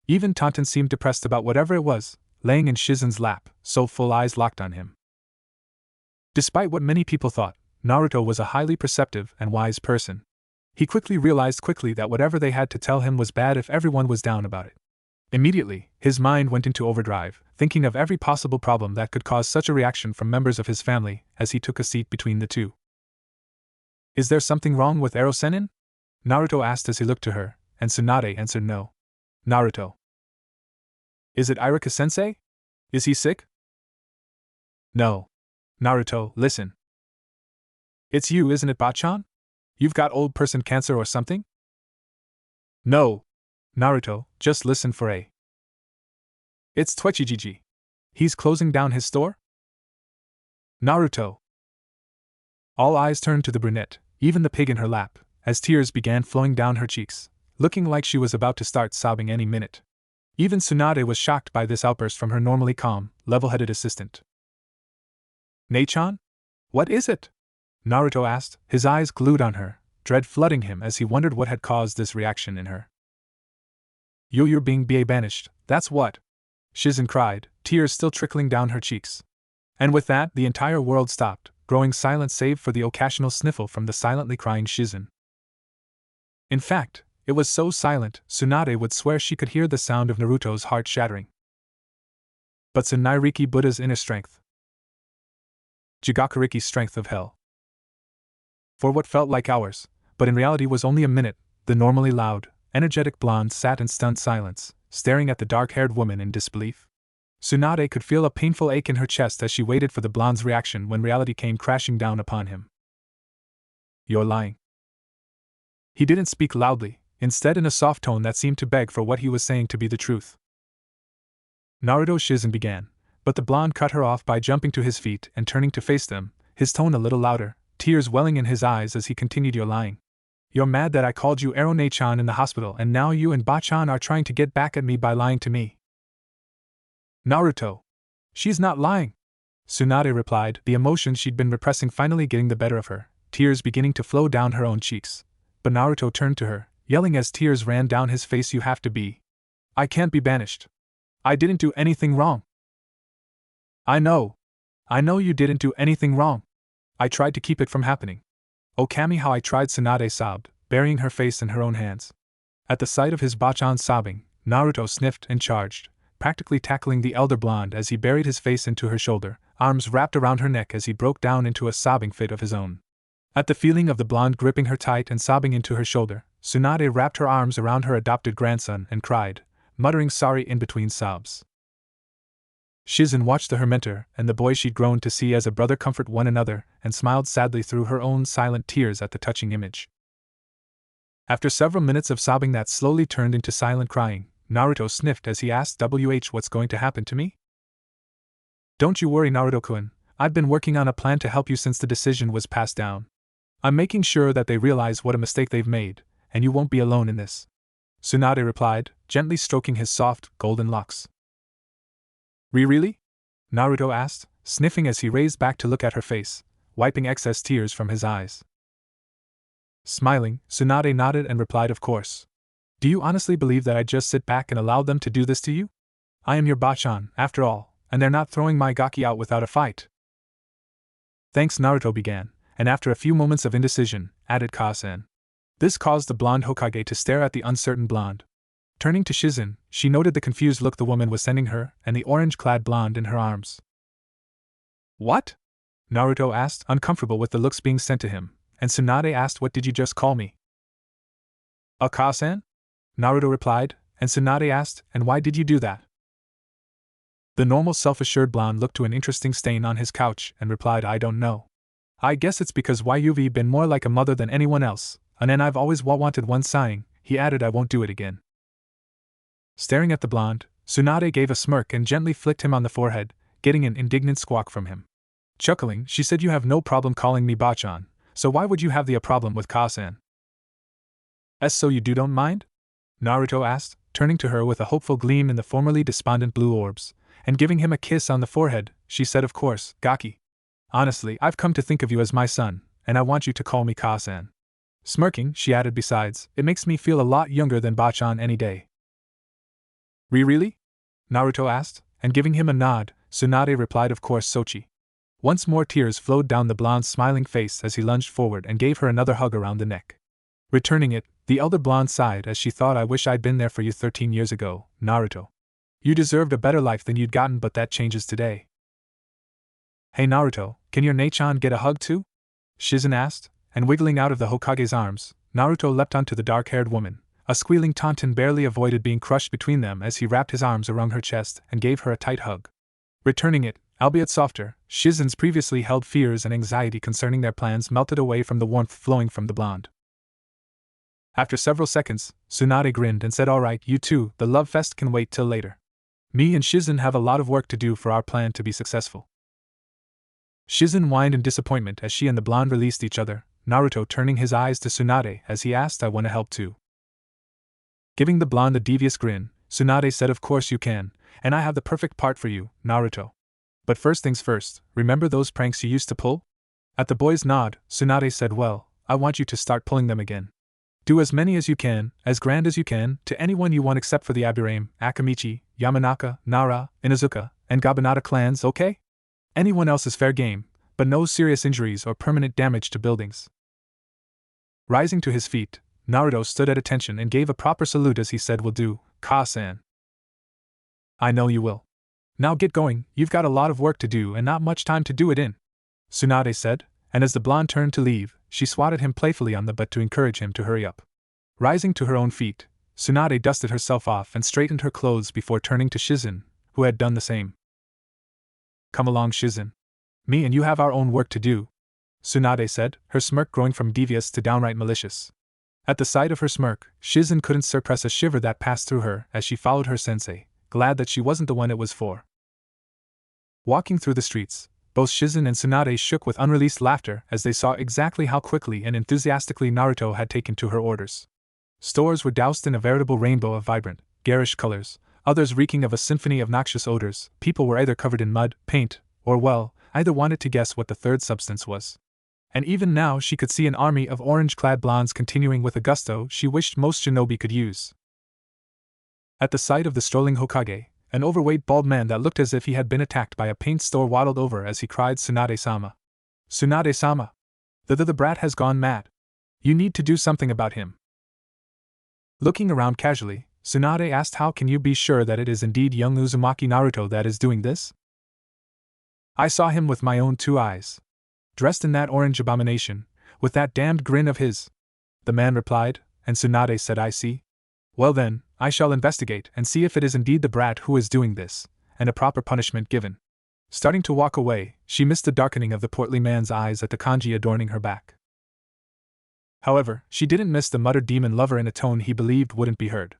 [SPEAKER 1] Even Taunton seemed depressed about whatever it was, laying in Shizen's lap, so full eyes locked on him. Despite what many people thought, Naruto was a highly perceptive and wise person. He realized quickly that whatever they had to tell him was bad if everyone was down about it. Immediately, his mind went into overdrive, thinking of every possible problem that could cause such a reaction from members of his family as he took a seat between the two. "Is there something wrong with Ero-sennin?" Naruto asked as he looked to her, and Tsunade answered no. "Naruto. Is it Iruka-sensei? Is he sick?" "No. Naruto, listen. It's you, isn't it, Bachan? You've got old person cancer or something?" "No. Naruto, just listen for a. It's Twechijiji. He's closing down his store?" "Naruto." All eyes turned to the brunette, even the pig in her lap, as tears began flowing down her cheeks, looking like she was about to start sobbing any minute. Even Tsunade was shocked by this outburst from her normally calm, level-headed assistant. "Nei-chan? What is it?" Naruto asked, his eyes glued on her, dread flooding him as he wondered what had caused this reaction in her. You're being banished, that's what," Shizen cried, tears still trickling down her cheeks. And with that, the entire world stopped, growing silent save for the occasional sniffle from the silently crying Shizen. In fact, it was so silent, Tsunade would swear she could hear the sound of Naruto's heart shattering. But Tsunairiki Buddha's inner strength. Jigakuriki's strength of hell. For what felt like hours, but in reality was only a minute, the normally loud, energetic blonde sat in stunned silence, staring at the dark-haired woman in disbelief. Tsunade could feel a painful ache in her chest as she waited for the blonde's reaction when reality came crashing down upon him. "You're lying." He didn't speak loudly, instead in a soft tone that seemed to beg for what he was saying to be the truth. Naruto Shizen began, but the blonde cut her off by jumping to his feet and turning to face them, his tone a little louder, tears welling in his eyes as he continued, "You're lying. You're mad that I called you Ero-nei-chan in the hospital and now you and Bachan are trying to get back at me by lying to me." "Naruto. She's not lying," Tsunade replied, the emotions she'd been repressing finally getting the better of her, tears beginning to flow down her own cheeks. But Naruto turned to her, yelling as tears ran down his face, "You have to be. I can't be banished. I didn't do anything wrong." I know you didn't do anything wrong. I tried to keep it from happening. Oh Kami, how I tried," Tsunade sobbed, burying her face in her own hands. At the sight of his Bachan sobbing, Naruto sniffed and charged, practically tackling the elder blonde as he buried his face into her shoulder, arms wrapped around her neck as he broke down into a sobbing fit of his own. At the feeling of the blonde gripping her tight and sobbing into her shoulder, Tsunade wrapped her arms around her adopted grandson and cried, muttering sorry in between sobs. Shizen watched her mentor and the boy she'd grown to see as a brother comfort one another and smiled sadly through her own silent tears at the touching image. After several minutes of sobbing that slowly turned into silent crying, Naruto sniffed as he asked, "What's going to happen to me?" "Don't you worry, Naruto-kun, I've been working on a plan to help you since the decision was passed down. I'm making sure that they realize what a mistake they've made, and you won't be alone in this," Tsunade replied, gently stroking his soft, golden locks. Really?" Naruto asked, sniffing as he raised back to look at her face, wiping excess tears from his eyes. Smiling, Tsunade nodded and replied, "Of course. Do you honestly believe that I'd just sit back and allow them to do this to you? I am your Bachan, after all, and they're not throwing my gaki out without a fight." "Thanks," Naruto began, and after a few moments of indecision, added Kasen. This caused the blonde Hokage to stare at the uncertain blonde. Turning to Shizen, she noted the confused look the woman was sending her and the orange-clad blonde in her arms. "What?" Naruto asked, uncomfortable with the looks being sent to him, and Tsunade asked, "What did you just call me?" "Akasan?" Naruto replied, and Tsunade asked, "And why did you do that?" The normal self-assured blonde looked to an interesting stain on his couch and replied, "I don't know. I guess it's because you've been more like a mother than anyone else, and then I've always wanted one," sighing, he added, "I won't do it again." Staring at the blonde, Tsunade gave a smirk and gently flicked him on the forehead, getting an indignant squawk from him. Chuckling, she said you have no problem calling me Bachan, so why would you have the problem with Ka-san? So you don't mind? Naruto asked, turning to her with a hopeful gleam in the formerly despondent blue orbs, and giving him a kiss on the forehead. She said, of course, Gaki. Honestly, I've come to think of you as my son, and I want you to call me Ka-san. Smirking, she added, besides, it makes me feel a lot younger than Bachan any day. Really? Naruto asked, and giving him a nod, Tsunade replied, of course, Sochi. Once more tears flowed down the blonde's smiling face as he lunged forward and gave her another hug around the neck. Returning it, the elder blonde sighed as she thought, I wish I'd been there for you 13 years ago, Naruto. You deserved a better life than you'd gotten, but that changes today. Hey Naruto, can your Nei-chan get a hug too? Shizen asked, and wiggling out of the Hokage's arms, Naruto leapt onto the dark-haired woman. A squealing tauntaun barely avoided being crushed between them as he wrapped his arms around her chest and gave her a tight hug. Returning it, albeit softer, Shizen's previously held fears and anxiety concerning their plans melted away from the warmth flowing from the blonde. After several seconds, Tsunade grinned and said, alright, you two, the love fest can wait till later. Me and Shizen have a lot of work to do for our plan to be successful. Shizen whined in disappointment as she and the blonde released each other, Naruto turning his eyes to Tsunade as he asked, I want to help too. Giving the blonde a devious grin, Tsunade said, of course you can, and I have the perfect part for you, Naruto. But first things first, remember those pranks you used to pull? At the boy's nod, Tsunade said, well, I want you to start pulling them again. Do as many as you can, as grand as you can, to anyone you want except for the Aburame, Akamichi, Yamanaka, Nara, Inazuka, and Gabanata clans, okay? Anyone else is fair game, but no serious injuries or permanent damage to buildings. Rising to his feet, Naruto stood at attention and gave a proper salute as he said, will do, Ka-san. I know you will. Now get going, you've got a lot of work to do and not much time to do it in, Tsunade said, and as the blonde turned to leave, she swatted him playfully on the butt to encourage him to hurry up. Rising to her own feet, Tsunade dusted herself off and straightened her clothes before turning to Shizen, who had done the same. Come along, Shizen. Me and you have our own work to do, Tsunade said, her smirk growing from devious to downright malicious. At the sight of her smirk, Shizen couldn't suppress a shiver that passed through her as she followed her sensei, glad that she wasn't the one it was for. Walking through the streets, both Shizen and Tsunade shook with unreleased laughter as they saw exactly how quickly and enthusiastically Naruto had taken to her orders. Stores were doused in a veritable rainbow of vibrant, garish colors, others reeking of a symphony of noxious odors. People were either covered in mud, paint, or, well, either wanted to guess what the third substance was. And even now she could see an army of orange-clad blondes continuing with a gusto she wished most shinobi could use. At the sight of the strolling Hokage, an overweight bald man that looked as if he had been attacked by a paint store waddled over as he cried, Tsunade-sama. Tsunade-sama. The brat has gone mad. You need to do something about him. Looking around casually, Tsunade asked, how can you be sure that it is indeed young Uzumaki Naruto that is doing this? I saw him with my own 2 eyes. Dressed in that orange abomination, with that damned grin of his. The man replied, and Tsunade said, I see. Well then, I shall investigate and see if it is indeed the brat who is doing this, and a proper punishment given. Starting to walk away, she missed the darkening of the portly man's eyes at the kanji adorning her back. However, she didn't miss the muttered demon lover in a tone he believed wouldn't be heard.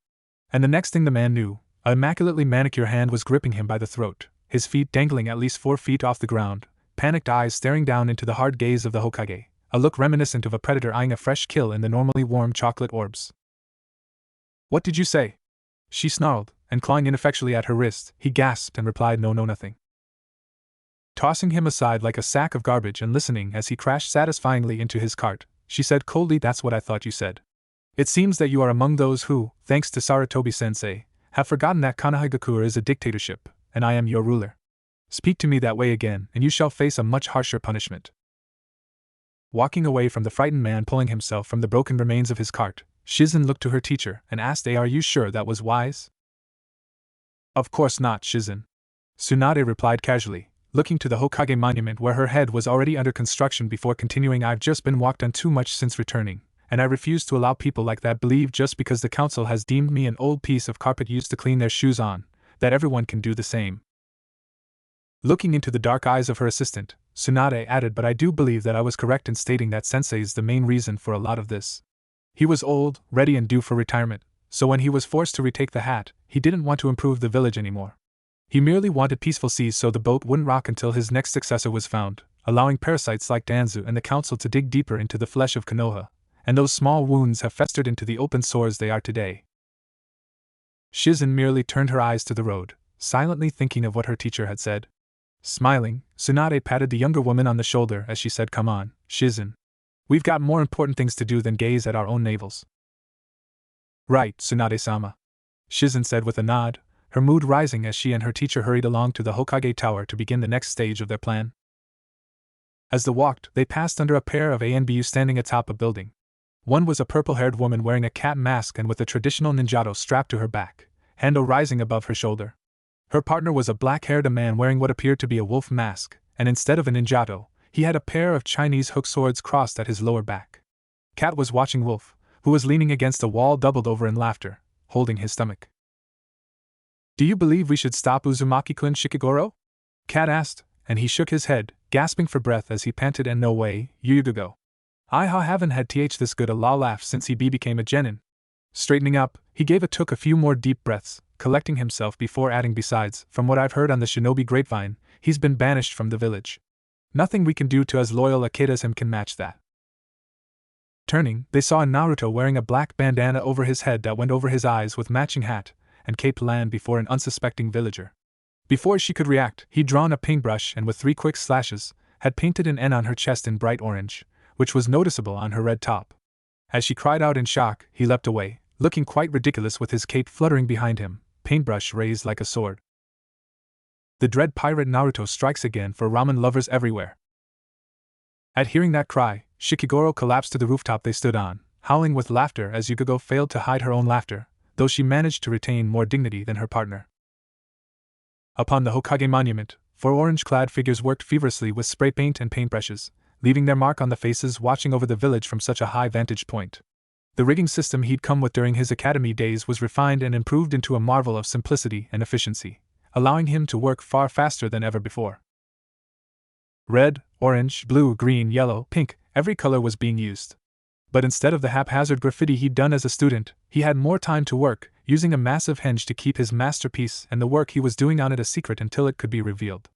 [SPEAKER 1] And the next thing the man knew, an immaculately manicured hand was gripping him by the throat, his feet dangling at least 4 feet off the ground, panicked eyes staring down into the hard gaze of the Hokage, a look reminiscent of a predator eyeing a fresh kill in the normally warm chocolate orbs. What did you say? She snarled, and clawing ineffectually at her wrist, he gasped and replied, no, nothing. Tossing him aside like a sack of garbage and listening as he crashed satisfyingly into his cart, she said coldly, that's what I thought you said. It seems that you are among those who, thanks to Sarutobi-sensei, have forgotten that Konohagakure is a dictatorship, and I am your ruler. Speak to me that way again, and you shall face a much harsher punishment. Walking away from the frightened man pulling himself from the broken remains of his cart, Shizen looked to her teacher and asked, are you sure that was wise? Of course not, Shizen. Tsunade replied casually, looking to the Hokage monument where her head was already under construction before continuing, I've just been walked on too much since returning, and I refuse to allow people like that believe just because the council has deemed me an old piece of carpet used to clean their shoes on, that everyone can do the same. Looking into the dark eyes of her assistant, Tsunade added, but I do believe that I was correct in stating that sensei is the main reason for a lot of this. He was old, ready and due for retirement, so when he was forced to retake the hat, he didn't want to improve the village anymore. He merely wanted peaceful seas so the boat wouldn't rock until his next successor was found, allowing parasites like Danzu and the council to dig deeper into the flesh of Konoha, and those small wounds have festered into the open sores they are today. Shizen merely turned her eyes to the road, silently thinking of what her teacher had said. Smiling, Tsunade patted the younger woman on the shoulder as she said, "Come on, Shizen. We've got more important things to do than gaze at our own navels." "Right, Tsunade-sama," Shizen said with a nod, her mood rising as she and her teacher hurried along to the Hokage Tower to begin the next stage of their plan. As they walked, they passed under a pair of ANBU standing atop a building. One was a purple-haired woman wearing a cat mask and with a traditional ninjato strapped to her back, hando rising above her shoulder. Her partner was a black-haired man wearing what appeared to be a wolf mask, and instead of a ninjato, he had a pair of Chinese hook swords crossed at his lower back. Cat was watching Wolf, who was leaning against a wall doubled over in laughter, holding his stomach. "Do you believe we should stop Uzumaki-kun, Shikigoro?" Cat asked, and he shook his head, gasping for breath as he panted, "And no way, Yugo. I haven't had this good a laugh since he became a genin." Straightening up, he took a few more deep breaths, collecting himself before adding, "Besides, from what I've heard on the shinobi grapevine, he's been banished from the village. Nothing we can do to as loyal a kid as him can match that." Turning, they saw Naruto wearing a black bandana over his head that went over his eyes with matching hat and cape land before an unsuspecting villager. Before she could react, he'd drawn a paintbrush and with 3 quick slashes, had painted an N on her chest in bright orange, which was noticeable on her red top. As she cried out in shock, he leapt away, looking quite ridiculous with his cape fluttering behind him, paintbrush raised like a sword. The dread pirate Naruto strikes again for ramen lovers everywhere. At hearing that cry, Shikigoro collapsed to the rooftop they stood on, howling with laughter as Yugo failed to hide her own laughter, though she managed to retain more dignity than her partner. Upon the Hokage monument, 4 orange-clad figures worked feverishly with spray paint and paintbrushes, leaving their mark on the faces watching over the village from such a high vantage point. The rigging system he'd come with during his academy days was refined and improved into a marvel of simplicity and efficiency, allowing him to work far faster than ever before. Red, orange, blue, green, yellow, pink, every color was being used. But instead of the haphazard graffiti he'd done as a student, he had more time to work, using a massive henge to keep his masterpiece and the work he was doing on it a secret until it could be revealed.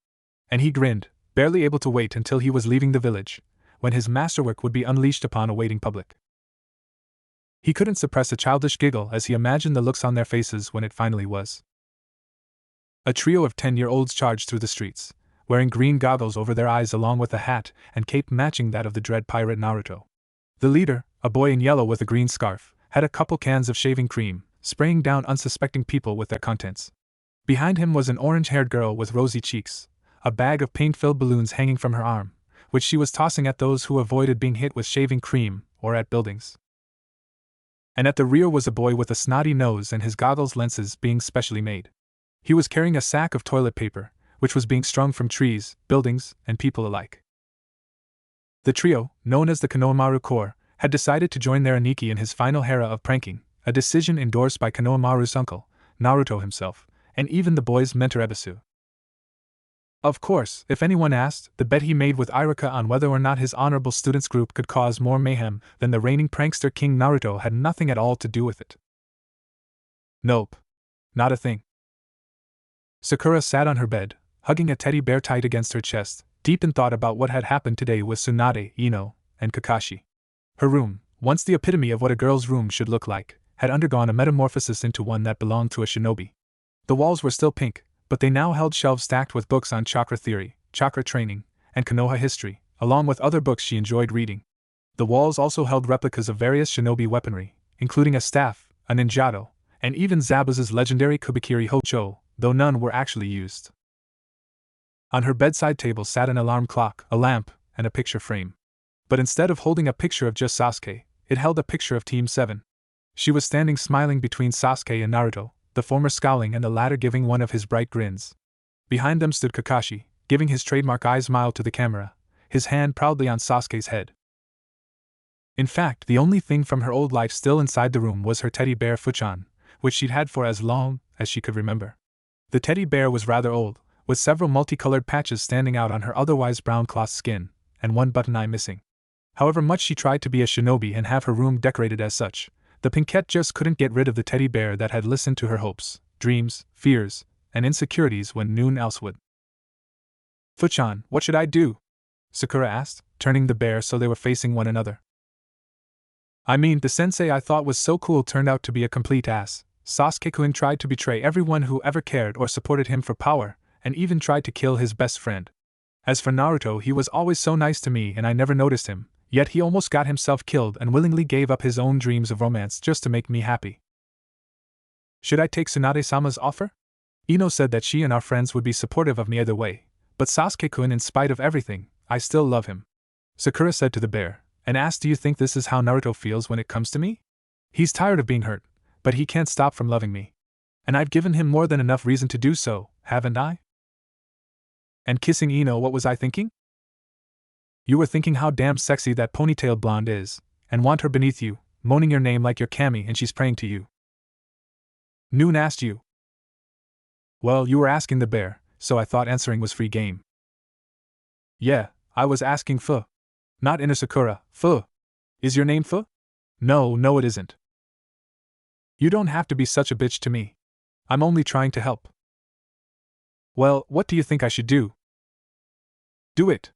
[SPEAKER 1] And he grinned, barely able to wait until he was leaving the village, when his masterwork would be unleashed upon a waiting public. He couldn't suppress a childish giggle as he imagined the looks on their faces when it finally was. A trio of 10-year-olds charged through the streets, wearing green goggles over their eyes along with a hat and cape matching that of the dread pirate Naruto. The leader, a boy in yellow with a green scarf, had a couple cans of shaving cream, spraying down unsuspecting people with their contents. Behind him was an orange-haired girl with rosy cheeks, a bag of paint-filled balloons hanging from her arm, which she was tossing at those who avoided being hit with shaving cream or at buildings. And at the rear was a boy with a snotty nose and his goggles lenses being specially made. He was carrying a sack of toilet paper, which was being strung from trees, buildings, and people alike. The trio, known as the Konohamaru Corps, had decided to join their Aniki in his final era of pranking, a decision endorsed by Konohamaru's uncle, Naruto himself, and even the boy's mentor Ebisu. Of course, if anyone asked, the bet he made with Iruka on whether or not his honorable students group could cause more mayhem than the reigning prankster King Naruto had nothing at all to do with it. Nope. Not a thing. Sakura sat on her bed, hugging a teddy bear tight against her chest, deep in thought about what had happened today with Tsunade, Ino, and Kakashi. Her room, once the epitome of what a girl's room should look like, had undergone a metamorphosis into one that belonged to a shinobi. The walls were still pink, but they now held shelves stacked with books on chakra theory, chakra training, and Konoha history, along with other books she enjoyed reading. The walls also held replicas of various shinobi weaponry, including a staff, a ninjato, and even Zabuza's legendary Kubikiri Hocho, though none were actually used. On her bedside table sat an alarm clock, a lamp, and a picture frame. But instead of holding a picture of just Sasuke, it held a picture of Team 7. She was standing smiling between Sasuke and Naruto, the former scowling and the latter giving one of his bright grins. Behind them stood Kakashi, giving his trademark eye smile to the camera, his hand proudly on Sasuke's head. In fact, the only thing from her old life still inside the room was her teddy bear Fuchan, which she'd had for as long as she could remember. The teddy bear was rather old, with several multicolored patches standing out on her otherwise brown cloth skin, and one button eye missing. However much she tried to be a shinobi and have her room decorated as such, the Pinkette just couldn't get rid of the teddy bear that had listened to her hopes, dreams, fears, and insecurities when no one else would. Fuchan, what should I do? Sakura asked, turning the bear so they were facing one another. I mean, the sensei I thought was so cool turned out to be a complete ass. Sasuke-kun tried to betray everyone who ever cared or supported him for power, and even tried to kill his best friend. As for Naruto, he was always so nice to me and I never noticed him, yet he almost got himself killed and willingly gave up his own dreams of romance just to make me happy. Should I take Tsunade-sama's offer? Ino said that she and our friends would be supportive of me either way, but Sasuke-kun, in spite of everything, I still love him. Sakura said to the bear, and asked, do you think this is how Naruto feels when it comes to me? He's tired of being hurt, but he can't stop from loving me. And I've given him more than enough reason to do so, haven't I? And kissing Ino, what was I thinking? You were thinking how damn sexy that ponytailed blonde is, and want her beneath you, moaning your name like you're Cammy and she's praying to you. Noon asked you. Well, you were asking the bear, so I thought answering was free game. Yeah, I was asking Fu. Not Inner Sakura, Fu. Is your name Fu? No, it isn't. You don't have to be such a bitch to me. I'm only trying to help. Well, what do you think I should do? Do it.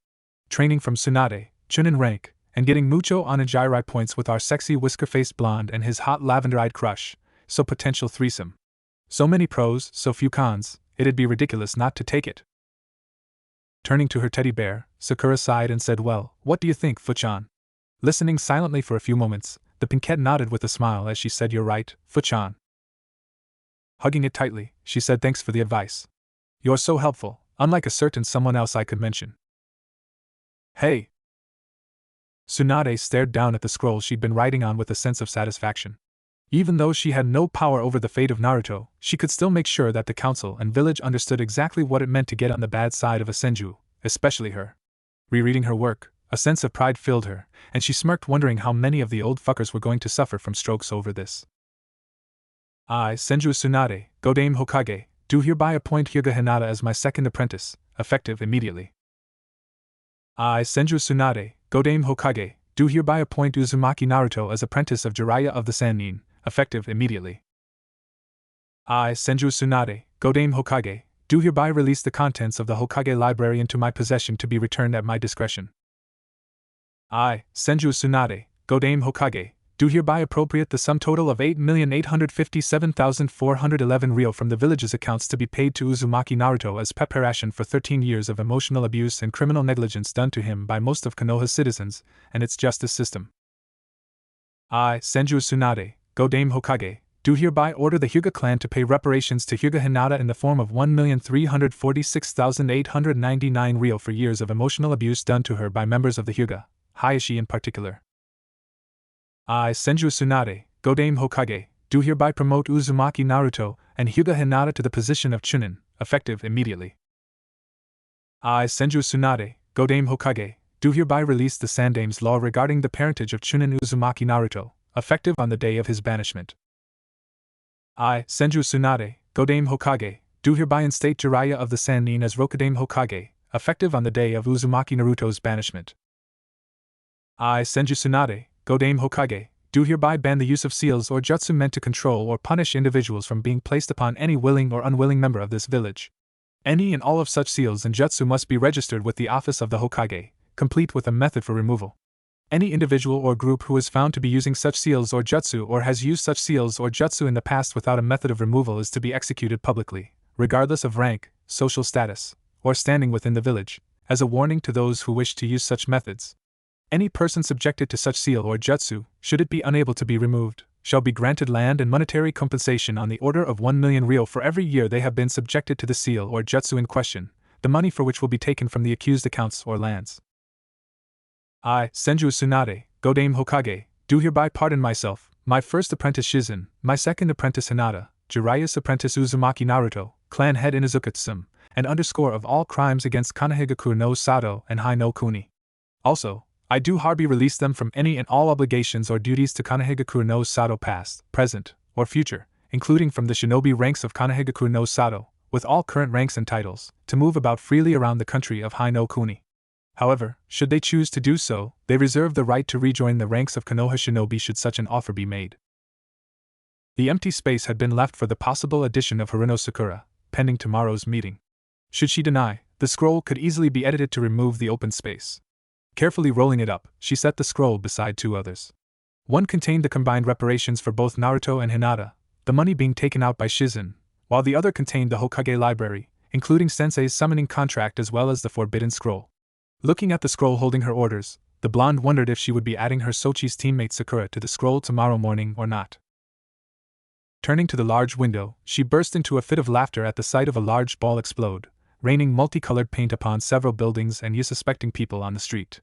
[SPEAKER 1] Training from Tsunade, Chunin rank, and getting mucho onigiri points with our sexy whisker-faced blonde and his hot lavender-eyed crush, so potential threesome. So many pros, so few cons, it'd be ridiculous not to take it. Turning to her teddy bear, Sakura sighed and said, well, what do you think, Fuchan? Listening silently for a few moments, the pinkette nodded with a smile as she said, you're right, Fuchan. Hugging it tightly, she said, thanks for the advice. You're so helpful, unlike a certain someone else I could mention. Hey! Tsunade stared down at the scroll she'd been writing on with a sense of satisfaction. Even though she had no power over the fate of Naruto, she could still make sure that the council and village understood exactly what it meant to get on the bad side of a senju, especially her. Rereading her work, a sense of pride filled her, and she smirked, wondering how many of the old fuckers were going to suffer from strokes over this. I, Senju Tsunade, Godame Hokage, do hereby appoint Hyuga Hinata as my second apprentice, effective immediately. I, Senju Tsunade, Godame Hokage, do hereby appoint Uzumaki Naruto as apprentice of Jiraiya of the Sannin, effective immediately. I, Senju Tsunade, Godame Hokage, do hereby release the contents of the Hokage library into my possession to be returned at my discretion. I, Senju Tsunade, Godame Hokage, do hereby appropriate the sum total of 8,857,411 ryo from the village's accounts to be paid to Uzumaki Naruto as preparation for 13 years of emotional abuse and criminal negligence done to him by most of Konoha's citizens and its justice system. I, Senju Tsunade, Godame Hokage, do hereby order the Hyuga clan to pay reparations to Hyuga Hinata in the form of 1,346,899 ryo for years of emotional abuse done to her by members of the Hyuga, Hayashi in particular. I, Senju Tsunade, Godame Hokage, do hereby promote Uzumaki Naruto and Hyuga Hinata to the position of Chunin, effective immediately. I, Senju Tsunade, Godame Hokage, do hereby release the Sandame's law regarding the parentage of Chunin Uzumaki Naruto, effective on the day of his banishment. I, Senju Tsunade, Godame Hokage, do hereby instate Jiraiya of the Sannin as Rokudame Hokage, effective on the day of Uzumaki Naruto's banishment. I, Senju Tsunade, Godame Hokage, do hereby ban the use of seals or jutsu meant to control or punish individuals from being placed upon any willing or unwilling member of this village. Any and all of such seals and jutsu must be registered with the office of the Hokage, complete with a method for removal. Any individual or group who is found to be using such seals or jutsu or has used such seals or jutsu in the past without a method of removal is to be executed publicly, regardless of rank, social status, or standing within the village, as a warning to those who wish to use such methods. Any person subjected to such seal or jutsu, should it be unable to be removed, shall be granted land and monetary compensation on the order of 1 million ryo for every year they have been subjected to the seal or jutsu in question, the money for which will be taken from the accused accounts or lands. I, Senju Tsunade, Godame Hokage, do hereby pardon myself, my first apprentice Shizen, my second apprentice Hinata, Jiraiya's apprentice Uzumaki Naruto, clan head Inuzuka Tsum, and underscore of all crimes against Konohagakure no Sato and Hai no Kuni. Also, I do hereby release them from any and all obligations or duties to Konohagakure no Sato past, present, or future, including from the shinobi ranks of Konohagakure no Sato, with all current ranks and titles, to move about freely around the country of Hai no Kuni. However, should they choose to do so, they reserve the right to rejoin the ranks of Konoha shinobi should such an offer be made. The empty space had been left for the possible addition of Haruno Sakura, pending tomorrow's meeting. Should she deny, the scroll could easily be edited to remove the open space. Carefully rolling it up, she set the scroll beside two others. One contained the combined reparations for both Naruto and Hinata, the money being taken out by Shizen, while the other contained the Hokage library, including Sensei's summoning contract as well as the forbidden scroll. Looking at the scroll holding her orders, the blonde wondered if she would be adding her Sochi's teammate Sakura to the scroll tomorrow morning or not. Turning to the large window, she burst into a fit of laughter at the sight of a large ball explode, raining multicolored paint upon several buildings and unsuspecting people on the street.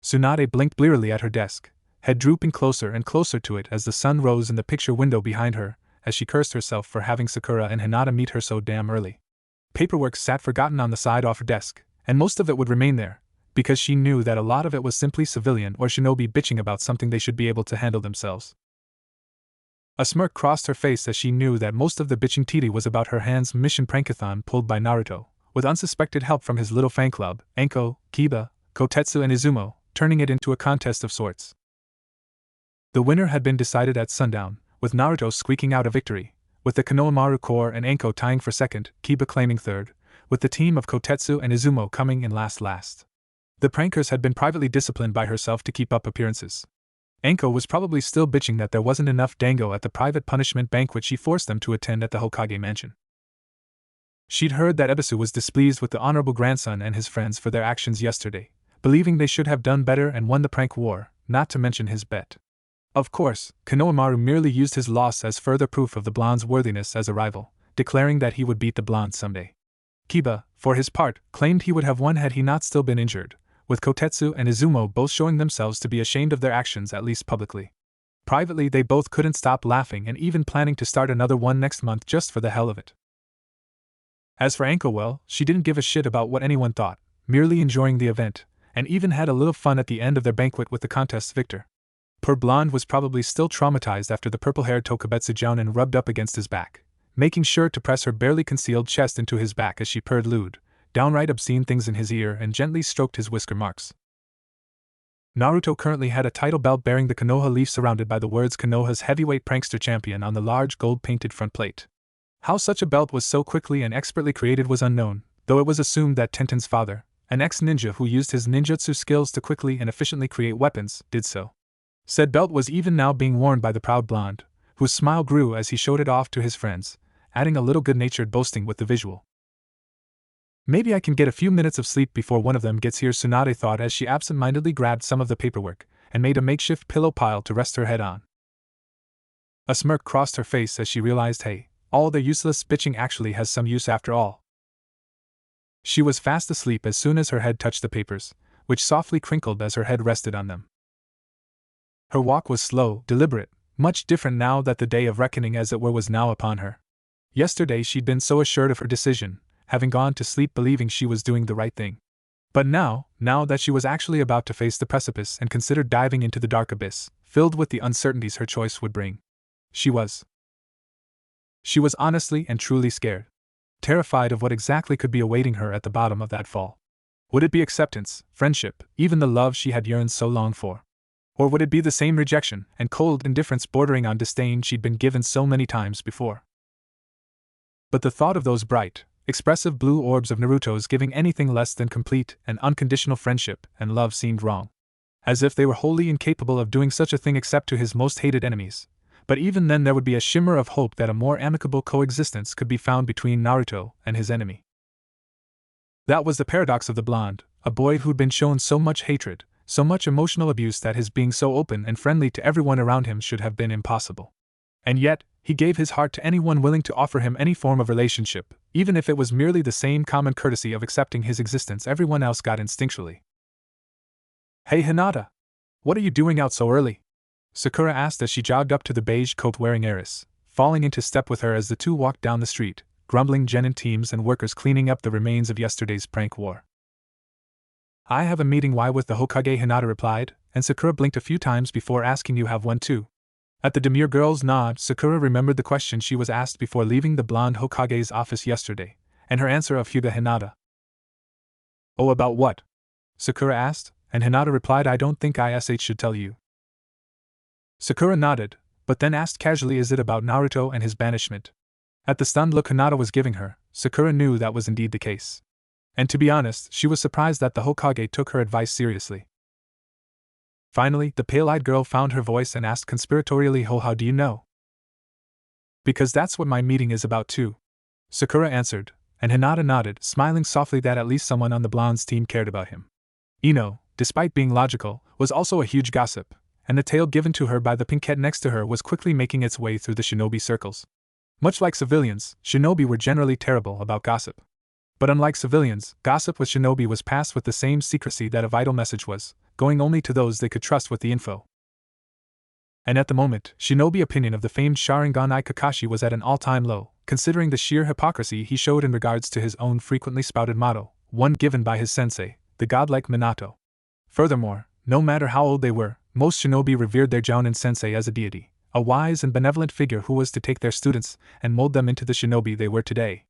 [SPEAKER 1] Tsunade blinked blearily at her desk, head drooping closer and closer to it as the sun rose in the picture window behind her, as she cursed herself for having Sakura and Hinata meet her so damn early. Paperwork sat forgotten on the side of her desk, and most of it would remain there, because she knew that a lot of it was simply civilian or shinobi bitching about something they should be able to handle themselves. A smirk crossed her face as she knew that most of the bitching titi was about her hand's mission prankathon pulled by Naruto, with unsuspected help from his little fan club, Enko, Kiba, Kotetsu and Izumo, turning it into a contest of sorts. The winner had been decided at sundown, with Naruto squeaking out a victory, with the Konohamaru Corps and Enko tying for second, Kiba claiming third, with the team of Kotetsu and Izumo coming in last. The prankers had been privately disciplined by herself to keep up appearances. Enko was probably still bitching that there wasn't enough dango at the private punishment banquet she forced them to attend at the Hokage mansion. She'd heard that Ebisu was displeased with the honorable grandson and his friends for their actions yesterday, believing they should have done better and won the prank war, not to mention his bet. Of course, Konohamaru merely used his loss as further proof of the blonde's worthiness as a rival, declaring that he would beat the blonde someday. Kiba, for his part, claimed he would have won had he not still been injured, with Kotetsu and Izumo both showing themselves to be ashamed of their actions at least publicly. Privately they both couldn't stop laughing and even planning to start another one next month just for the hell of it. As for Enko, well, she didn't give a shit about what anyone thought, merely enjoying the event, and even had a little fun at the end of their banquet with the contest's victor. Poor blonde was probably still traumatized after the purple-haired Tokubetsu Jounin rubbed up against his back, making sure to press her barely concealed chest into his back as she purred lewd, downright obscene things in his ear and gently stroked his whisker marks. Naruto currently had a title belt bearing the Konoha leaf surrounded by the words Konoha's heavyweight prankster champion on the large gold-painted front plate. How such a belt was so quickly and expertly created was unknown, though it was assumed that Tenten's father, an ex-ninja who used his ninjutsu skills to quickly and efficiently create weapons, did so. Said belt was even now being worn by the proud blonde, whose smile grew as he showed it off to his friends, adding a little good-natured boasting with the visual. Maybe I can get a few minutes of sleep before one of them gets here, Tsunade thought as she absent-mindedly grabbed some of the paperwork and made a makeshift pillow pile to rest her head on. A smirk crossed her face as she realized, hey, all their useless bitching actually has some use after all. She was fast asleep as soon as her head touched the papers, which softly crinkled as her head rested on them. Her walk was slow, deliberate, much different now that the day of reckoning as it were was now upon her. Yesterday she'd been so assured of her decision, having gone to sleep believing she was doing the right thing. But now that she was actually about to face the precipice and considered diving into the dark abyss, filled with the uncertainties her choice would bring, she was honestly and truly scared. Terrified of what exactly could be awaiting her at the bottom of that fall. Would it be acceptance, friendship, even the love she had yearned so long for? Or would it be the same rejection and cold indifference bordering on disdain she'd been given so many times before? But the thought of those bright, expressive blue orbs of Naruto's giving anything less than complete and unconditional friendship and love seemed wrong. As if they were wholly incapable of doing such a thing except to his most hated enemies. But even then there would be a shimmer of hope that a more amicable coexistence could be found between Naruto and his enemy. That was the paradox of the blonde, a boy who'd been shown so much hatred, so much emotional abuse that his being so open and friendly to everyone around him should have been impossible. And yet, he gave his heart to anyone willing to offer him any form of relationship, even if it was merely the same common courtesy of accepting his existence everyone else got instinctually. Hey Hinata! What are you doing out so early? Sakura asked as she jogged up to the beige coat-wearing heiress, falling into step with her as the two walked down the street, grumbling genin teams and workers cleaning up the remains of yesterday's prank war. I have a meeting with the Hokage, Hinata replied, and Sakura blinked a few times before asking you have one too. At the demure girl's nod, Sakura remembered the question she was asked before leaving the blonde Hokage's office yesterday, and her answer of Hyuga Hinata. Oh, about what? Sakura asked, and Hinata replied, I don't think ISH should tell you. Sakura nodded, but then asked casually, is it about Naruto and his banishment? At the stunned look Hinata was giving her, Sakura knew that was indeed the case. And to be honest, she was surprised that the Hokage took her advice seriously. Finally, the pale-eyed girl found her voice and asked conspiratorially, how do you know? Because that's what my meeting is about too. Sakura answered, and Hinata nodded, smiling softly that at least someone on the blonde's team cared about him. Ino, despite being logical, was also a huge gossip, and the tale given to her by the pinkette next to her was quickly making its way through the shinobi circles. Much like civilians, shinobi were generally terrible about gossip. But unlike civilians, gossip with shinobi was passed with the same secrecy that a vital message was, going only to those they could trust with the info. And at the moment, shinobi opinion of the famed Sharingan-I Kakashi was at an all-time low, considering the sheer hypocrisy he showed in regards to his own frequently spouted motto, one given by his sensei, the godlike Minato. Furthermore, no matter how old they were, most shinobi revered their Jounin sensei as a deity, a wise and benevolent figure who was to take their students and mold them into the shinobi they were today.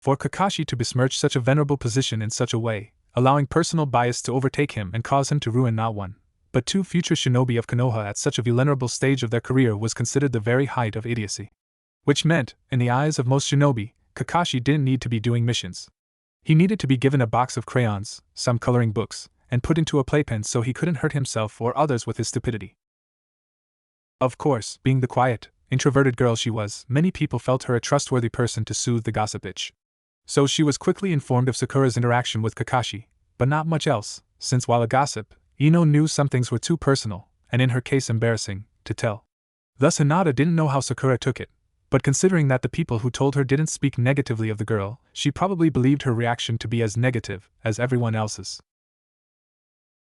[SPEAKER 1] For Kakashi to besmirch such a venerable position in such a way, allowing personal bias to overtake him and cause him to ruin not one, but two future shinobi of Konoha at such a vulnerable stage of their career was considered the very height of idiocy. Which meant, in the eyes of most shinobi, Kakashi didn't need to be doing missions. He needed to be given a box of crayons, some coloring books, and put into a playpen so he couldn't hurt himself or others with his stupidity. Of course, being the quiet, introverted girl she was, many people felt her a trustworthy person to soothe the gossip itch. So she was quickly informed of Sakura's interaction with Kakashi, but not much else, since while a gossip, Ino knew some things were too personal, and in her case embarrassing, to tell. Thus Hinata didn't know how Sakura took it, but considering that the people who told her didn't speak negatively of the girl, she probably believed her reaction to be as negative as everyone else's.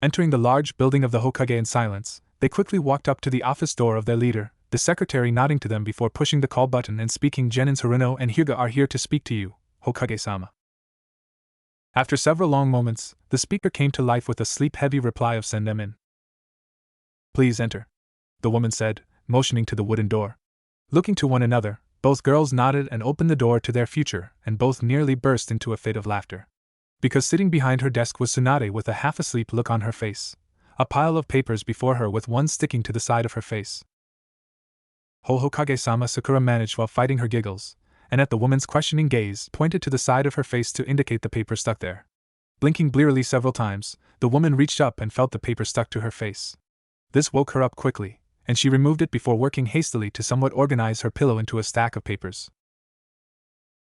[SPEAKER 1] Entering the large building of the Hokage in silence, they quickly walked up to the office door of their leader, the secretary nodding to them before pushing the call button and speaking. Genin Haruno and Hyuga are here to speak to you, Hokage-sama. After several long moments, the speaker came to life with a sleep-heavy reply of send them in. Please enter, the woman said, motioning to the wooden door. Looking to one another, both girls nodded and opened the door to their future, and both nearly burst into a fit of laughter. Because sitting behind her desk was Tsunade with a half-asleep look on her face, a pile of papers before her with one sticking to the side of her face. Hokage-sama, Sakura managed while fighting her giggles, and at the woman's questioning gaze, pointed to the side of her face to indicate the paper stuck there. Blinking blearily several times, the woman reached up and felt the paper stuck to her face. This woke her up quickly, and she removed it before working hastily to somewhat organize her pillow into a stack of papers.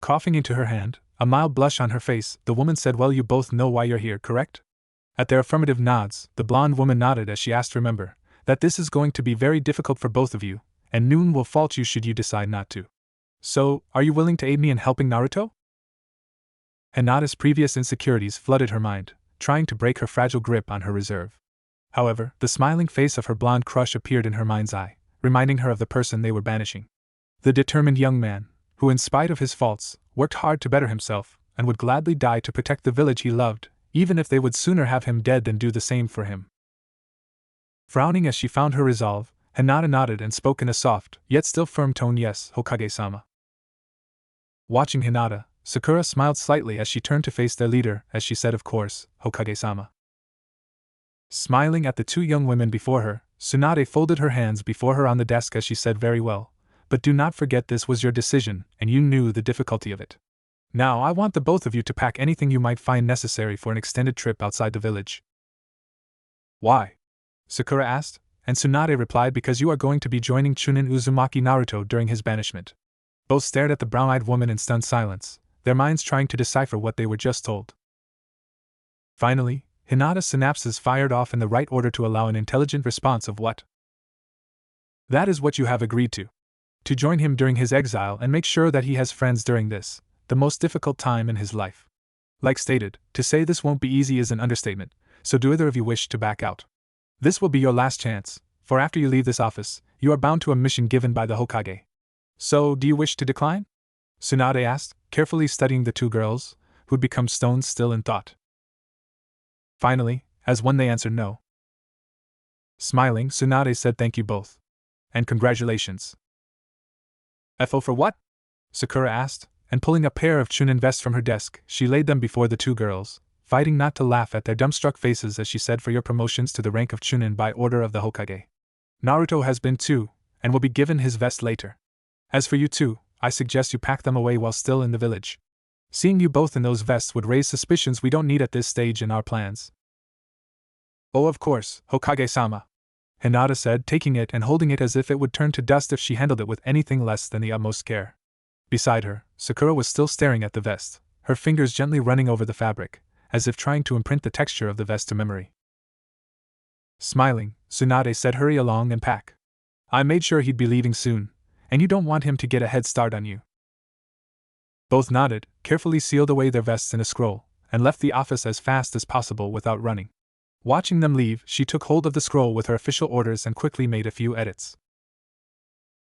[SPEAKER 1] Coughing into her hand, a mild blush on her face, the woman said, well, you both know why you're here, correct? At their affirmative nods, the blonde woman nodded as she asked, remember, that this is going to be very difficult for both of you, and noon will fault you should you decide not to. So, are you willing to aid me in helping Naruto? Hinata's previous insecurities flooded her mind, trying to break her fragile grip on her reserve. However, the smiling face of her blonde crush appeared in her mind's eye, reminding her of the person they were banishing. The determined young man, who in spite of his faults, worked hard to better himself, and would gladly die to protect the village he loved, even if they would sooner have him dead than do the same for him. Frowning as she found her resolve, Hinata nodded and spoke in a soft, yet still firm tone, yes, Hokage-sama. Watching Hinata, Sakura smiled slightly as she turned to face their leader, as she said, of course, Hokage-sama. Smiling at the two young women before her, Tsunade folded her hands before her on the desk as she said, very well, but do not forget this was your decision, and you knew the difficulty of it. Now I want the both of you to pack anything you might find necessary for an extended trip outside the village. Why? Sakura asked, and Tsunade replied, because you are going to be joining Chunin Uzumaki Naruto during his banishment. Both stared at the brown-eyed woman in stunned silence, their minds trying to decipher what they were just told. Finally, Hinata's synapses fired off in the right order to allow an intelligent response of what? That is what you have agreed to. To join him during his exile and make sure that he has friends during this, the most difficult time in his life. Like stated, to say this won't be easy is an understatement, so do either of you wish to back out? This will be your last chance, for after you leave this office, you are bound to a mission given by the Hokage. So, do you wish to decline? Tsunade asked, carefully studying the two girls, who'd become stone still in thought. Finally, as one they answered no. Smiling, Tsunade said, thank you both. And congratulations. FO for what? Sakura asked, and pulling a pair of Chunin vests from her desk, she laid them before the two girls, fighting not to laugh at their dumbstruck faces as she said, for your promotions to the rank of Chunin by order of the Hokage. Naruto has been too, and will be given his vest later. As for you two, I suggest you pack them away while still in the village. Seeing you both in those vests would raise suspicions we don't need at this stage in our plans. Oh, of course, Hokage-sama, Hinata said, taking it and holding it as if it would turn to dust if she handled it with anything less than the utmost care. Beside her, Sakura was still staring at the vest, her fingers gently running over the fabric, as if trying to imprint the texture of the vest to memory. Smiling, Tsunade said, hurry along and pack. I made sure he'd be leaving soon, and you don't want him to get a head start on you. Both nodded, carefully sealed away their vests in a scroll, and left the office as fast as possible without running. Watching them leave, she took hold of the scroll with her official orders and quickly made a few edits.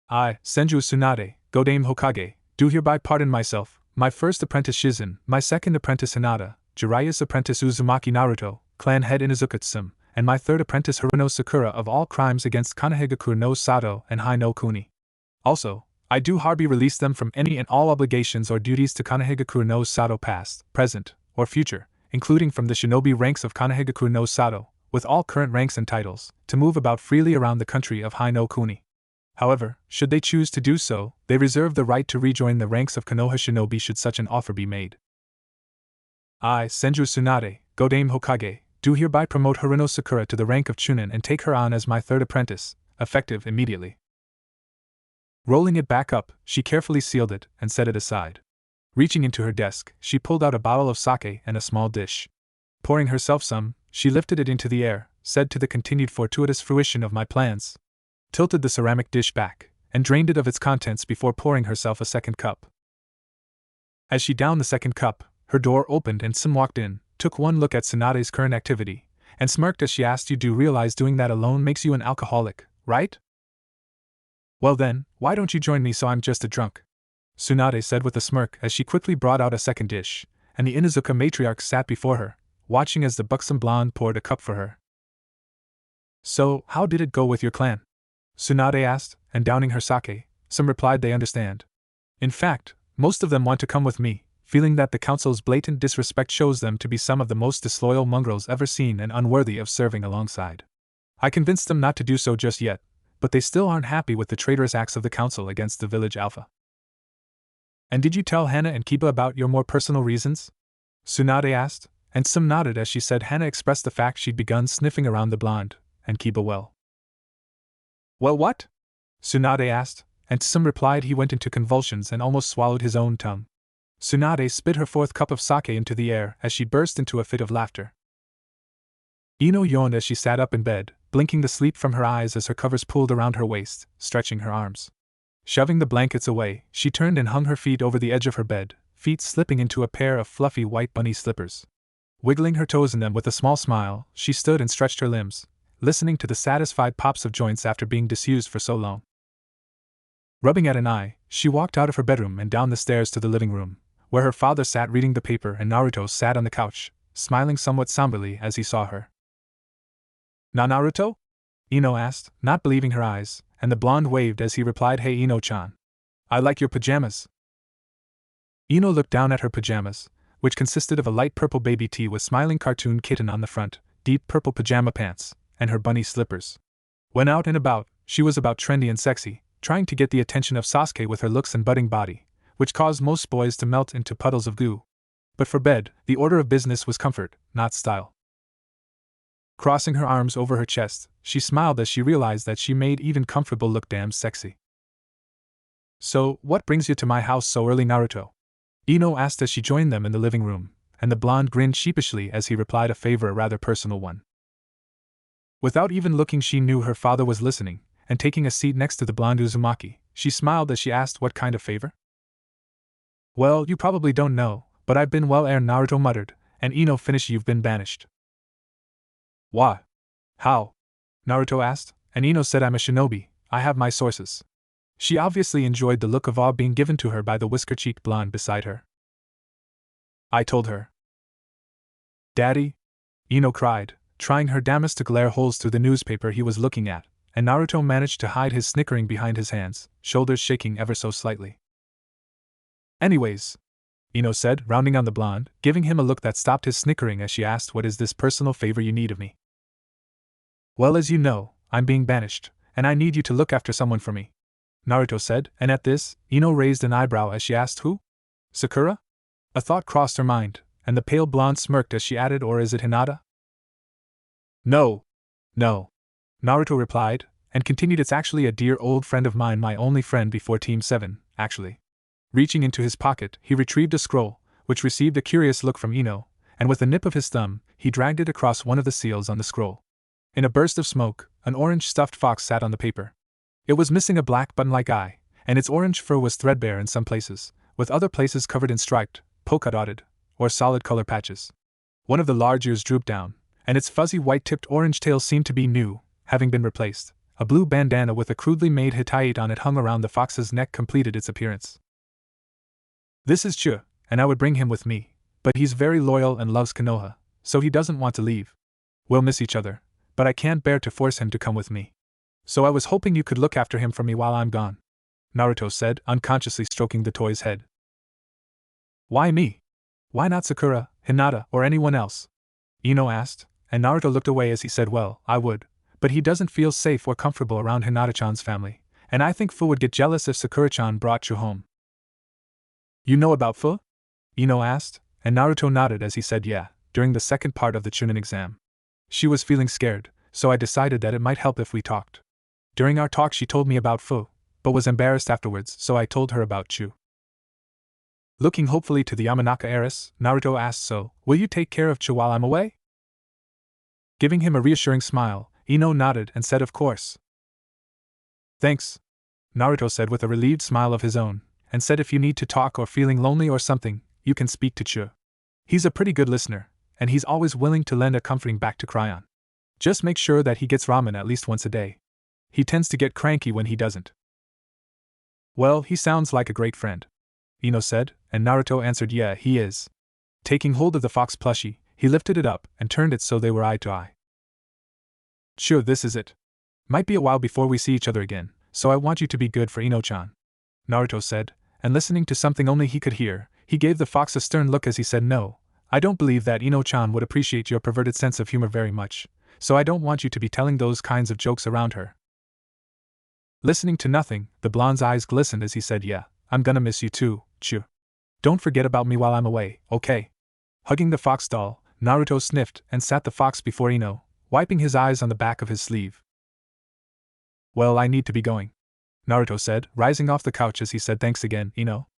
[SPEAKER 1] I, Senju Tsunade, Godame Hokage, do hereby pardon myself, my first apprentice Shizen, my second apprentice Hinata, Jiraiya's apprentice Uzumaki Naruto, clan head Inazukatsu, and my third apprentice Haruno Sakura of all crimes against Konohagakure no Sato and Hai no Kuni. Also, I do hereby release them from any and all obligations or duties to Konohagakure no Sato past, present, or future, including from the shinobi ranks of Konohagakure no Sato, with all current ranks and titles, to move about freely around the country of Hai no Kuni. However, should they choose to do so, they reserve the right to rejoin the ranks of Konoha shinobi should such an offer be made. I, Senju Tsunade, Godame Hokage, do hereby promote Haruno Sakura to the rank of Chunin and take her on as my third apprentice, effective immediately. Rolling it back up, she carefully sealed it and set it aside. Reaching into her desk, she pulled out a bottle of sake and a small dish. Pouring herself some, she lifted it into the air, said to the continued fortuitous fruition of my plans, tilted the ceramic dish back, and drained it of its contents before pouring herself a second cup. As she downed the second cup, her door opened and Sim walked in, took one look at Tsunade's current activity, and smirked as she asked, you do realize doing that alone makes you an alcoholic, right? Well then, why don't you join me so I'm just a drunk? Tsunade said with a smirk as she quickly brought out a second dish, and the Inuzuka matriarch sat before her, watching as the buxom blonde poured a cup for her. So, how did it go with your clan? Tsunade asked, and downing her sake, Sim replied they understand. In fact, most of them want to come with me, feeling that the council's blatant disrespect shows them to be some of the most disloyal mongrels ever seen and unworthy of serving alongside. I convinced them not to do so just yet, but they still aren't happy with the traitorous acts of the council against the village alpha. And did you tell Hana and Kiba about your more personal reasons? Tsunade asked, and Sim nodded as she said Hana expressed the fact she'd begun sniffing around the blonde, and Kiba well. Well, what? Tsunade asked, and Sim replied he went into convulsions and almost swallowed his own tongue. Tsunade spit her fourth cup of sake into the air as she burst into a fit of laughter. Ino yawned as she sat up in bed, blinking the sleep from her eyes as her covers pulled around her waist, stretching her arms. Shoving the blankets away, she turned and hung her feet over the edge of her bed, feet slipping into a pair of fluffy white bunny slippers. Wiggling her toes in them with a small smile, she stood and stretched her limbs, listening to the satisfied pops of joints after being disused for so long. Rubbing at an eye, she walked out of her bedroom and down the stairs to the living room, where her father sat reading the paper and Naruto sat on the couch, smiling somewhat somberly as he saw her. Na Naruto? Ino asked, not believing her eyes, and the blonde waved as he replied, hey Ino-chan. I like your pajamas. Ino looked down at her pajamas, which consisted of a light purple baby tee with smiling cartoon kitten on the front, deep purple pajama pants, and her bunny slippers. When out and about, she was about trendy and sexy, trying to get the attention of Sasuke with her looks and budding body, which caused most boys to melt into puddles of goo. But for bed, the order of business was comfort, not style. Crossing her arms over her chest, she smiled as she realized that she made even comfortable look damn sexy. So, what brings you to my house so early, Naruto? Ino asked as she joined them in the living room, and the blonde grinned sheepishly as he replied, a favor, a rather personal one. Without even looking, she knew her father was listening, and taking a seat next to the blonde Uzumaki, she smiled as she asked, what kind of favor? Well, you probably don't know, but I've been Naruto muttered, and Ino finished, you've been banished. Why? How? Naruto asked, and Ino said, I'm a shinobi, I have my sources. She obviously enjoyed the look of awe being given to her by the whisker-cheeked blonde beside her. I told her. Daddy? Ino cried, trying her damnedest to glare holes through the newspaper he was looking at, and Naruto managed to hide his snickering behind his hands, shoulders shaking ever so slightly. Anyways, Ino said, rounding on the blonde, giving him a look that stopped his snickering as she asked, what is this personal favor you need of me? Well, as you know, I'm being banished, and I need you to look after someone for me. Naruto said, and at this, Ino raised an eyebrow as she asked who? Sakura? A thought crossed her mind, and the pale blonde smirked as she added, or is it Hinata? No. No. Naruto replied, and continued, it's actually a dear old friend of mine, my only friend before Team 7, actually. Reaching into his pocket, he retrieved a scroll, which received a curious look from Ino, and with the nip of his thumb, he dragged it across one of the seals on the scroll. In a burst of smoke, an orange stuffed fox sat on the paper. It was missing a black button-like eye, and its orange fur was threadbare in some places, with other places covered in striped, polka-dotted, or solid color patches. One of the large ears drooped down, and its fuzzy white-tipped orange tail seemed to be new, having been replaced. A blue bandana with a crudely made Hittite on it hung around the fox's neck completed its appearance. This is Chu, and I would bring him with me, but he's very loyal and loves Konoha, so he doesn't want to leave. We'll miss each other, but I can't bear to force him to come with me. So I was hoping you could look after him for me while I'm gone, Naruto said, unconsciously stroking the toy's head. Why me? Why not Sakura, Hinata, or anyone else? Ino asked, and Naruto looked away as he said, well, I would, but he doesn't feel safe or comfortable around Hinata-chan's family, and I think Fu would get jealous if Sakura-chan brought Chu home. You know about Fu? Ino asked, and Naruto nodded as he said yeah, during the second part of the Chunin exam. She was feeling scared, so I decided that it might help if we talked. During our talk she told me about Fu, but was embarrassed afterwards, so I told her about Chu. Looking hopefully to the Yamanaka heiress, Naruto asked, so, will you take care of Chu while I'm away? Giving him a reassuring smile, Ino nodded and said of course. Thanks, Naruto said with a relieved smile of his own, and said if you need to talk or feeling lonely or something, you can speak to Chu. He's a pretty good listener, and he's always willing to lend a comforting back to cry on. Just make sure that he gets ramen at least once a day. He tends to get cranky when he doesn't. Well, he sounds like a great friend, Ino said, and Naruto answered yeah, he is. Taking hold of the fox plushie, he lifted it up and turned it so they were eye to eye. Sure, this is it. Might be a while before we see each other again, so I want you to be good for Ino-chan, Naruto said, and listening to something only he could hear, he gave the fox a stern look as he said no, I don't believe that Ino-chan would appreciate your perverted sense of humor very much, so I don't want you to be telling those kinds of jokes around her. Listening to nothing, the blonde's eyes glistened as he said yeah, I'm gonna miss you too, Chu. Don't forget about me while I'm away, okay? Hugging the fox doll, Naruto sniffed and sat the fox before Ino, wiping his eyes on the back of his sleeve. Well, I need to be going, Naruto said, rising off the couch as he said thanks again, Ino.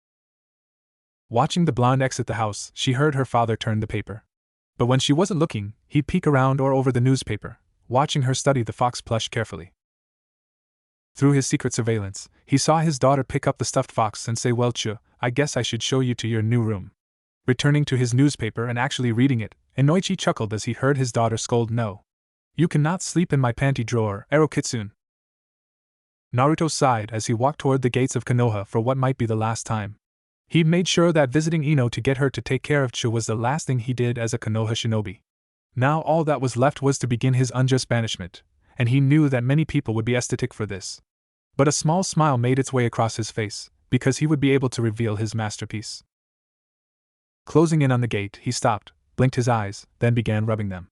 [SPEAKER 1] Watching the blonde exit the house, she heard her father turn the paper. But when she wasn't looking, he'd peek around or over the newspaper, watching her study the fox plush carefully. Through his secret surveillance, he saw his daughter pick up the stuffed fox and say, well, Chu, I guess I should show you to your new room. Returning to his newspaper and actually reading it, Inoichi chuckled as he heard his daughter scold, no. You cannot sleep in my panty drawer, Ero-kitsune. Naruto sighed as he walked toward the gates of Konoha for what might be the last time. He made sure that visiting Ino to get her to take care of Chu was the last thing he did as a Konoha shinobi. Now all that was left was to begin his unjust banishment, and he knew that many people would be ecstatic for this. But a small smile made its way across his face, because he would be able to reveal his masterpiece. Closing in on the gate, he stopped, blinked his eyes, then began rubbing them.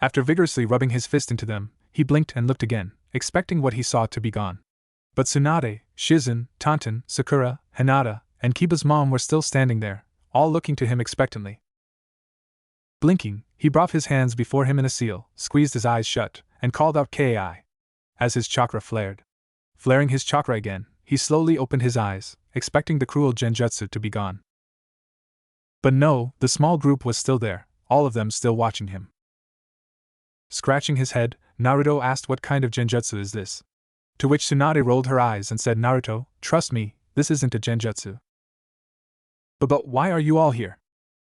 [SPEAKER 1] After vigorously rubbing his fist into them, he blinked and looked again, expecting what he saw to be gone. But Tsunade, Shizen, Tantan, Sakura, Hinata, and Kiba's mom were still standing there, all looking to him expectantly. Blinking, he brought his hands before him in a seal, squeezed his eyes shut, and called out Kai. As his chakra flared. Flaring his chakra again, he slowly opened his eyes, expecting the cruel genjutsu to be gone. But no, the small group was still there, all of them still watching him. Scratching his head, Naruto asked what kind of genjutsu is this? To which Tsunade rolled her eyes and said, Naruto, trust me, this isn't a genjutsu. But why are you all here?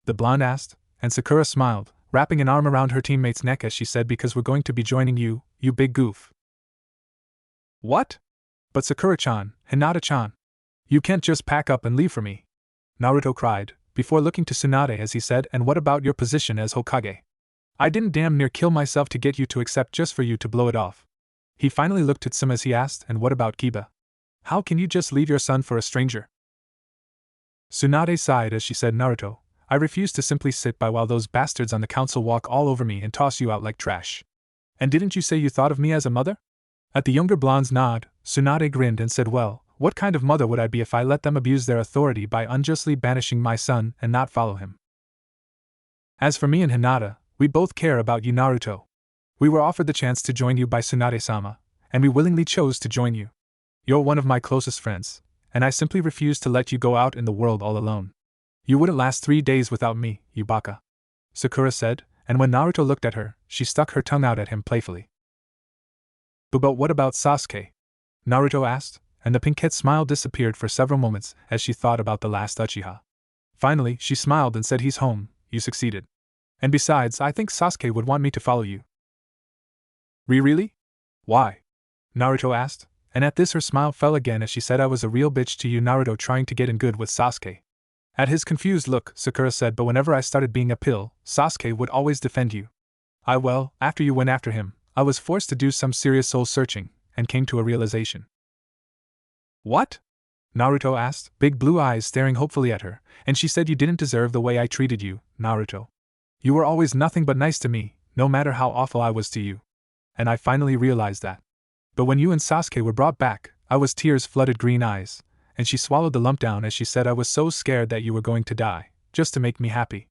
[SPEAKER 1] The blonde asked, and Sakura smiled, wrapping an arm around her teammate's neck as she said, because we're going to be joining you, you big goof. What? But Sakura-chan, Hinata-chan, you can't just pack up and leave for me, Naruto cried, before looking to Tsunade as he said, and what about your position as Hokage? I didn't damn near kill myself to get you to accept just for you to blow it off. He finally looked at Tsum as he asked, and what about Kiba? How can you just leave your son for a stranger? Tsunade sighed as she said, Naruto, I refuse to simply sit by while those bastards on the council walk all over me and toss you out like trash. And didn't you say you thought of me as a mother? At the younger blonde's nod, Tsunade grinned and said, well, What kind of mother would I be if I let them abuse their authority by unjustly banishing my son and not follow him? As for me and Hinata, we both care about you, Naruto. We were offered the chance to join you by Tsunade-sama, and we willingly chose to join you. You're one of my closest friends, and I simply refuse to let you go out in the world all alone. You wouldn't last 3 days without me, you baka," Sakura said, and when Naruto looked at her, she stuck her tongue out at him playfully. But what about Sasuke?" Naruto asked, and the pink-head smile disappeared for several moments as she thought about the last Uchiha. Finally, she smiled and said, "He's home, you succeeded. And besides, I think Sasuke would want me to follow you." Really? Why?" Naruto asked, and at this her smile fell again as she said, "I was a real bitch to you, Naruto, trying to get in good with Sasuke." At his confused look, Sakura said, "But whenever I started being a pill, Sasuke would always defend you. After you went after him, I was forced to do some serious soul-searching, and came to a realization." "What?" Naruto asked, big blue eyes staring hopefully at her, and she said, "You didn't deserve the way I treated you, Naruto. You were always nothing but nice to me, no matter how awful I was to you. And I finally realized that. But when you and Sasuke were brought back, I was tears-flooded green eyes," and she swallowed the lump down as she said, "I was so scared that you were going to die, just to make me happy.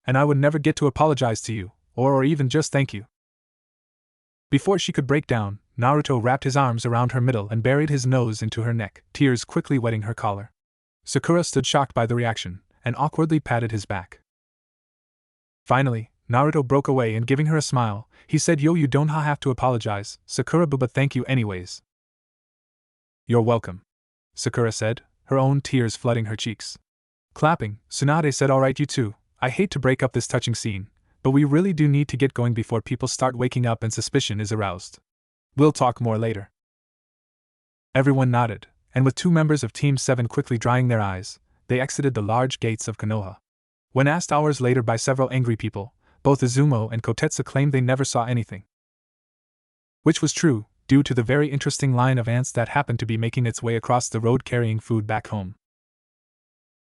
[SPEAKER 1] And I would never get to apologize to you, or even just thank you." Before she could break down, Naruto wrapped his arms around her middle and buried his nose into her neck, tears quickly wetting her collar. Sakura stood shocked by the reaction, and awkwardly patted his back. Finally, Naruto broke away and giving her a smile, he said, "Yo, you don't have to apologize, Sakura, but thank you anyways." "You're welcome," Sakura said, her own tears flooding her cheeks. Clapping, Tsunade said, "Alright, you two, I hate to break up this touching scene, but we really do need to get going before people start waking up and suspicion is aroused. We'll talk more later." Everyone nodded, and with 2 members of Team 7 quickly drying their eyes, they exited the large gates of Konoha. When asked hours later by several angry people, both Izumo and Kotetsu claimed they never saw anything. Which was true, due to the very interesting line of ants that happened to be making its way across the road carrying food back home.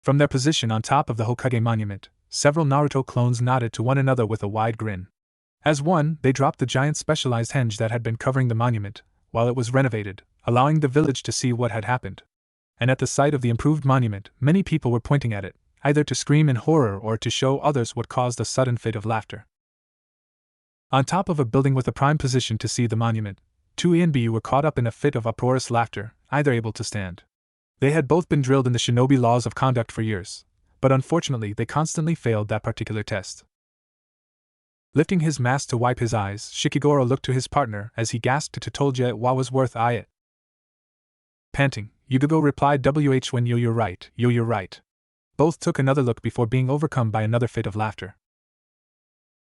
[SPEAKER 1] From their position on top of the Hokage monument, several Naruto clones nodded to one another with a wide grin. As one, they dropped the giant specialized henge that had been covering the monument, while it was renovated, allowing the village to see what had happened. And at the sight of the improved monument, many people were pointing at it, either to scream in horror or to show others what caused a sudden fit of laughter. On top of a building with a prime position to see the monument, 2 A and B were caught up in a fit of uproarious laughter, either able to stand. They had both been drilled in the shinobi laws of conduct for years, but unfortunately they constantly failed that particular test. Lifting his mask to wipe his eyes, Shikigoro looked to his partner as he gasped to told ya it was worth it. Panting, Yugigo replied, when you're right. Both took another look before being overcome by another fit of laughter.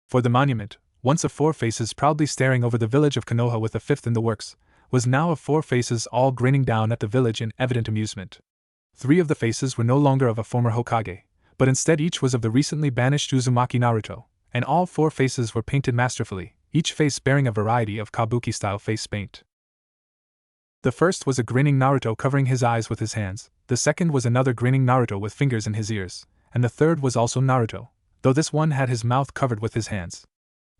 [SPEAKER 1] For the monument, once of 4 faces proudly staring over the village of Konoha with a 5th in the works, was now of 4 faces all grinning down at the village in evident amusement. 3 of the faces were no longer of a former Hokage, but instead each was of the recently banished Uzumaki Naruto, and all 4 faces were painted masterfully, each face bearing a variety of kabuki-style face paint. The first was a grinning Naruto covering his eyes with his hands, the second was another grinning Naruto with fingers in his ears, and the third was also Naruto, though this one had his mouth covered with his hands.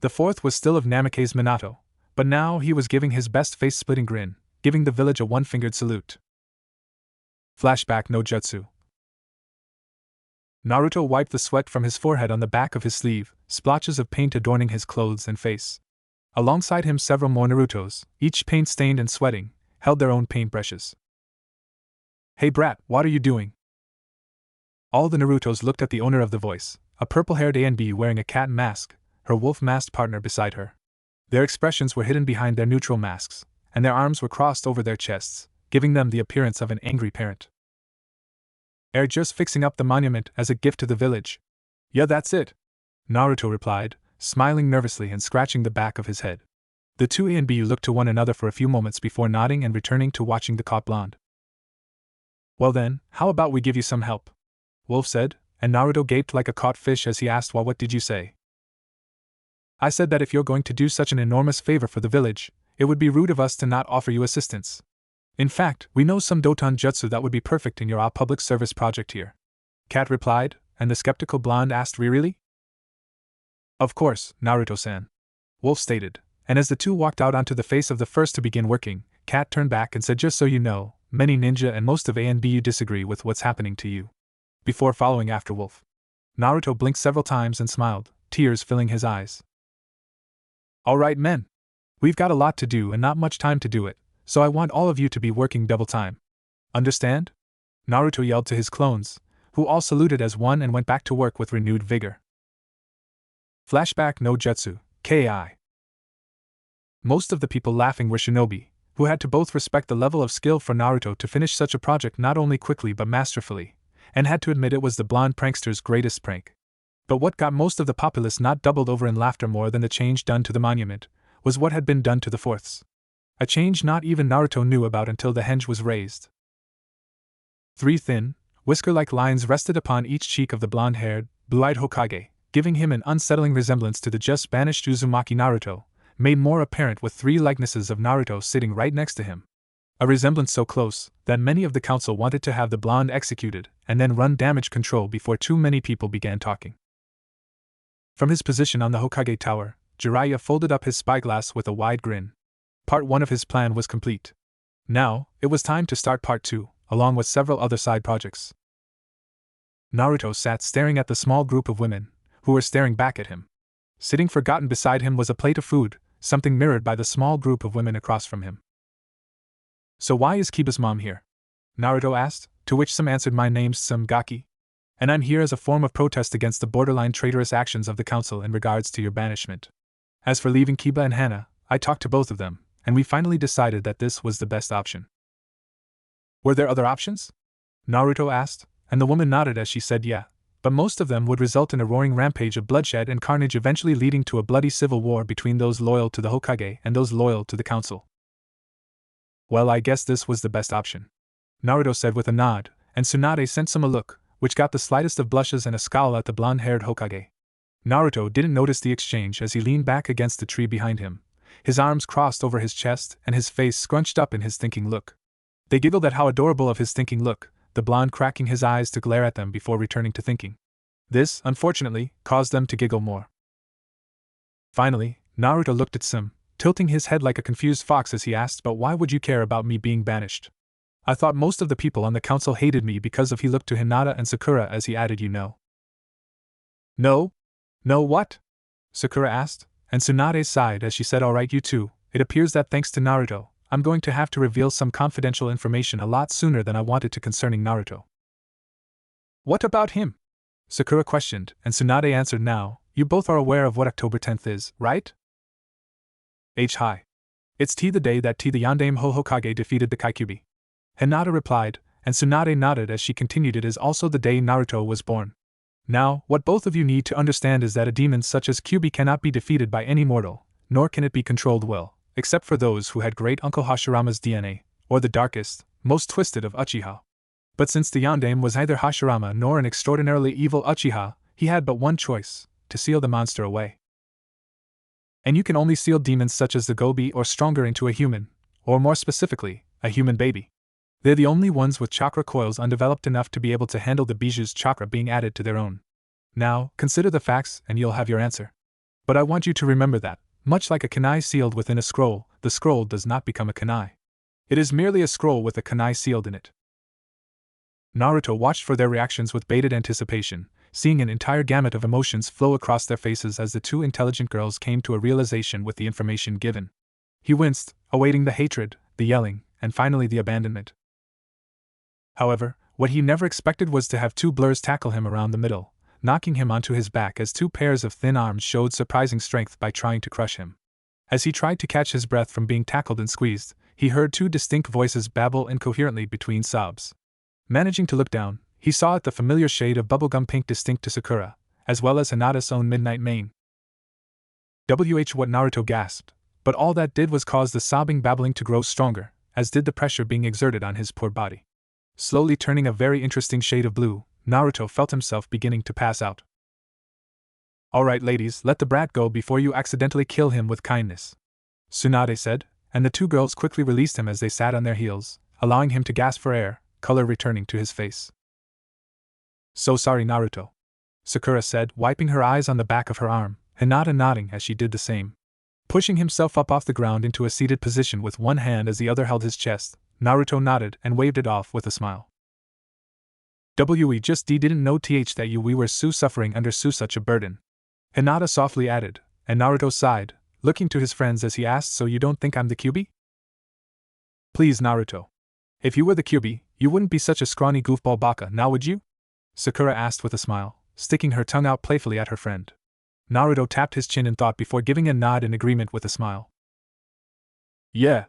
[SPEAKER 1] The fourth was still of Namake's Minato, but now he was giving his best face-splitting grin, giving the village a one-fingered salute. Flashback no jutsu. Naruto wiped the sweat from his forehead on the back of his sleeve, splotches of paint adorning his clothes and face. Alongside him several more Narutos, each paint-stained and sweating, held their own paintbrushes. "Hey brat, what are you doing?" All the Narutos looked at the owner of the voice, a purple-haired A and B wearing a cat mask, her wolf-masked partner beside her. Their expressions were hidden behind their neutral masks, and their arms were crossed over their chests, giving them the appearance of an angry parent. Just fixing up the monument as a gift to the village." "Yeah, that's it," Naruto replied, smiling nervously and scratching the back of his head. The 2 A and B looked to one another for a few moments before nodding and returning to watching the caught blonde. "Well then, how about we give you some help?" Wolf said, and Naruto gaped like a caught fish as he asked, "Well, what did you say?" "I said that if you're going to do such an enormous favor for the village, it would be rude of us to not offer you assistance. In fact, we know some Doton Jutsu that would be perfect in your public service project here." Cat replied, and the skeptical blonde asked, "Really?" "Of course, Naruto-san," Wolf stated, and as the two walked out onto the face of the first to begin working, Cat turned back and said, "Just so you know, many ninja and most of ANBU disagree with what's happening to you. Before following after Wolf, Naruto blinked several times and smiled, tears filling his eyes. Alright men. We've got a lot to do and not much time to do it, so I want all of you to be working double time. Understand? Naruto yelled to his clones, who all saluted as one and went back to work with renewed vigor. Flashback no Jutsu, Ki. Most of the people laughing were shinobi, who had to both respect the level of skill for Naruto to finish such a project not only quickly but masterfully, and had to admit it was the blonde prankster's greatest prank. But what got most of the populace not doubled over in laughter more than the change done to the monument, was what had been done to the fourths. A change not even Naruto knew about until the henge was raised. 3 thin, whisker-like lines rested upon each cheek of the blonde-haired, blue-eyed Hokage, giving him an unsettling resemblance to the just banished Uzumaki Naruto, made more apparent with 3 likenesses of Naruto sitting right next to him. A resemblance so close that many of the council wanted to have the blonde executed and then run damage control before too many people began talking. From his position on the Hokage tower, Jiraiya folded up his spyglass with a wide grin. Part 1 of his plan was complete. Now, it was time to start Part 2, along with several other side projects. Naruto sat staring at the small group of women, who were staring back at him. Sitting forgotten beside him was a plate of food, something mirrored by the small group of women across from him. So why is Kiba's mom here? Naruto asked, to which some answered, my name's Samgaki, and I'm here as a form of protest against the borderline traitorous actions of the council in regards to your banishment. As for leaving Kiba and Hana, I talked to both of them, and we finally decided that this was the best option. Were there other options? Naruto asked, and the woman nodded as she said yeah, but most of them would result in a roaring rampage of bloodshed and carnage, eventually leading to a bloody civil war between those loyal to the Hokage and those loyal to the council. Well, I guess this was the best option, Naruto said with a nod, and Tsunade sent Some a look, which got the slightest of blushes and a scowl at the blonde-haired Hokage. Naruto didn't notice the exchange as he leaned back against the tree behind him, his arms crossed over his chest and his face scrunched up in his thinking look. They giggled at how adorable of his thinking look, the blonde cracking his eyes to glare at them before returning to thinking. This, unfortunately, caused them to giggle more. Finally, Naruto looked at Sim, tilting his head like a confused fox as he asked, but why would you care about me being banished? I thought most of the people on the council hated me because of. He looked to Hinata and Sakura as he added, you know. No? No what? Sakura asked, and Tsunade sighed as she said, alright you two, it appears that thanks to Naruto, I'm going to have to reveal some confidential information a lot sooner than I wanted to concerning Naruto. What about him? Sakura questioned, and Tsunade answered, now, you both are aware of what October 10th is, right? Hi. It's the day that the Yandame Hokage defeated the Kaikyubi. Hinata replied, and Tsunade nodded as she continued, it is also the day Naruto was born. Now, what both of you need to understand is that a demon such as Kyuubi cannot be defeated by any mortal, nor can it be controlled well, except for those who had Great Uncle Hashirama's DNA, or the darkest, most twisted of Uchiha. But since the Yandame was neither Hashirama nor an extraordinarily evil Uchiha, he had but one choice, to seal the monster away. And you can only seal demons such as the Gobi or stronger into a human, or more specifically, a human baby. They're the only ones with chakra coils undeveloped enough to be able to handle the Biju's chakra being added to their own. Now, consider the facts and you'll have your answer. But I want you to remember that, much like a kunai sealed within a scroll, the scroll does not become a kunai. It is merely a scroll with a kunai sealed in it. Naruto watched for their reactions with bated anticipation, seeing an entire gamut of emotions flow across their faces as the two intelligent girls came to a realization with the information given. He winced, awaiting the hatred, the yelling, and finally the abandonment. However, what he never expected was to have two blurs tackle him around the middle, knocking him onto his back as two pairs of thin arms showed surprising strength by trying to crush him. As he tried to catch his breath from being tackled and squeezed, he heard two distinct voices babble incoherently between sobs. Managing to look down, he saw it the familiar shade of bubblegum pink distinct to Sakura, as well as Hinata's own midnight mane. What Naruto gasped, but all that did was cause the sobbing babbling to grow stronger, as did the pressure being exerted on his poor body. Slowly turning a very interesting shade of blue, Naruto felt himself beginning to pass out. Alright ladies, let the brat go before you accidentally kill him with kindness, Tsunade said, and the two girls quickly released him as they sat on their heels, allowing him to gasp for air, color returning to his face. So sorry Naruto, Sakura said, wiping her eyes on the back of her arm, Hinata nodding as she did the same. Pushing himself up off the ground into a seated position with one hand as the other held his chest, Naruto nodded and waved it off with a smile. We just didn't know that we were suffering under such a burden. Hinata softly added, and Naruto sighed, looking to his friends as he asked, so you don't think I'm the Kyuubi? Please, Naruto. If you were the Kyuubi, you wouldn't be such a scrawny goofball baka, now would you? Sakura asked with a smile, sticking her tongue out playfully at her friend. Naruto tapped his chin in thought before giving a nod in agreement with a smile. Yeah.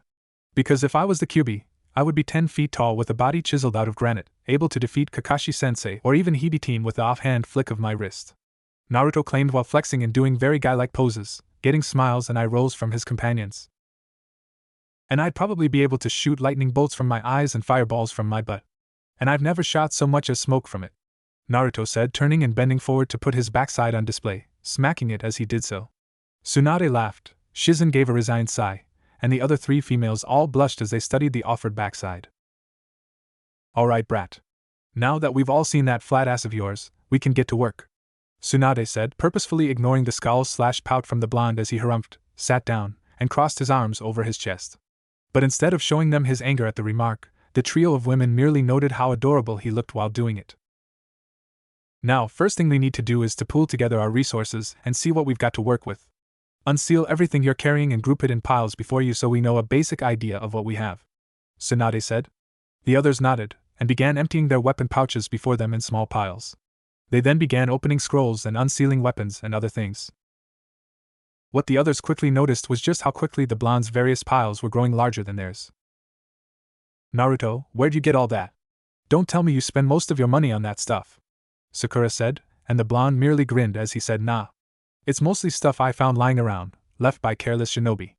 [SPEAKER 1] Because if I was the Kyuubi, I would be 10 feet tall with a body chiseled out of granite, able to defeat Kakashi-sensei or even Hibikine with the offhand flick of my wrist. Naruto claimed while flexing and doing very guy-like poses, getting smiles and eye rolls from his companions. And I'd probably be able to shoot lightning bolts from my eyes and fireballs from my butt. And I've never shot so much as smoke from it, Naruto said, turning and bending forward to put his backside on display, smacking it as he did so. Tsunade laughed, Shizen gave a resigned sigh, and the other 3 females all blushed as they studied the offered backside. Alright, brat. Now that we've all seen that flat ass of yours, we can get to work, Tsunade said, purposefully ignoring the scowl/pout from the blonde as he harumphed, sat down, and crossed his arms over his chest. But instead of showing them his anger at the remark, the trio of women merely noted how adorable he looked while doing it. Now, first thing we need to do is to pool together our resources and see what we've got to work with. Unseal everything you're carrying and group it in piles before you so we know a basic idea of what we have, Tsunade said. The others nodded, and began emptying their weapon pouches before them in small piles. They then began opening scrolls and unsealing weapons and other things. What the others quickly noticed was just how quickly the blonde's various piles were growing larger than theirs. Naruto, where'd you get all that? Don't tell me you spend most of your money on that stuff, Sakura said, and the blonde merely grinned as he said, nah. It's mostly stuff I found lying around, left by careless shinobi.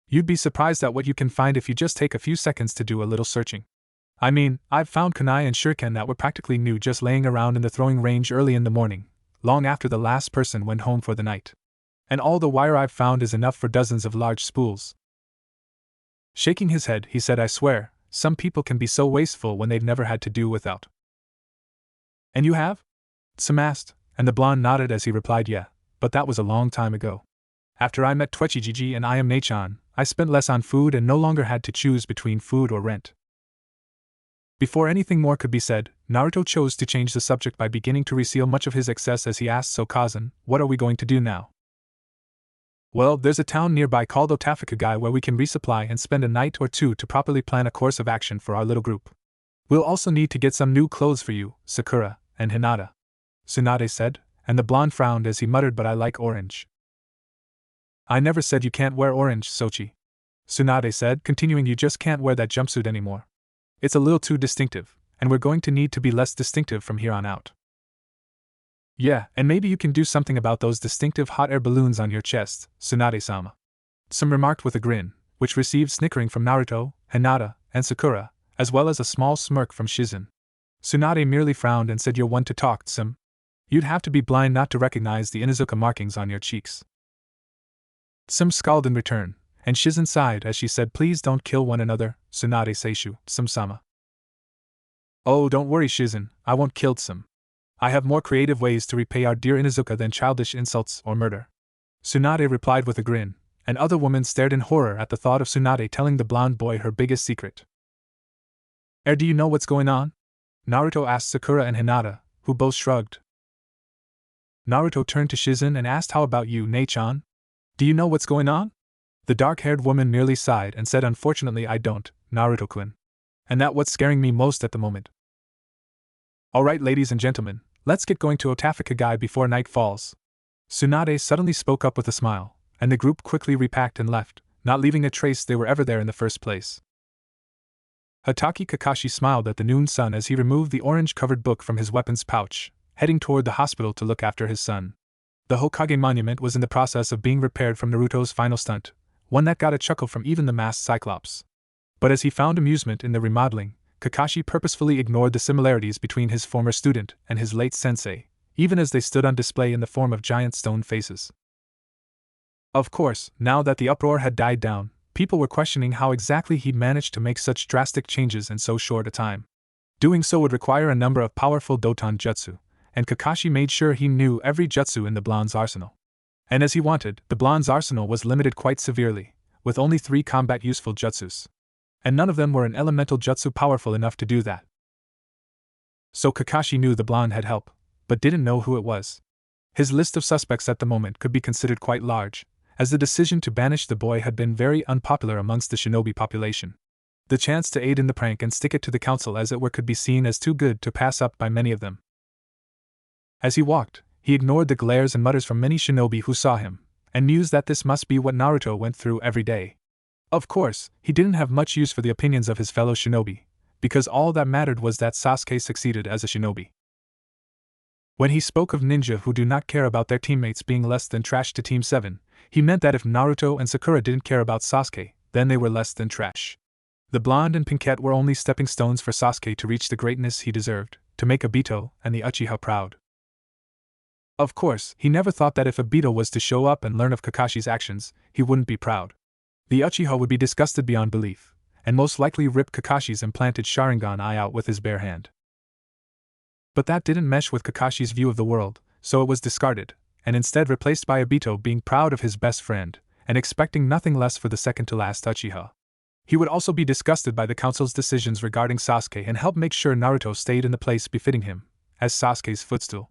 [SPEAKER 1] You'd be surprised at what you can find if you just take a few seconds to do a little searching. I mean, I've found kunai and shuriken that were practically new just laying around in the throwing range early in the morning, long after the last person went home for the night. And all the wire I've found is enough for dozens of large spools. Shaking his head, he said, I swear, some people can be so wasteful when they've never had to do without. And you have? Some asked, and the blonde nodded as he replied, yeah, but that was a long time ago. After I met Twechijiji and I am Nachan, I spent less on food and no longer had to choose between food or rent. Before anything more could be said, Naruto chose to change the subject by beginning to reseal much of his excess as he asked, so Kazan, what are we going to do now? Well, there's a town nearby called Otafakagai where we can resupply and spend a night or two to properly plan a course of action for our little group. We'll also need to get some new clothes for you, Sakura, and Hinata, Tsunade said, and the blonde frowned as he muttered, but I like orange. I never said you can't wear orange, Sochi, Tsunade said, continuing, you just can't wear that jumpsuit anymore. It's a little too distinctive, and we're going to need to be less distinctive from here on out. Yeah, and maybe you can do something about those distinctive hot air balloons on your chest, Tsunade-sama. Some remarked with a grin, which received snickering from Naruto, Hinata, and Sakura, as well as a small smirk from Shizen. Tsunade merely frowned and said, you're one to talk, Tsum. You'd have to be blind not to recognize the Inuzuka markings on your cheeks. Tsum scowled in return, and Shizen sighed as she said, please don't kill one another, Tsunade Seishu, Tsum-sama. Oh, don't worry, Shizen, I won't kill Tsum. I have more creative ways to repay our dear Inuzuka than childish insults or murder, Tsunade replied with a grin, and other women stared in horror at the thought of Tsunade telling the blonde boy her biggest secret. Do you know what's going on? Naruto asked Sakura and Hinata, who both shrugged. Naruto turned to Shizen and asked, how about you, Nachan? Do you know what's going on? The dark-haired woman merely sighed and said, unfortunately I don't, Naruto-kun. And that's what's scaring me most at the moment. Alright, ladies and gentlemen, let's get going to Otafakagai before night falls. Tsunade suddenly spoke up with a smile, and the group quickly repacked and left, not leaving a trace they were ever there in the first place. Hatake Kakashi smiled at the noon sun as he removed the orange-covered book from his weapons pouch, heading toward the hospital to look after his son. The Hokage monument was in the process of being repaired from Naruto's final stunt, one that got a chuckle from even the masked Cyclops. But as he found amusement in the remodeling, Kakashi purposefully ignored the similarities between his former student and his late sensei, even as they stood on display in the form of giant stone faces. Of course, now that the uproar had died down, people were questioning how exactly he'd managed to make such drastic changes in so short a time. Doing so would require a number of powerful Doton jutsu, and Kakashi made sure he knew every jutsu in the blonde's arsenal. And as he wanted, the blonde's arsenal was limited quite severely, with only 3 combat-useful jutsus. and none of them were an elemental jutsu powerful enough to do that. So Kakashi knew the blonde had help, but didn't know who it was. His list of suspects at the moment could be considered quite large, as the decision to banish the boy had been very unpopular amongst the shinobi population. The chance to aid in the prank and stick it to the council as it were could be seen as too good to pass up by many of them. As he walked, he ignored the glares and mutters from many shinobi who saw him, and mused that this must be what Naruto went through every day. Of course, he didn't have much use for the opinions of his fellow shinobi, because all that mattered was that Sasuke succeeded as a shinobi. When he spoke of ninja who do not care about their teammates being less than trash to Team 7, he meant that if Naruto and Sakura didn't care about Sasuke, then they were less than trash. The blonde and Pinkette were only stepping stones for Sasuke to reach the greatness he deserved, to make Obito and the Uchiha proud. Of course, he never thought that if Obito was to show up and learn of Kakashi's actions, he wouldn't be proud. The Uchiha would be disgusted beyond belief, and most likely rip Kakashi's implanted Sharingan eye out with his bare hand. But that didn't mesh with Kakashi's view of the world, so it was discarded, and instead replaced by Obito being proud of his best friend, and expecting nothing less for the second-to-last Uchiha. He would also be disgusted by the council's decisions regarding Sasuke and help make sure Naruto stayed in the place befitting him, as Sasuke's footstool.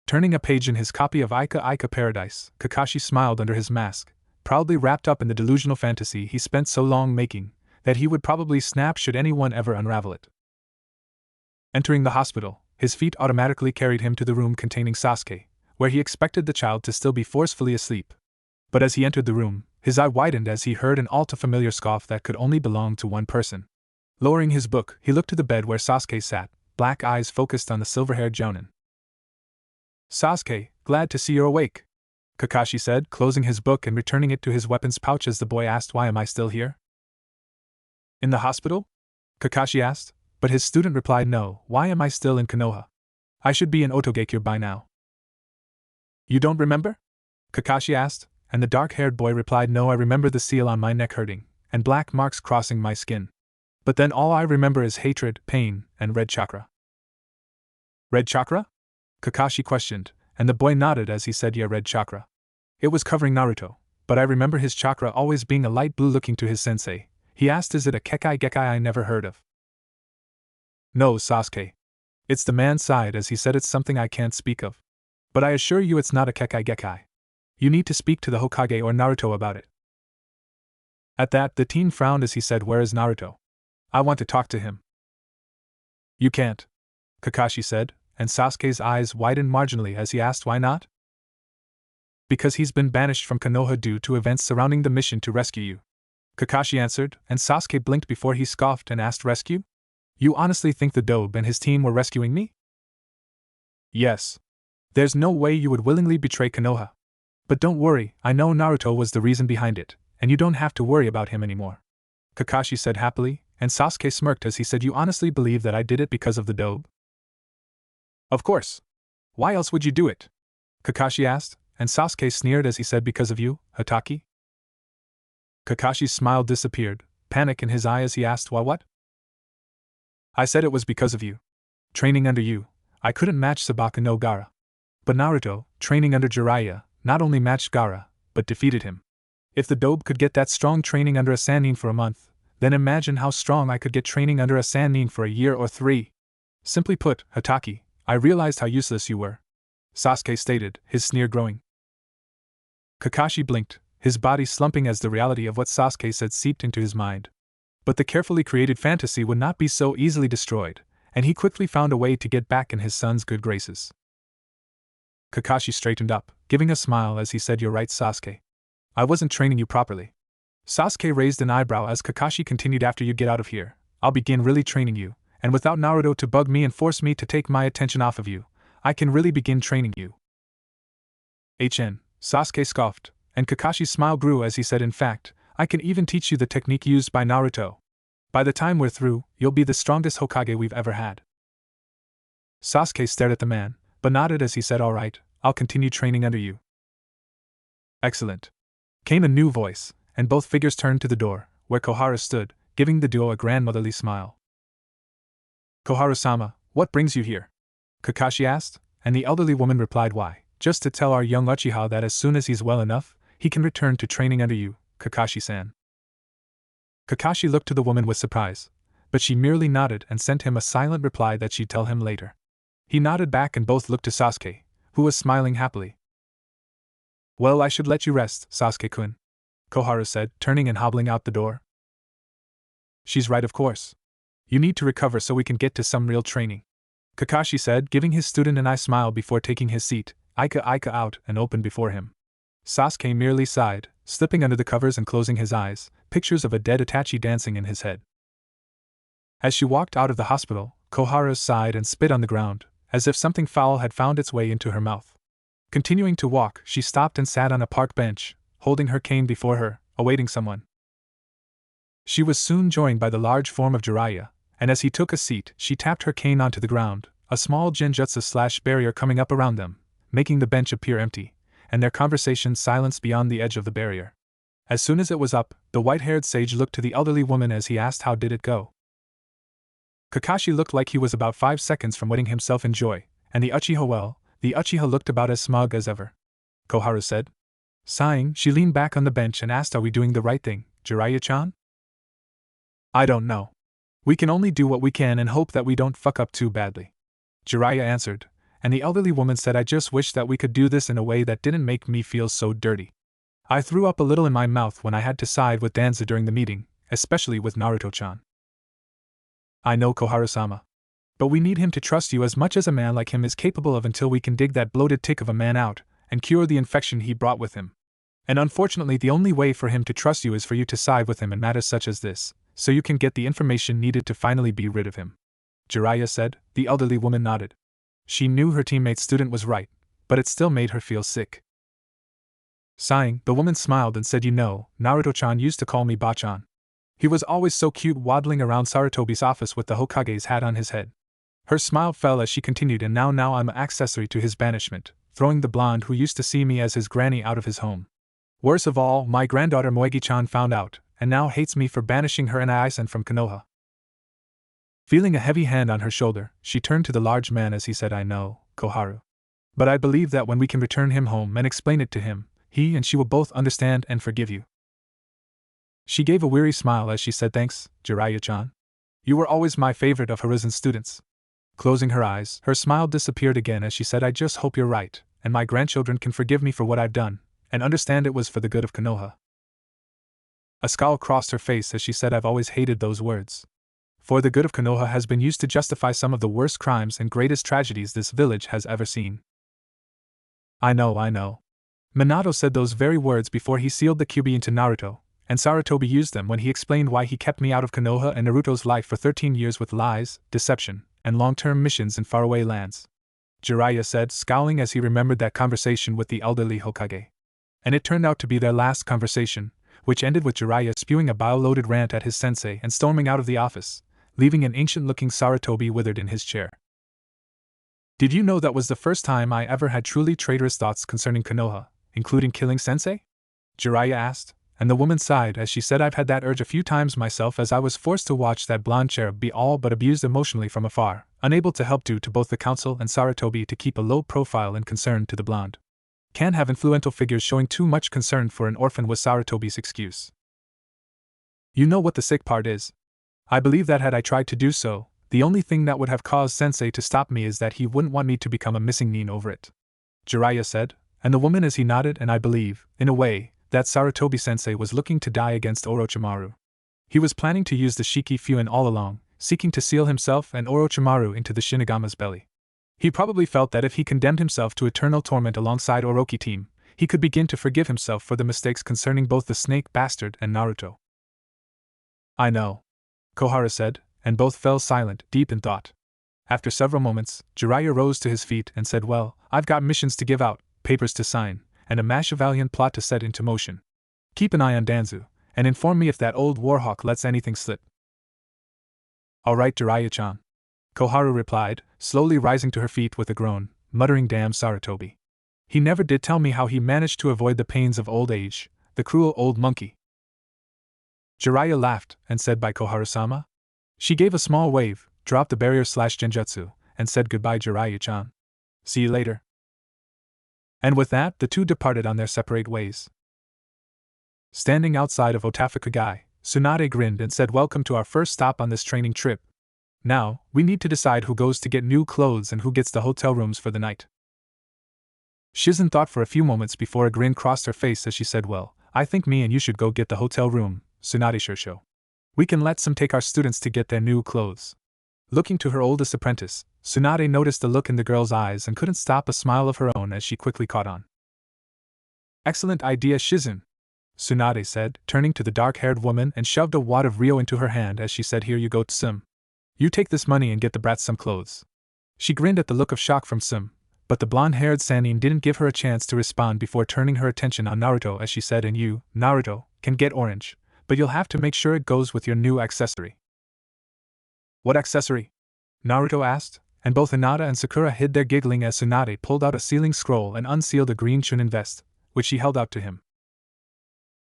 [SPEAKER 1] Turning a page in his copy of Ika Ika Paradise, Kakashi smiled under his mask, proudly wrapped up in the delusional fantasy he spent so long making, that he would probably snap should anyone ever unravel it. Entering the hospital, his feet automatically carried him to the room containing Sasuke, where he expected the child to still be forcefully asleep. But as he entered the room, his eye widened as he heard an all-too-familiar scoff that could only belong to one person. Lowering his book, he looked to the bed where Sasuke sat, black eyes focused on the silver-haired Jounin. "Sasuke, glad to see you're awake," Kakashi said, closing his book and returning it to his weapons pouch as the boy asked, "Why am I still here?" "In the hospital?" Kakashi asked, but his student replied, "No, why am I still in Konoha? I should be in Otogakure by now." "You don't remember?" Kakashi asked, and the dark-haired boy replied, "No, I remember the seal on my neck hurting, and black marks crossing my skin. But then all I remember is hatred, pain, and red chakra." "Red chakra?" Kakashi questioned, and the boy nodded as he said, "Yeah, red chakra. It was covering Naruto, but I remember his chakra always being a light blue looking to his sensei." He asked, "Is it a Kekai Gekai I never heard of?" "No, Sasuke. It's the man sighed as he said, "It's something I can't speak of. But I assure you it's not a Kekai Gekai. You need to speak to the Hokage or Naruto about it." At that, the teen frowned as he said, "Where is Naruto? I want to talk to him." "You can't," Kakashi said, and Sasuke's eyes widened marginally as he asked, "Why not?" "Because he's been banished from Konoha due to events surrounding the mission to rescue you," Kakashi answered, and Sasuke blinked before he scoffed and asked, "Rescue? You honestly think the Dobe and his team were rescuing me?" "Yes. There's no way you would willingly betray Konoha. But don't worry, I know Naruto was the reason behind it, and you don't have to worry about him anymore," Kakashi said happily, and Sasuke smirked as he said, "You honestly believe that I did it because of the Dobe?" "Of course. Why else would you do it?" Kakashi asked, and Sasuke sneered as he said, "Because of you, Hataki?" Kakashi's smile disappeared, panic in his eye as he asked, "Why what?" "I said it was because of you. Training under you, I couldn't match Sabaka no Gaara. But Naruto, training under Jiraiya, not only matched Gaara, but defeated him. If the Dobe could get that strong training under a Sannin for a month, then imagine how strong I could get training under a Sannin for a year or 3. Simply put, Hataki, I realized how useless you were," Sasuke stated, his sneer growing. Kakashi blinked, his body slumping as the reality of what Sasuke said seeped into his mind. But the carefully created fantasy would not be so easily destroyed, and he quickly found a way to get back in his son's good graces. Kakashi straightened up, giving a smile as he said, "You're right, Sasuke. I wasn't training you properly." Sasuke raised an eyebrow as Kakashi continued, "After you get out of here, I'll begin really training you, and without Naruto to bug me and force me to take my attention off of you, I can really begin training you." Sasuke scoffed, and Kakashi's smile grew as he said, "In fact, I can even teach you the technique used by Naruto. By the time we're through, you'll be the strongest Hokage we've ever had." Sasuke stared at the man, but nodded as he said, "All right, I'll continue training under you." "Excellent," came a new voice, and both figures turned to the door, where Koharu stood, giving the duo a grandmotherly smile. "Koharu-sama, what brings you here?" Kakashi asked, and the elderly woman replied, "Why, just to tell our young Uchiha that as soon as he's well enough, he can return to training under you, Kakashi-san." Kakashi looked to the woman with surprise, but she merely nodded and sent him a silent reply that she'd tell him later. He nodded back and both looked to Sasuke, who was smiling happily. Well, I should let you rest, Sasuke-kun, Koharu said, turning and hobbling out the door. She's right, of course. You need to recover so we can get to some real training, Kakashi said, giving his student an eye smile before taking his seat, Ika out and open before him. Sasuke merely sighed, slipping under the covers and closing his eyes, pictures of a dead Itachi dancing in his head. As she walked out of the hospital, Koharu sighed and spit on the ground, as if something foul had found its way into her mouth. Continuing to walk, she stopped and sat on a park bench, holding her cane before her, awaiting someone. She was soon joined by the large form of Jiraiya, and as he took a seat, she tapped her cane onto the ground, a small genjutsu/barrier coming up around them, making the bench appear empty, and their conversation silenced beyond the edge of the barrier. As soon as it was up, the white-haired sage looked to the elderly woman as he asked how did it go. Kakashi looked like he was about 5 seconds from wetting himself in joy, and the Uchiha looked about as smug as ever. Koharu said. Sighing, she leaned back on the bench and asked, are we doing the right thing, Jiraiya-chan? I don't know. We can only do what we can and hope that we don't fuck up too badly, Jiraiya answered, and the elderly woman said, I just wish that we could do this in a way that didn't make me feel so dirty. I threw up a little in my mouth when I had to side with Danza during the meeting, especially with Naruto-chan. I know, Koharu-sama. But we need him to trust you as much as a man like him is capable of until we can dig that bloated tick of a man out and cure the infection he brought with him. And unfortunately the only way for him to trust you is for you to side with him in matters such as this, so you can get the information needed to finally be rid of him, Jiraiya said. The elderly woman nodded. She knew her teammate's student was right, but it still made her feel sick. Sighing, the woman smiled and said, you know, Naruto-chan used to call me Bachan. He was always so cute waddling around Sarutobi's office with the Hokage's hat on his head. Her smile fell as she continued, and now I'm an accessory to his banishment, throwing the blonde who used to see me as his granny out of his home. Worse of all, my granddaughter Moegi-chan found out, and now hates me for banishing her and Aizen from Konoha. Feeling a heavy hand on her shoulder, she turned to the large man as he said, I know, Koharu. But I believe that when we can return him home and explain it to him, he and she will both understand and forgive you. She gave a weary smile as she said, thanks, Jiraiya-chan. You were always my favorite of Horizon's students. Closing her eyes, her smile disappeared again as she said, I just hope you're right, and my grandchildren can forgive me for what I've done, and understand it was for the good of Konoha. A scowl crossed her face as she said, I've always hated those words. For the good of Konoha has been used to justify some of the worst crimes and greatest tragedies this village has ever seen. I know. Minato said those very words before he sealed the Kyuubi into Naruto, and Sarutobi used them when he explained why he kept me out of Konoha and Naruto's life for 13 years with lies, deception, and long-term missions in faraway lands. Jiraiya said, scowling as he remembered that conversation with the elderly Hokage. And it turned out to be their last conversation, which ended with Jiraiya spewing a bile-loaded rant at his sensei and storming out of the office, leaving an ancient-looking Sarutobi withered in his chair. Did you know that was the first time I ever had truly traitorous thoughts concerning Konoha, including killing sensei? Jiraiya asked, and the woman sighed as she said, I've had that urge a few times myself as I was forced to watch that blonde cherub be all but abused emotionally from afar, unable to help due to both the council and Sarutobi to keep a low profile in concern to the blonde. Can't have influential figures showing too much concern for an orphan was Sarutobi's excuse. You know what the sick part is? I believe that had I tried to do so, the only thing that would have caused Sensei to stop me is that he wouldn't want me to become a missing nin over it, Jiraiya said, and the woman as he nodded, and I believe, in a way, that Sarutobi-sensei was looking to die against Orochimaru. He was planning to use the Shiki Fuin all along, seeking to seal himself and Orochimaru into the Shinigama's belly. He probably felt that if he condemned himself to eternal torment alongside Orochi team, he could begin to forgive himself for the mistakes concerning both the snake bastard and Naruto. I know, Koharu said, and both fell silent, deep in thought. After several moments, Jiraiya rose to his feet and said, well, I've got missions to give out, papers to sign, and a Machiavellian plot to set into motion. Keep an eye on Danzu, and inform me if that old warhawk lets anything slip. All right, Jiraiya-chan, Koharu replied, slowly rising to her feet with a groan, muttering, damn Sarutobi. He never did tell me how he managed to avoid the pains of old age, the cruel old monkey. Jiraiya laughed and said, by Koharu-sama? She gave a small wave, dropped the barrier/genjutsu, and said, goodbye, Jiraiya-chan. See you later. And with that, the two departed on their separate ways. Standing outside of Otafukagai, Tsunade grinned and said, welcome to our first stop on this training trip. Now, we need to decide who goes to get new clothes and who gets the hotel rooms for the night. Shizen thought for a few moments before a grin crossed her face as she said, well, I think me and you should go get the hotel room, Tsunade Shirsho. We can let some take our students to get their new clothes. Looking to her oldest apprentice, Tsunade noticed the look in the girl's eyes and couldn't stop a smile of her own as she quickly caught on. Excellent idea, Shizen, Tsunade said, turning to the dark-haired woman and shoved a wad of Ryo into her hand as she said, here you go, Tsum. You take this money and get the brats some clothes. She grinned at the look of shock from Tsum, but the blonde-haired Sannin didn't give her a chance to respond before turning her attention on Naruto as she said, and you, Naruto, can get orange, but you'll have to make sure it goes with your new accessory. What accessory? Naruto asked, and both Hinata and Sakura hid their giggling as Tsunade pulled out a sealing scroll and unsealed a green chunin vest, which she held out to him.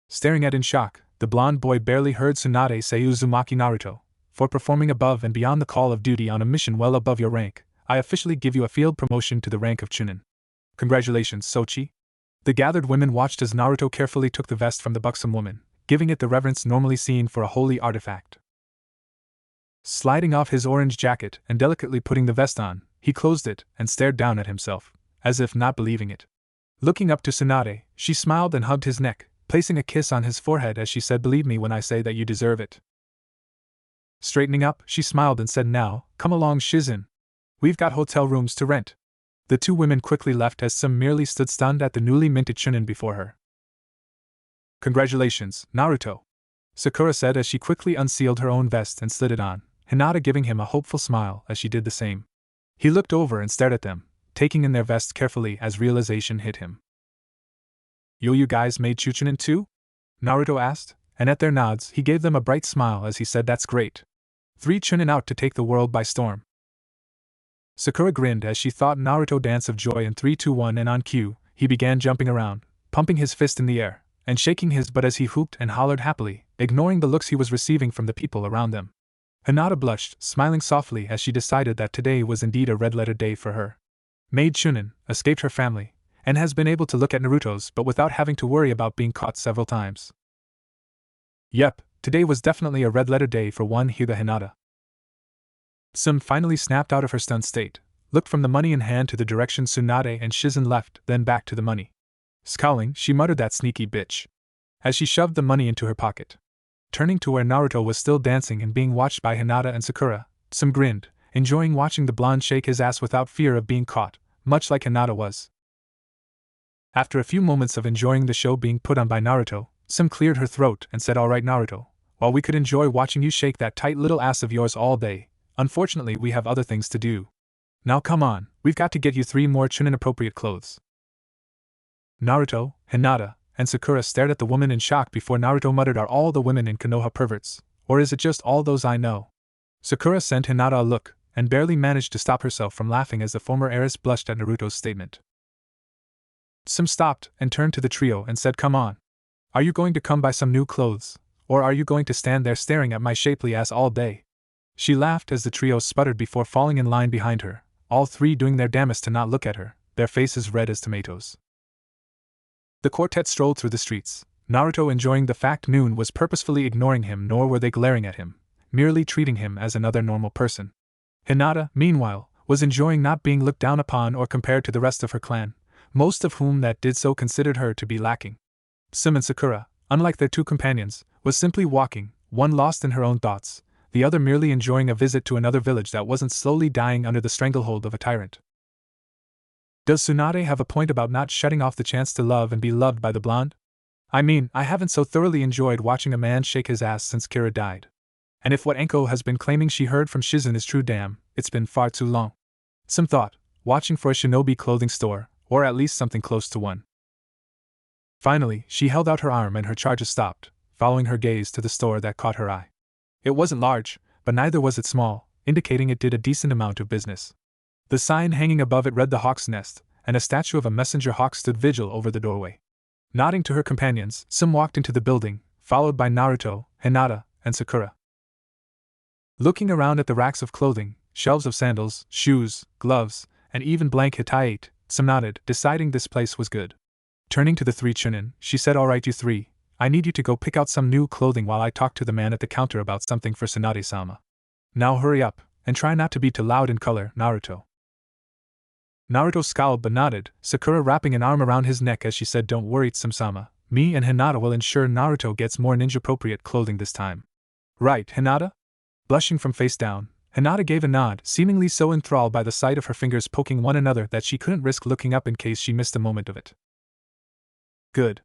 [SPEAKER 1] Staring at in shock, the blonde boy barely heard Tsunade say, Uzumaki Naruto, for performing above and beyond the call of duty on a mission well above your rank, I officially give you a field promotion to the rank of chunin. Congratulations, Sochi. The gathered women watched as Naruto carefully took the vest from the buxom woman, giving it the reverence normally seen for a holy artifact. Sliding off his orange jacket and delicately putting the vest on, he closed it and stared down at himself, as if not believing it. Looking up to Tsunade, she smiled and hugged his neck, placing a kiss on his forehead as she said, believe me when I say that you deserve it. Straightening up, she smiled and said, now, come along, Shizen. We've got hotel rooms to rent. The two women quickly left as Tsum merely stood stunned at the newly minted chunin before her. Congratulations, Naruto, Sakura said as she quickly unsealed her own vest and slid it on, Hinata giving him a hopeful smile as she did the same. He looked over and stared at them, taking in their vests carefully as realization hit him. Yo, you guys made chunin too? Naruto asked, and at their nods he gave them a bright smile as he said, that's great. 3 chunin out to take the world by storm. Sakura grinned as she thought Naruto dance of joy in 3, 2, 1 and on cue, he began jumping around, pumping his fist in the air, and shaking his butt as he whooped and hollered happily, ignoring the looks he was receiving from the people around them. Hinata blushed, smiling softly as she decided that today was indeed a red-letter day for her. Maid Chunin escaped her family, and has been able to look at Naruto's but without having to worry about being caught several times. Yep, today was definitely a red-letter day for one Hyuga Hinata. Tsum finally snapped out of her stunned state, looked from the money in hand to the direction Tsunade and Shizen left, then back to the money. Scowling, she muttered, that sneaky bitch, as she shoved the money into her pocket. Turning to where Naruto was still dancing and being watched by Hinata and Sakura, Tsum grinned, enjoying watching the blonde shake his ass without fear of being caught, much like Hinata was. After a few moments of enjoying the show being put on by Naruto, Tsum cleared her throat and said, alright Naruto, while we could enjoy watching you shake that tight little ass of yours all day, unfortunately we have other things to do. Now come on, we've got to get you 3 more chunin-appropriate clothes. Naruto, Hinata, and Sakura stared at the woman in shock before Naruto muttered, are all the women in Konoha perverts, or is it just all those I know? Sakura sent Hinata a look, and barely managed to stop herself from laughing as the former heiress blushed at Naruto's statement. Tsum stopped and turned to the trio and said, come on. Are you going to come buy some new clothes, or are you going to stand there staring at my shapely ass all day? She laughed as the trio sputtered before falling in line behind her, all 3 doing their damnedest to not look at her, their faces red as tomatoes. The quartet strolled through the streets, Naruto enjoying the fact Noon was purposefully ignoring him, nor were they glaring at him, merely treating him as another normal person. Hinata, meanwhile, was enjoying not being looked down upon or compared to the rest of her clan, most of whom that did so considered her to be lacking. Tsum and Sakura, unlike their 2 companions, was simply walking, one lost in her own thoughts, the other merely enjoying a visit to another village that wasn't slowly dying under the stranglehold of a tyrant. Does Tsunade have a point about not shutting off the chance to love and be loved by the blonde? I mean, I haven't so thoroughly enjoyed watching a man shake his ass since Kira died. And if what Enko has been claiming she heard from Shizen is true, damn, it's been far too long. Some thought, watching for a shinobi clothing store, or at least something close to one. Finally, she held out her arm and her charges stopped, following her gaze to the store that caught her eye. It wasn't large, but neither was it small, indicating it did a decent amount of business. The sign hanging above it read the Hawk's Nest, and a statue of a messenger hawk stood vigil over the doorway. Nodding to her companions, Tsum walked into the building, followed by Naruto, Hinata, and Sakura. Looking around at the racks of clothing, shelves of sandals, shoes, gloves, and even blank Hitayate, Tsum nodded, deciding this place was good. Turning to the 3 chunin, she said, alright you 3, I need you to go pick out some new clothing while I talk to the man at the counter about something for Tsunade-sama. Now hurry up, and try not to be too loud in color, Naruto. Naruto scowled but nodded, Sakura wrapping an arm around his neck as she said, don't worry Tsum-sama, me and Hinata will ensure Naruto gets more ninja-appropriate clothing this time. Right, Hinata? Blushing from face down, Hinata gave a nod, seemingly so enthralled by the sight of her fingers poking one another that she couldn't risk looking up in case she missed a moment of it. Good.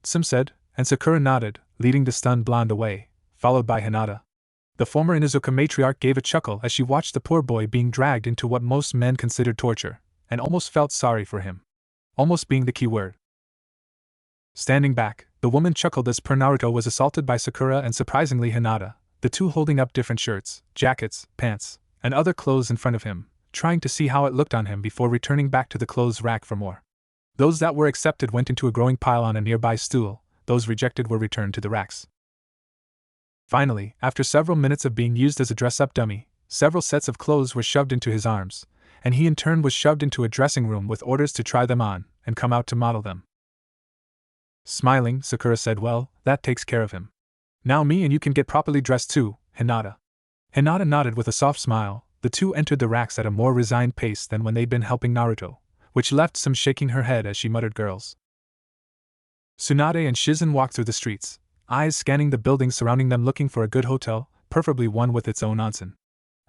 [SPEAKER 1] Tsum said, and Sakura nodded, leading the stunned blonde away, followed by Hinata. The former Inuzuka matriarch gave a chuckle as she watched the poor boy being dragged into what most men considered torture, and almost felt sorry for him. Almost being the key word. Standing back, the woman chuckled as per Naruto was assaulted by Sakura and surprisingly Hinata, the two holding up different shirts, jackets, pants, and other clothes in front of him, trying to see how it looked on him before returning back to the clothes rack for more. Those that were accepted went into a growing pile on a nearby stool, those rejected were returned to the racks. Finally, after several minutes of being used as a dress-up dummy, several sets of clothes were shoved into his arms, and he in turn was shoved into a dressing room with orders to try them on, and come out to model them. Smiling, Sakura said, well, that takes care of him. Now me and you can get properly dressed too, Hinata. Hinata nodded with a soft smile. The two entered the racks at a more resigned pace than when they'd been helping Naruto, which left Tsum shaking her head as she muttered girls. Tsunade and Shizen walked through the streets, eyes scanning the buildings surrounding them looking for a good hotel, preferably one with its own onsen.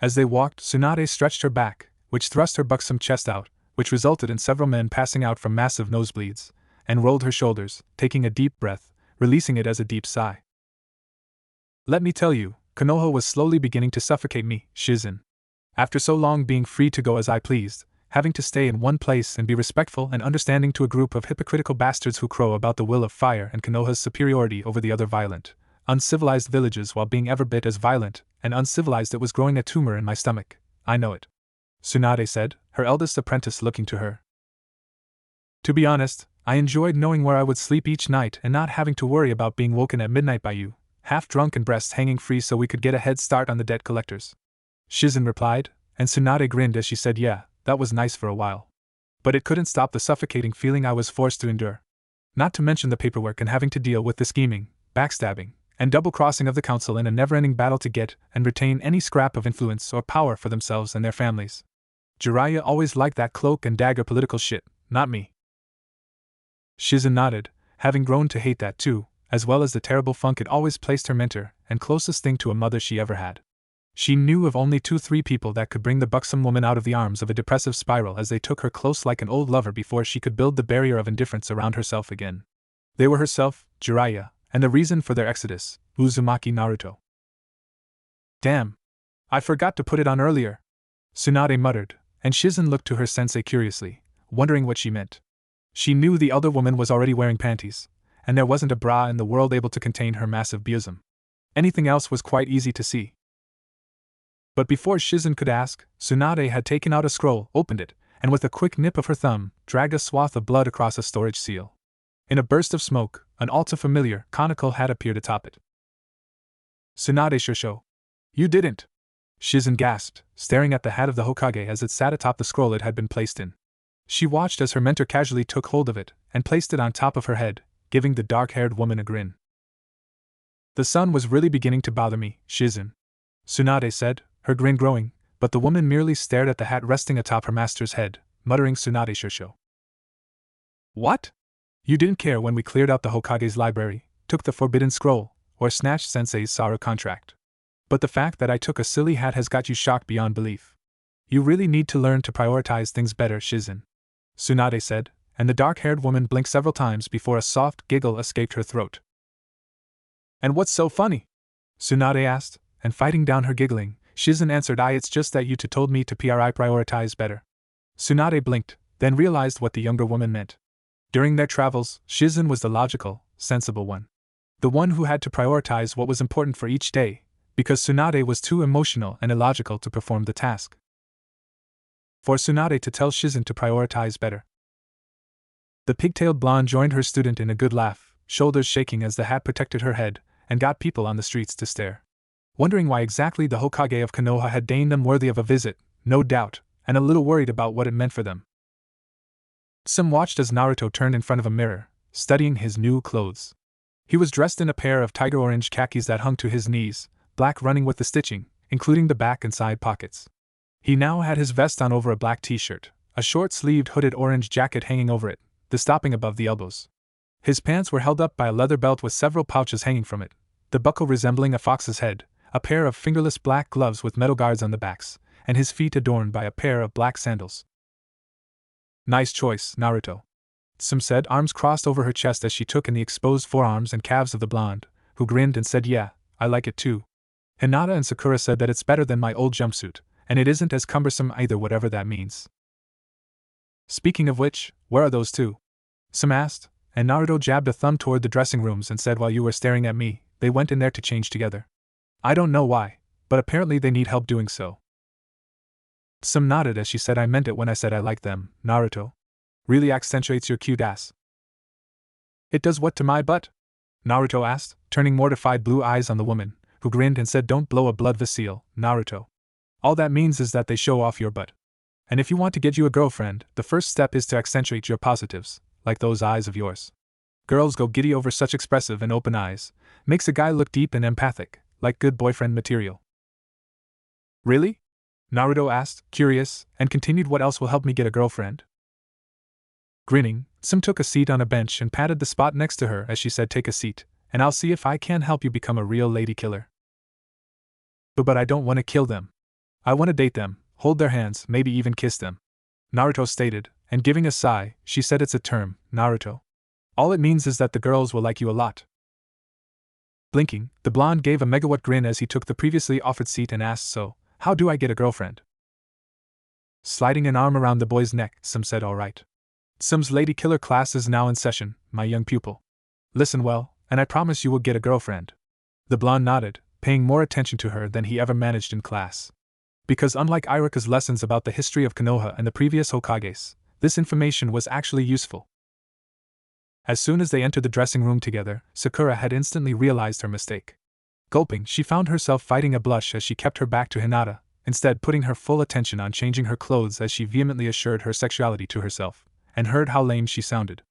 [SPEAKER 1] As they walked, Tsunade stretched her back, which thrust her buxom chest out, which resulted in several men passing out from massive nosebleeds, and rolled her shoulders, taking a deep breath, releasing it as a deep sigh. Let me tell you, Konoha was slowly beginning to suffocate me, Shizen. After so long being free to go as I pleased, having to stay in one place and be respectful and understanding to a group of hypocritical bastards who crow about the will of fire and Konoha's superiority over the other violent, uncivilized villages while being every bit as violent and uncivilized, it was growing a tumor in my stomach. I know it. Tsunade said, her eldest apprentice looking to her. To be honest, I enjoyed knowing where I would sleep each night and not having to worry about being woken at midnight by you, half drunk and breasts hanging free so we could get a head start on the debt collectors. Shizen replied, and Tsunade grinned as she said, yeah, that was nice for a while. But it couldn't stop the suffocating feeling I was forced to endure. Not to mention the paperwork and having to deal with the scheming, backstabbing, and double-crossing of the council in a never-ending battle to get and retain any scrap of influence or power for themselves and their families. Jiraiya always liked that cloak and dagger political shit, not me. Shizen nodded, having grown to hate that too, as well as the terrible funk it always placed her mentor and closest thing to a mother she ever had. She knew of only 2-3 people that could bring the buxom woman out of the arms of a depressive spiral as they took her close like an old lover before she could build the barrier of indifference around herself again. They were herself, Jiraiya, and the reason for their exodus, Uzumaki Naruto. Damn! I forgot to put it on earlier, Tsunade muttered, and Shizen looked to her sensei curiously, wondering what she meant. She knew the elder woman was already wearing panties, and there wasn't a bra in the world able to contain her massive bosom. Anything else was quite easy to see. But before Shizen could ask, Tsunade had taken out a scroll, opened it, and with a quick nip of her thumb, dragged a swath of blood across a storage seal. In a burst of smoke, an all-too-familiar, conical hat appeared atop it. Tsunade Shosho. You didn't! Shizen gasped, staring at the hat of the Hokage as it sat atop the scroll it had been placed in. She watched as her mentor casually took hold of it, and placed it on top of her head, giving the dark-haired woman a grin. The sun was really beginning to bother me, Shizen, Tsunade said, her grin growing, but the woman merely stared at the hat resting atop her master's head, muttering Tsunade Shosho. What? You didn't care when we cleared out the Hokage's library, took the forbidden scroll, or snatched Sensei's Saru contract. But the fact that I took a silly hat has got you shocked beyond belief. You really need to learn to prioritize things better, Shizen, Tsunade said, and the dark-haired woman blinked several times before a soft giggle escaped her throat. And what's so funny? Tsunade asked, and fighting down her giggling, Shizen answered, it's just that you two told me to prioritize better. Tsunade blinked, then realized what the younger woman meant. During their travels, Shizen was the logical, sensible one. The one who had to prioritize what was important for each day, because Tsunade was too emotional and illogical to perform the task. For Tsunade to tell Shizen to prioritize better. The pigtailed blonde joined her student in a good laugh, shoulders shaking as the hat protected her head, and got people on the streets to stare. Wondering why exactly the Hokage of Konoha had deigned them worthy of a visit, no doubt, and a little worried about what it meant for them. Tsum watched as Naruto turned in front of a mirror, studying his new clothes. He was dressed in a pair of tiger orange khakis that hung to his knees, black running with the stitching, including the back and side pockets. He now had his vest on over a black t-shirt, a short-sleeved hooded orange jacket hanging over it, the stopping above the elbows. His pants were held up by a leather belt with several pouches hanging from it, the buckle resembling a fox's head, a pair of fingerless black gloves with metal guards on the backs, and his feet adorned by a pair of black sandals. "Nice choice, Naruto," Tsum said, arms crossed over her chest as she took in the exposed forearms and calves of the blonde, who grinned and said, "Yeah, I like it too." Hinata and Sakura said that it's better than my old jumpsuit, and it isn't as cumbersome either, whatever that means. "Speaking of which, where are those two?" Tsum asked, and Naruto jabbed a thumb toward the dressing rooms and said, "While you were staring at me, they went in there to change together. I don't know why, but apparently they need help doing so." Tsum nodded as she said, "I meant it when I said I liked them, Naruto. Really accentuates your cute ass." "It does what to my butt?" Naruto asked, turning mortified blue eyes on the woman, who grinned and said, "Don't blow a blood vessel, Naruto. All that means is that they show off your butt. And if you want to get you a girlfriend, the first step is to accentuate your positives, like those eyes of yours. Girls go giddy over such expressive and open eyes, makes a guy look deep and empathic, like good boyfriend material." "Really?" Naruto asked, curious, and continued, "What else will help me get a girlfriend?" Grinning, Tsum took a seat on a bench and patted the spot next to her as she said, "Take a seat, and I'll see if I can help you become a real lady killer." But I don't want to kill them. I want to date them, hold their hands, maybe even kiss them," Naruto stated, and giving a sigh, she said, "It's a term, Naruto. All it means is that the girls will like you a lot." Blinking, the blonde gave a megawatt grin as he took the previously offered seat and asked, "So, how do I get a girlfriend?" Sliding an arm around the boy's neck, Tsum said, "All right. Tsum's lady killer class is now in session, my young pupil. Listen well, and I promise you will get a girlfriend." The blonde nodded, paying more attention to her than he ever managed in class. Because unlike Iruka's lessons about the history of Konoha and the previous Hokages, this information was actually useful. As soon as they entered the dressing room together, Sakura had instantly realized her mistake. Gulping, she found herself fighting a blush as she kept her back to Hinata, instead putting her full attention on changing her clothes as she vehemently assured her sexuality to herself, and heard how lame she sounded.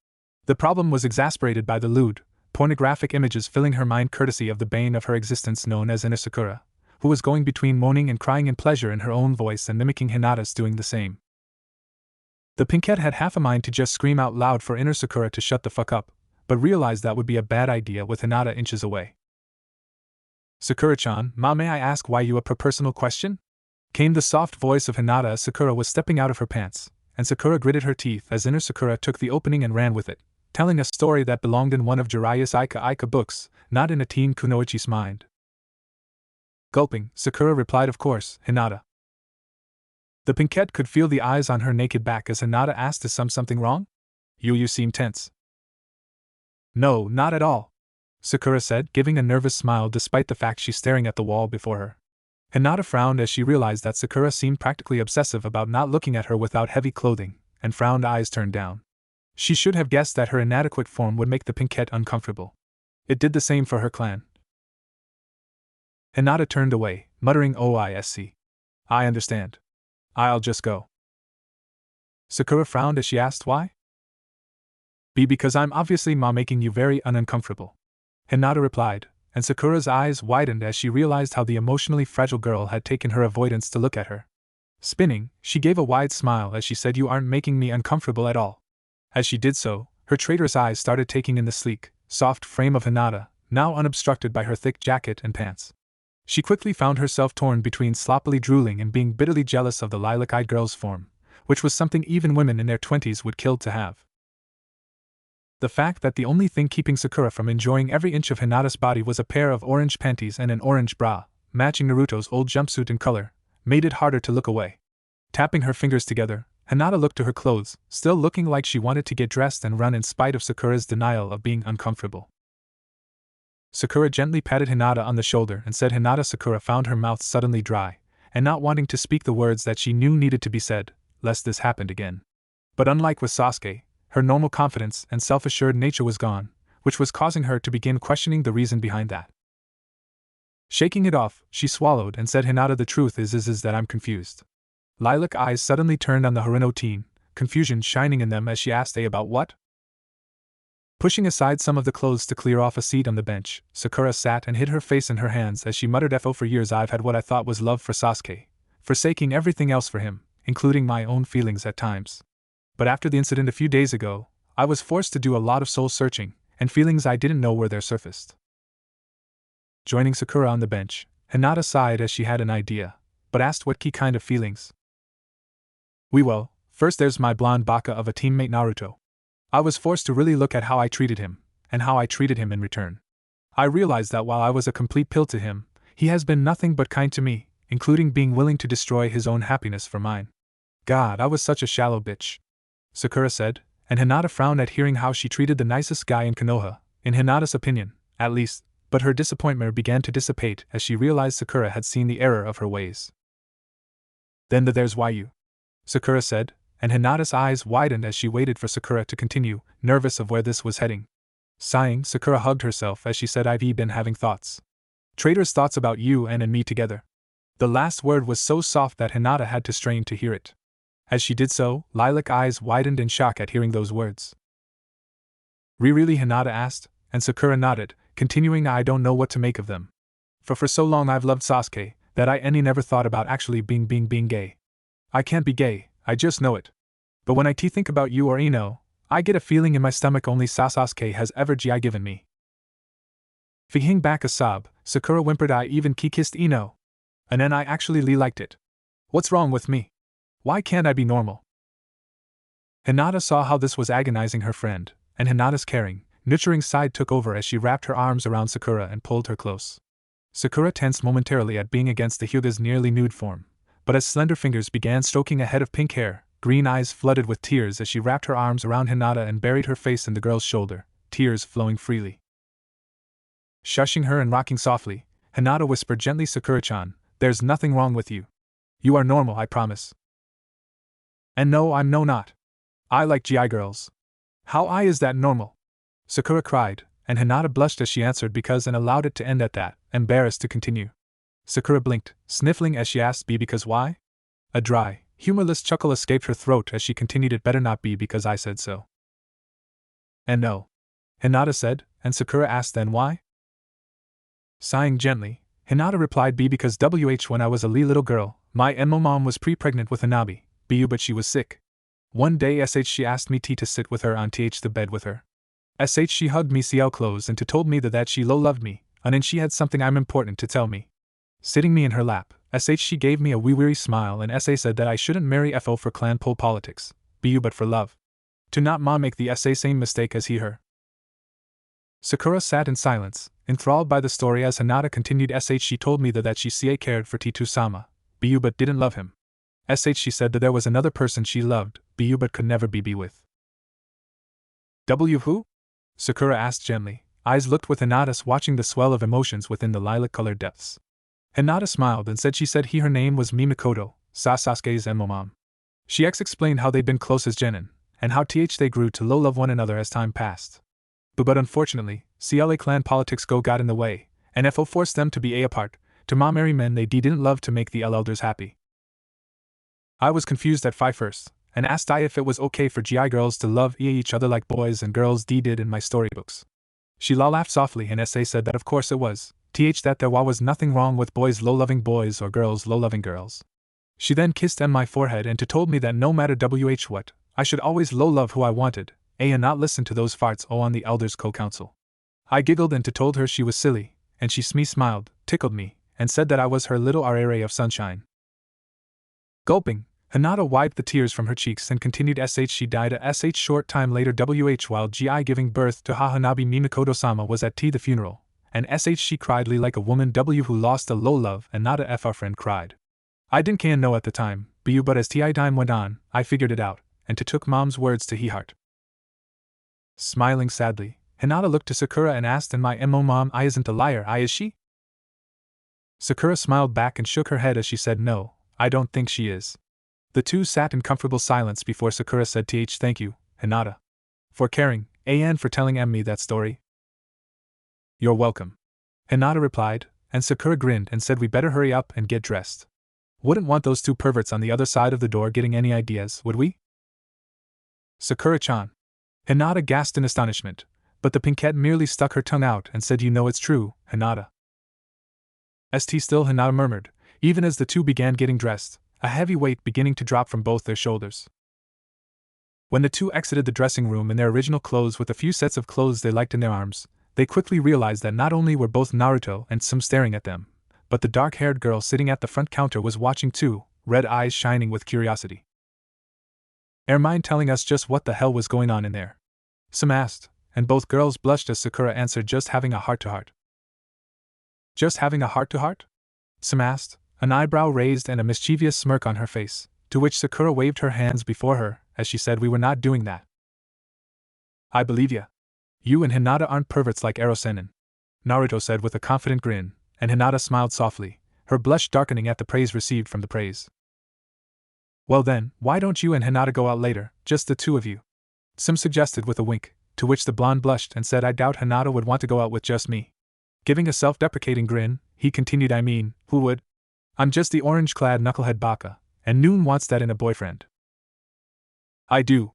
[SPEAKER 1] The problem was exasperated by the lewd, pornographic images filling her mind courtesy of the bane of her existence known as Inner Sakura, who was going between moaning and crying in pleasure in her own voice and mimicking Hinata's doing the same. The pinkette had half a mind to just scream out loud for Inner Sakura to shut the fuck up, but realized that would be a bad idea with Hinata inches away. "Sakura-chan, may I ask why you a personal question?" came the soft voice of Hinata as Sakura was stepping out of her pants, and Sakura gritted her teeth as Inner Sakura took the opening and ran with it, telling a story that belonged in one of Jiraiya's Ika books, not in a teen kunoichi's mind. Gulping, Sakura replied, "Of course, Hinata." The pinkette could feel the eyes on her naked back as Hinata asked, "Is something wrong? You seem tense." "No, not at all," Sakura said, giving a nervous smile despite the fact she's staring at the wall before her. Hinata frowned as she realized that Sakura seemed practically obsessive about not looking at her without heavy clothing, and frowned, eyes turned down. She should have guessed that her inadequate form would make the pinkette uncomfortable. It did the same for her clan. Hinata turned away, muttering, "Oh, I see. I understand. I'll just go." Sakura frowned as she asked, "Why?" Because I'm obviously making you very uncomfortable," Hinata replied, and Sakura's eyes widened as she realized how the emotionally fragile girl had taken her avoidance to look at her. Spinning, she gave a wide smile as she said, "You aren't making me uncomfortable at all." As she did so, her traitorous eyes started taking in the sleek, soft frame of Hinata, now unobstructed by her thick jacket and pants. She quickly found herself torn between sloppily drooling and being bitterly jealous of the lilac-eyed girl's form, which was something even women in their 20s would kill to have. The fact that the only thing keeping Sakura from enjoying every inch of Hinata's body was a pair of orange panties and an orange bra, matching Naruto's old jumpsuit in color, made it harder to look away. Tapping her fingers together, Hinata looked to her clothes, still looking like she wanted to get dressed and run in spite of Sakura's denial of being uncomfortable. Sakura gently patted Hinata on the shoulder and said, "Hinata." Sakura found her mouth suddenly dry, and not wanting to speak the words that she knew needed to be said, lest this happened again. But unlike with Sasuke, her normal confidence and self-assured nature was gone, which was causing her to begin questioning the reason behind that. Shaking it off, she swallowed and said, "Hinata, the truth is that I'm confused." Lilac eyes suddenly turned on the Harino teen, confusion shining in them as she asked, "About what?" Pushing aside some of the clothes to clear off a seat on the bench, Sakura sat and hid her face in her hands as she muttered, For years I've had what I thought was love for Sasuke, forsaking everything else for him, including my own feelings at times. But after the incident a few days ago, I was forced to do a lot of soul searching, and feelings I didn't know were there surfaced. Joining Sakura on the bench, Hinata sighed as she had an idea, but asked what key kind of feelings. Well, first there's my blonde baka of a teammate Naruto. I was forced to really look at how I treated him, and how I treated him in return. I realized that while I was a complete pill to him, he has been nothing but kind to me, including being willing to destroy his own happiness for mine. God, I was such a shallow bitch, Sakura said, and Hinata frowned at hearing how she treated the nicest guy in Konoha, in Hinata's opinion, at least, but her disappointment began to dissipate as she realized Sakura had seen the error of her ways. Then there's why you, Sakura said, and Hinata's eyes widened as she waited for Sakura to continue, nervous of where this was heading. Sighing, Sakura hugged herself as she said, I've been having thoughts. Traitor's thoughts about you and me together. The last word was so soft that Hinata had to strain to hear it. As she did so, lilac eyes widened in shock at hearing those words. Really? Hinata asked, and Sakura nodded, continuing, I don't know what to make of them. For so long I've loved Sasuke, that I never thought about actually being gay. I can't be gay, I just know it. But when I think about you or Ino, I get a feeling in my stomach only Sasuke has ever given me. Fihing back a sob, Sakura whimpered, I even kissed Ino. And then I actually liked it. What's wrong with me? Why can't I be normal? Hinata saw how this was agonizing her friend, and Hinata's caring, nurturing side took over as she wrapped her arms around Sakura and pulled her close. Sakura tensed momentarily at being against the Hyuga's nearly nude form, but as slender fingers began stroking a head of pink hair, green eyes flooded with tears as she wrapped her arms around Hinata and buried her face in the girl's shoulder, tears flowing freely. Shushing her and rocking softly, Hinata whispered gently, Sakura-chan, there's nothing wrong with you. You are normal, I promise. And no, I'm not. I like GI girls. How is that normal? Sakura cried, and Hinata blushed as she answered because and allowed it to end at that, embarrassed to continue. Sakura blinked, sniffling as she asked, because why? A dry, humorless chuckle escaped her throat as she continued, it better not be because I said so. And no. Hinata said, and Sakura asked, then why? Sighing gently, Hinata replied, because when I was a little girl, my mom was pre-pregnant with Hanabi, but she was sick. One day she asked me to sit with her on the bed with her. She hugged me close and told me that she loved me, and then she had something I'm important to tell me. Sitting me in her lap, she gave me a weary smile and said that I shouldn't marry FO for clan pole politics, but for love. To not make the same mistake as her. Sakura sat in silence, enthralled by the story as Hinata continued. She told me that she cared for Titu-sama, but didn't love him. She said that there was another person she loved, but could never be with. Who? Sakura asked gently, eyes looked with Hinata's watching the swell of emotions within the lilac-colored depths. Hinata smiled and said her name was Mikoto, Sasuke's mom. She explained how they'd been close as genin, and how they grew to love one another as time passed. But unfortunately, CLA clan politics got in the way, and FO forced them to be apart, to marry men they didn't love to make the elders happy. I was confused at first, and asked if it was okay for GI girls to love each other like boys and girls did in my storybooks. She laughed softly and said that of course it was, that there was nothing wrong with boys loving boys or girls loving girls. She then kissed my forehead and told me that no matter what, I should always love who I wanted, and not listen to those farts on the elders' co-council. I giggled and told her she was silly, and she smiled, tickled me, and said that I was her little ray of sunshine. Gulping, Hinata wiped the tears from her cheeks and continued. She died a short time later while GI giving birth to Hanabi Mikoto-sama was at the funeral, and she cried like a woman who lost a love and not a our friend cried. I didn't know at the time, but as time went on, I figured it out, and took mom's words to heart. Smiling sadly, Hinata looked to Sakura and asked, and my mom isn't a liar, is she? Sakura smiled back and shook her head as she said, no, I don't think she is. The two sat in comfortable silence before Sakura said, thank you, Hinata. For caring, and for telling me that story. You're welcome. Hinata replied, and Sakura grinned and said we better hurry up and get dressed. Wouldn't want those two perverts on the other side of the door getting any ideas, would we? Sakura-chan. Hinata gasped in astonishment, But the pinkette merely stuck her tongue out and said, "You know it's true, Hinata." "St still," Hinata murmured, even as the two began getting dressed, a heavy weight beginning to drop from both their shoulders. When the two exited the dressing room in their original clothes with a few sets of clothes they liked in their arms, they quickly realized that not only were both Naruto and Sum staring at them, but the dark-haired girl sitting at the front counter was watching too, red eyes shining with curiosity. "Mind telling us just what the hell was going on in there?" Sum asked, and both girls blushed as Sakura answered, "Just having a heart-to-heart." "Just having a heart-to-heart?" Sum asked, an eyebrow raised and a mischievous smirk on her face, to which Sakura waved her hands before her, as she said, "We were not doing that." "I believe ya. You and Hinata aren't perverts like Erosenin," Naruto said with a confident grin, and Hinata smiled softly, her blush darkening at the praise received from the praise. "Well then, why don't you and Hinata go out later, just the two of you?" Sum suggested with a wink, to which the blonde blushed and said, "I doubt Hinata would want to go out with just me." Giving a self-deprecating grin, he continued, "I mean, who would? I'm just the orange-clad knucklehead baka, and Noon wants that in a boyfriend." "I do."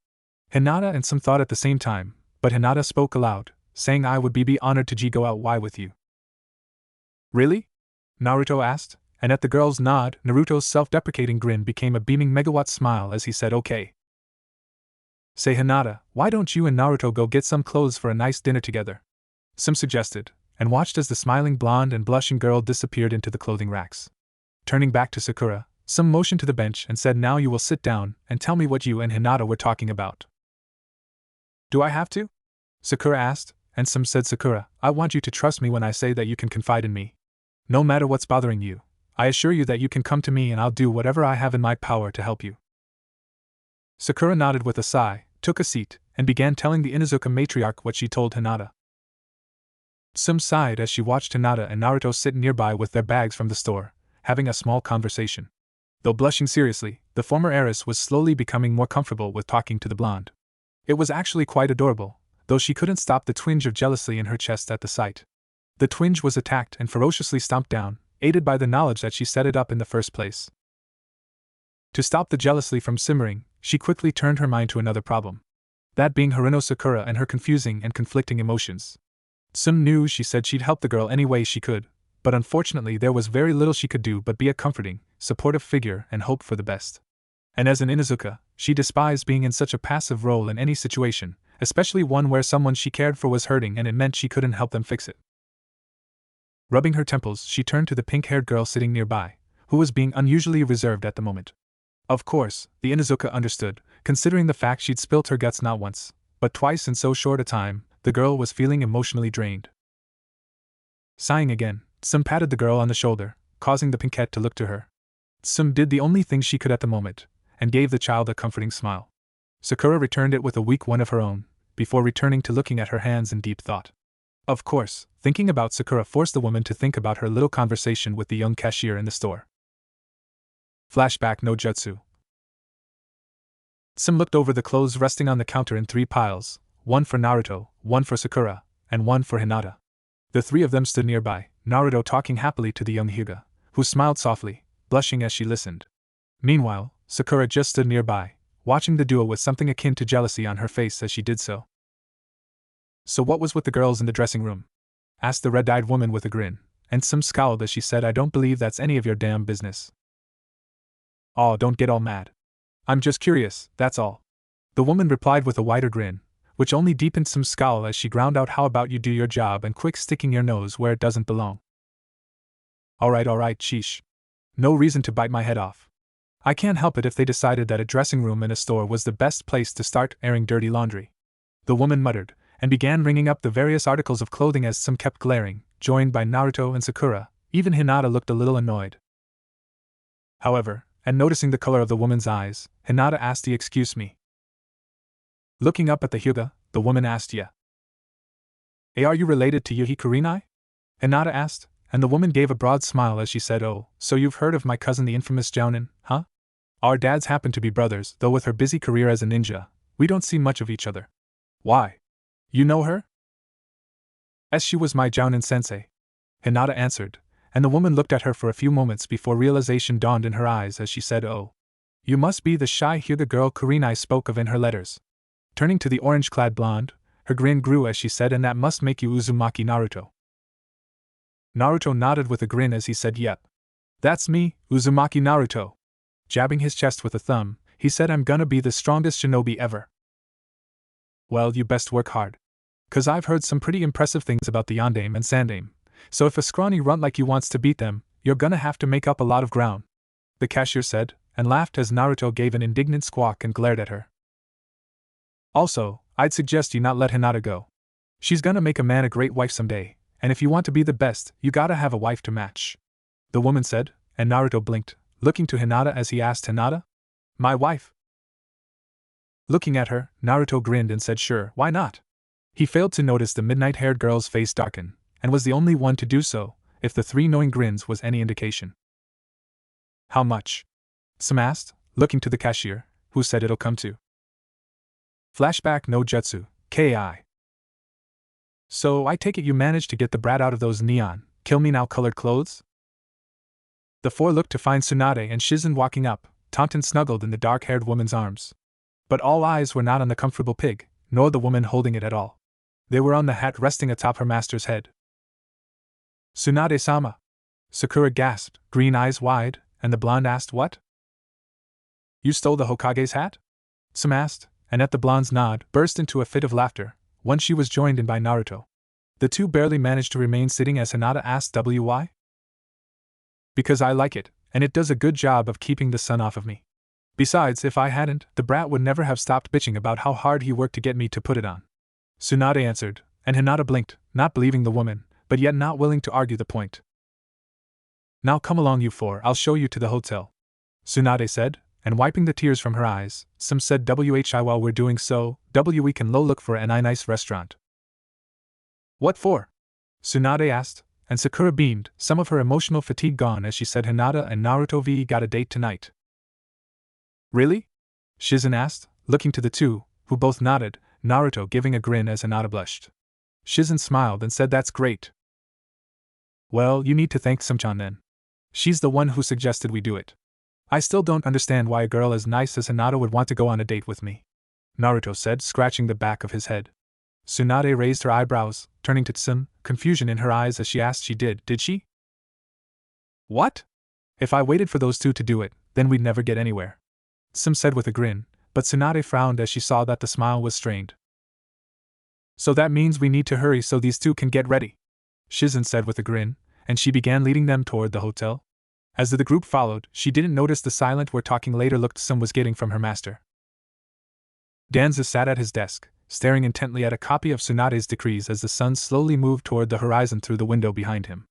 [SPEAKER 1] Hinata and Sum thought at the same time, but Hinata spoke aloud, saying, "I would be honored to go out with you." "Really?" Naruto asked, and at the girl's nod, Naruto's self-deprecating grin became a beaming megawatt smile as he said, "Okay." "Say Hinata, why don't you and Naruto go get some clothes for a nice dinner together?" Sum suggested, and watched as the smiling blonde and blushing girl disappeared into the clothing racks. Turning back to Sakura, Sum motioned to the bench and said, "Now you will sit down and tell me what you and Hinata were talking about." "Do I have to?" Sakura asked, and Sum said, "Sakura, I want you to trust me when I say that you can confide in me. No matter what's bothering you, I assure you that you can come to me and I'll do whatever I have in my power to help you." Sakura nodded with a sigh, took a seat, and began telling the Inuzuka matriarch what she told Hinata. Sum sighed as she watched Hinata and Naruto sit nearby with their bags from the store, having a small conversation. Though blushing seriously, the former heiress was slowly becoming more comfortable with talking to the blonde. It was actually quite adorable, though she couldn't stop the twinge of jealousy in her chest at the sight. The twinge was attacked and ferociously stomped down, aided by the knowledge that she set it up in the first place. To stop the jealousy from simmering, she quickly turned her mind to another problem. That being Haruno Sakura and her confusing and conflicting emotions. Sum knew she said she'd help the girl any way she could, but unfortunately there was very little she could do but be a comforting, supportive figure and hope for the best. And as an Inuzuka, she despised being in such a passive role in any situation, especially one where someone she cared for was hurting and it meant she couldn't help them fix it. Rubbing her temples, she turned to the pink-haired girl sitting nearby, who was being unusually reserved at the moment. Of course, the Inuzuka understood, considering the fact she'd spilt her guts not once, but twice in so short a time. The girl was feeling emotionally drained. Sighing again, Sum patted the girl on the shoulder, causing the pinkette to look to her. Sum did the only thing she could at the moment, and gave the child a comforting smile. Sakura returned it with a weak one of her own, before returning to looking at her hands in deep thought. Of course, thinking about Sakura forced the woman to think about her little conversation with the young cashier in the store. Flashback no jutsu. Sum looked over the clothes resting on the counter in 3 piles, one for Naruto, one for Sakura, and one for Hinata. The 3 of them stood nearby, Naruto talking happily to the young Hyuga, who smiled softly, blushing as she listened. Meanwhile, Sakura just stood nearby, watching the duo with something akin to jealousy on her face as she did so. "So what was with the girls in the dressing room?" asked the red-eyed woman with a grin, and Sum scowled as she said, "I don't believe that's any of your damn business." "Aw, don't get all mad. I'm just curious, that's all," the woman replied with a wider grin, which only deepened Sum's scowl as she ground out, "How about you do your job and quit sticking your nose where it doesn't belong?" Alright, sheesh. No reason to bite my head off. I can't help it if they decided that a dressing room in a store was the best place to start airing dirty laundry," the woman muttered, and began ringing up the various articles of clothing as Sum kept glaring, joined by Naruto and Sakura. Even Hinata looked a little annoyed. However, and noticing the color of the woman's eyes, Hinata asked, "Excuse me?" Looking up at the Hyuga, the woman asked, "Yeah. Are you related to Yuhi Kurenai?" Hinata asked, and the woman gave a broad smile as she said, "Oh, so you've heard of my cousin the infamous Jounin, huh? Our dads happen to be brothers, though with her busy career as a ninja, we don't see much of each other." "Why? You know her?" "As she was my Jounin sensei," Hinata answered, and the woman looked at her for a few moments before realization dawned in her eyes as she said, "Oh. You must be the shy Hyuga girl Kurenai spoke of in her letters." Turning to the orange-clad blonde, Her grin grew as she said, "And that must make you Uzumaki Naruto." Naruto nodded with a grin as he said, "Yep. That's me, Uzumaki Naruto." Jabbing his chest with a thumb, he said, "I'm gonna be the strongest shinobi ever." "Well, you best work hard. 'Cause I've heard some pretty impressive things about the Yondaime and Sandaime, so if a scrawny runt like you wants to beat them, you're gonna have to make up a lot of ground," the cashier said, and laughed as Naruto gave an indignant squawk and glared at her. "Also, I'd suggest you not let Hinata go. She's gonna make a man a great wife someday, and if you want to be the best, you gotta have a wife to match," the woman said, and Naruto blinked, looking to Hinata as he asked, "Hinata? My wife?" Looking at her, Naruto grinned and said, "Sure, why not?" He failed to notice the midnight-haired girl's face darken, and was the only one to do so, if the three knowing grins was any indication. "How much?" Sam asked, looking to the cashier, who said, "It'll come to." Flashback no jutsu, Ki. "So I take it you managed to get the brat out of those neon, kill-me-now colored clothes?" The four looked to find Tsunade and Shizen walking up, Taunton snuggled in the dark-haired woman's arms. But all eyes were not on the comfortable pig, nor the woman holding it at all. They were on the hat resting atop her master's head. "Tsunade-sama!" Sakura gasped, green eyes wide, and the blonde asked, "What? You stole the Hokage's hat?" Sam asked, and at the blonde's nod, burst into a fit of laughter, when she was joined in by Naruto. The two barely managed to remain sitting as Hinata asked, "Why?" "Because I like it, and it does a good job of keeping the sun off of me. Besides, if I hadn't, the brat would never have stopped bitching about how hard he worked to get me to put it on." Tsunade answered, and Hinata blinked, not believing the woman, but yet not willing to argue the point. "Now come along, you four, I'll show you to the hotel," Tsunade said, and wiping the tears from her eyes, Sam said, "Whi while we're doing so, we can look for a nice restaurant." "What for?" Tsunade asked, and Sakura beamed, some of her emotional fatigue gone as she said, "Hinata and Naruto V got a date tonight." "Really?" Shizen asked, looking to the two, who both nodded, Naruto giving a grin as Hinata blushed. Shizen smiled and said, "That's great." "Well, you need to thank Sam-chan then. She's the one who suggested we do it. I still don't understand why a girl as nice as Hinata would want to go on a date with me," Naruto said, scratching the back of his head. Tsunade raised her eyebrows, turning to Tsum, confusion in her eyes as she asked, Did she? What? If I waited for those two to do it, then we'd never get anywhere," Tsum said with a grin, but Tsunade frowned as she saw that the smile was strained. "So that means we need to hurry so these two can get ready," Shizen said with a grin, and she began leading them toward the hotel. As the group followed, she didn't notice the silent "we're talking later" look Tsum was getting from her master. Danza sat at his desk, staring intently at a copy of Tsunade's decrees as the sun slowly moved toward the horizon through the window behind him.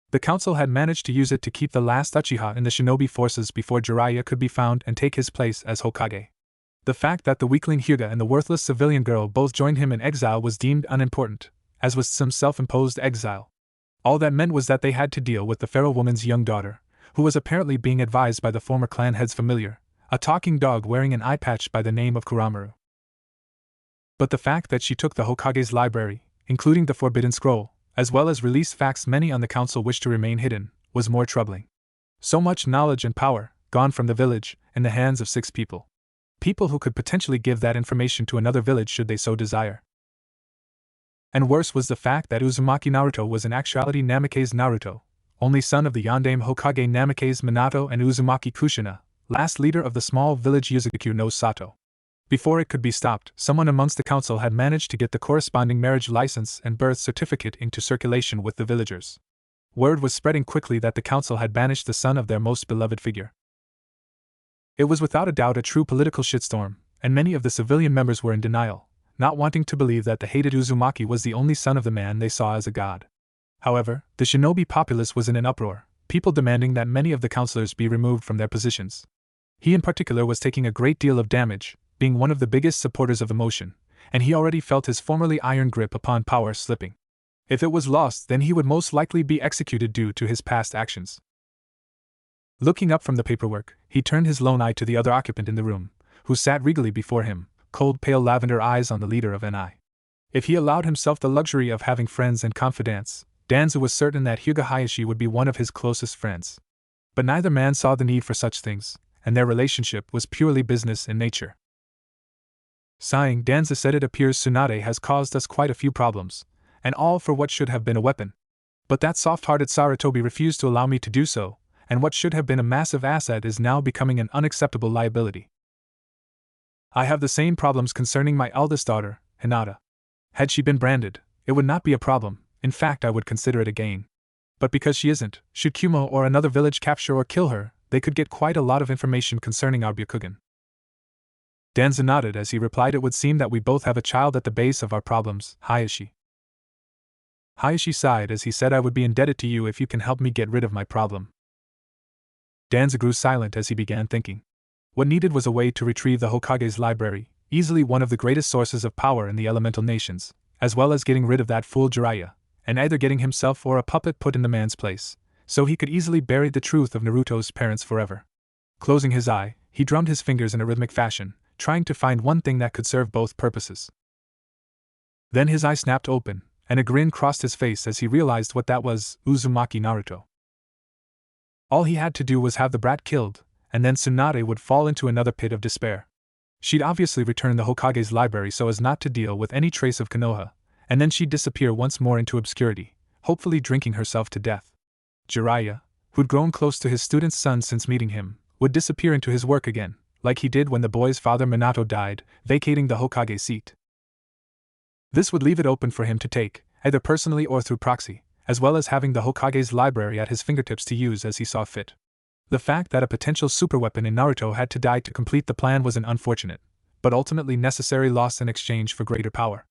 [SPEAKER 1] The council had managed to use it to keep the last Uchiha in the shinobi forces before Jiraiya could be found and take his place as Hokage. The fact that the weakling Hyuga and the worthless civilian girl both joined him in exile was deemed unimportant, as was Tsum's self-imposed exile. All that meant was that they had to deal with the feral woman's young daughter, who was apparently being advised by the former clan head's familiar, a talking dog wearing an eye patch by the name of Kuramaru. But the fact that she took the Hokage's library, including the Forbidden Scroll, as well as released facts many on the council wished to remain hidden, was more troubling. So much knowledge and power, gone from the village, in the hands of 6 people. People who could potentially give that information to another village should they so desire. And worse was the fact that Uzumaki Naruto was in actuality Namake's Naruto, only son of the Yondaime Hokage Namake's Minato and Uzumaki Kushina, last leader of the small village Yuzugaku no Sato. Before it could be stopped, someone amongst the council had managed to get the corresponding marriage license and birth certificate into circulation with the villagers. Word was spreading quickly that the council had banished the son of their most beloved figure. It was without a doubt a true political shitstorm, and many of the civilian members were in denial, not wanting to believe that the hated Uzumaki was the only son of the man they saw as a god. However, the shinobi populace was in an uproar, people demanding that many of the councilors be removed from their positions. He in particular was taking a great deal of damage, being one of the biggest supporters of the motion, and he already felt his formerly iron grip upon power slipping. If it was lost, then he would most likely be executed due to his past actions. Looking up from the paperwork, he turned his lone eye to the other occupant in the room, who sat regally before him, cold pale lavender eyes on the leader of NI. If he allowed himself the luxury of having friends and confidants, Danzu was certain that Hyuga Hayashi would be one of his closest friends. But neither man saw the need for such things, and their relationship was purely business in nature. Sighing, Danza said, it appears Tsunade has caused us quite a few problems, and all for what should have been a weapon. But that soft-hearted Sarutobi refused to allow me to do so, and what should have been a massive asset is now becoming an unacceptable liability. I have the same problems concerning my eldest daughter, Hinata. Had she been branded, it would not be a problem, in fact I would consider it a gain. But because she isn't, should Kumo or another village capture or kill her, they could get quite a lot of information concerning our Byakugan. Danza nodded as he replied, it would seem that we both have a child at the base of our problems, Hayashi. Hayashi sighed as he said, I would be indebted to you if you can help me get rid of my problem. Danza grew silent as he began thinking. What needed was a way to retrieve the Hokage's library, easily one of the greatest sources of power in the elemental nations, as well as getting rid of that fool Jiraiya, and either getting himself or a puppet put in the man's place, so he could easily bury the truth of Naruto's parents forever. Closing his eye, he drummed his fingers in a rhythmic fashion, trying to find one thing that could serve both purposes. Then his eye snapped open, and a grin crossed his face as he realized what that was: Uzumaki Naruto. All he had to do was have the brat killed, and then Tsunade would fall into another pit of despair. She'd obviously return the Hokage's library so as not to deal with any trace of Konoha, and then she'd disappear once more into obscurity, hopefully drinking herself to death. Jiraiya, who'd grown close to his student's son since meeting him, would disappear into his work again, like he did when the boy's father Minato died, vacating the Hokage seat. This would leave it open for him to take, either personally or through proxy, as well as having the Hokage's library at his fingertips to use as he saw fit. The fact that a potential superweapon in Naruto had to die to complete the plan was an unfortunate, but ultimately necessary loss in exchange for greater power.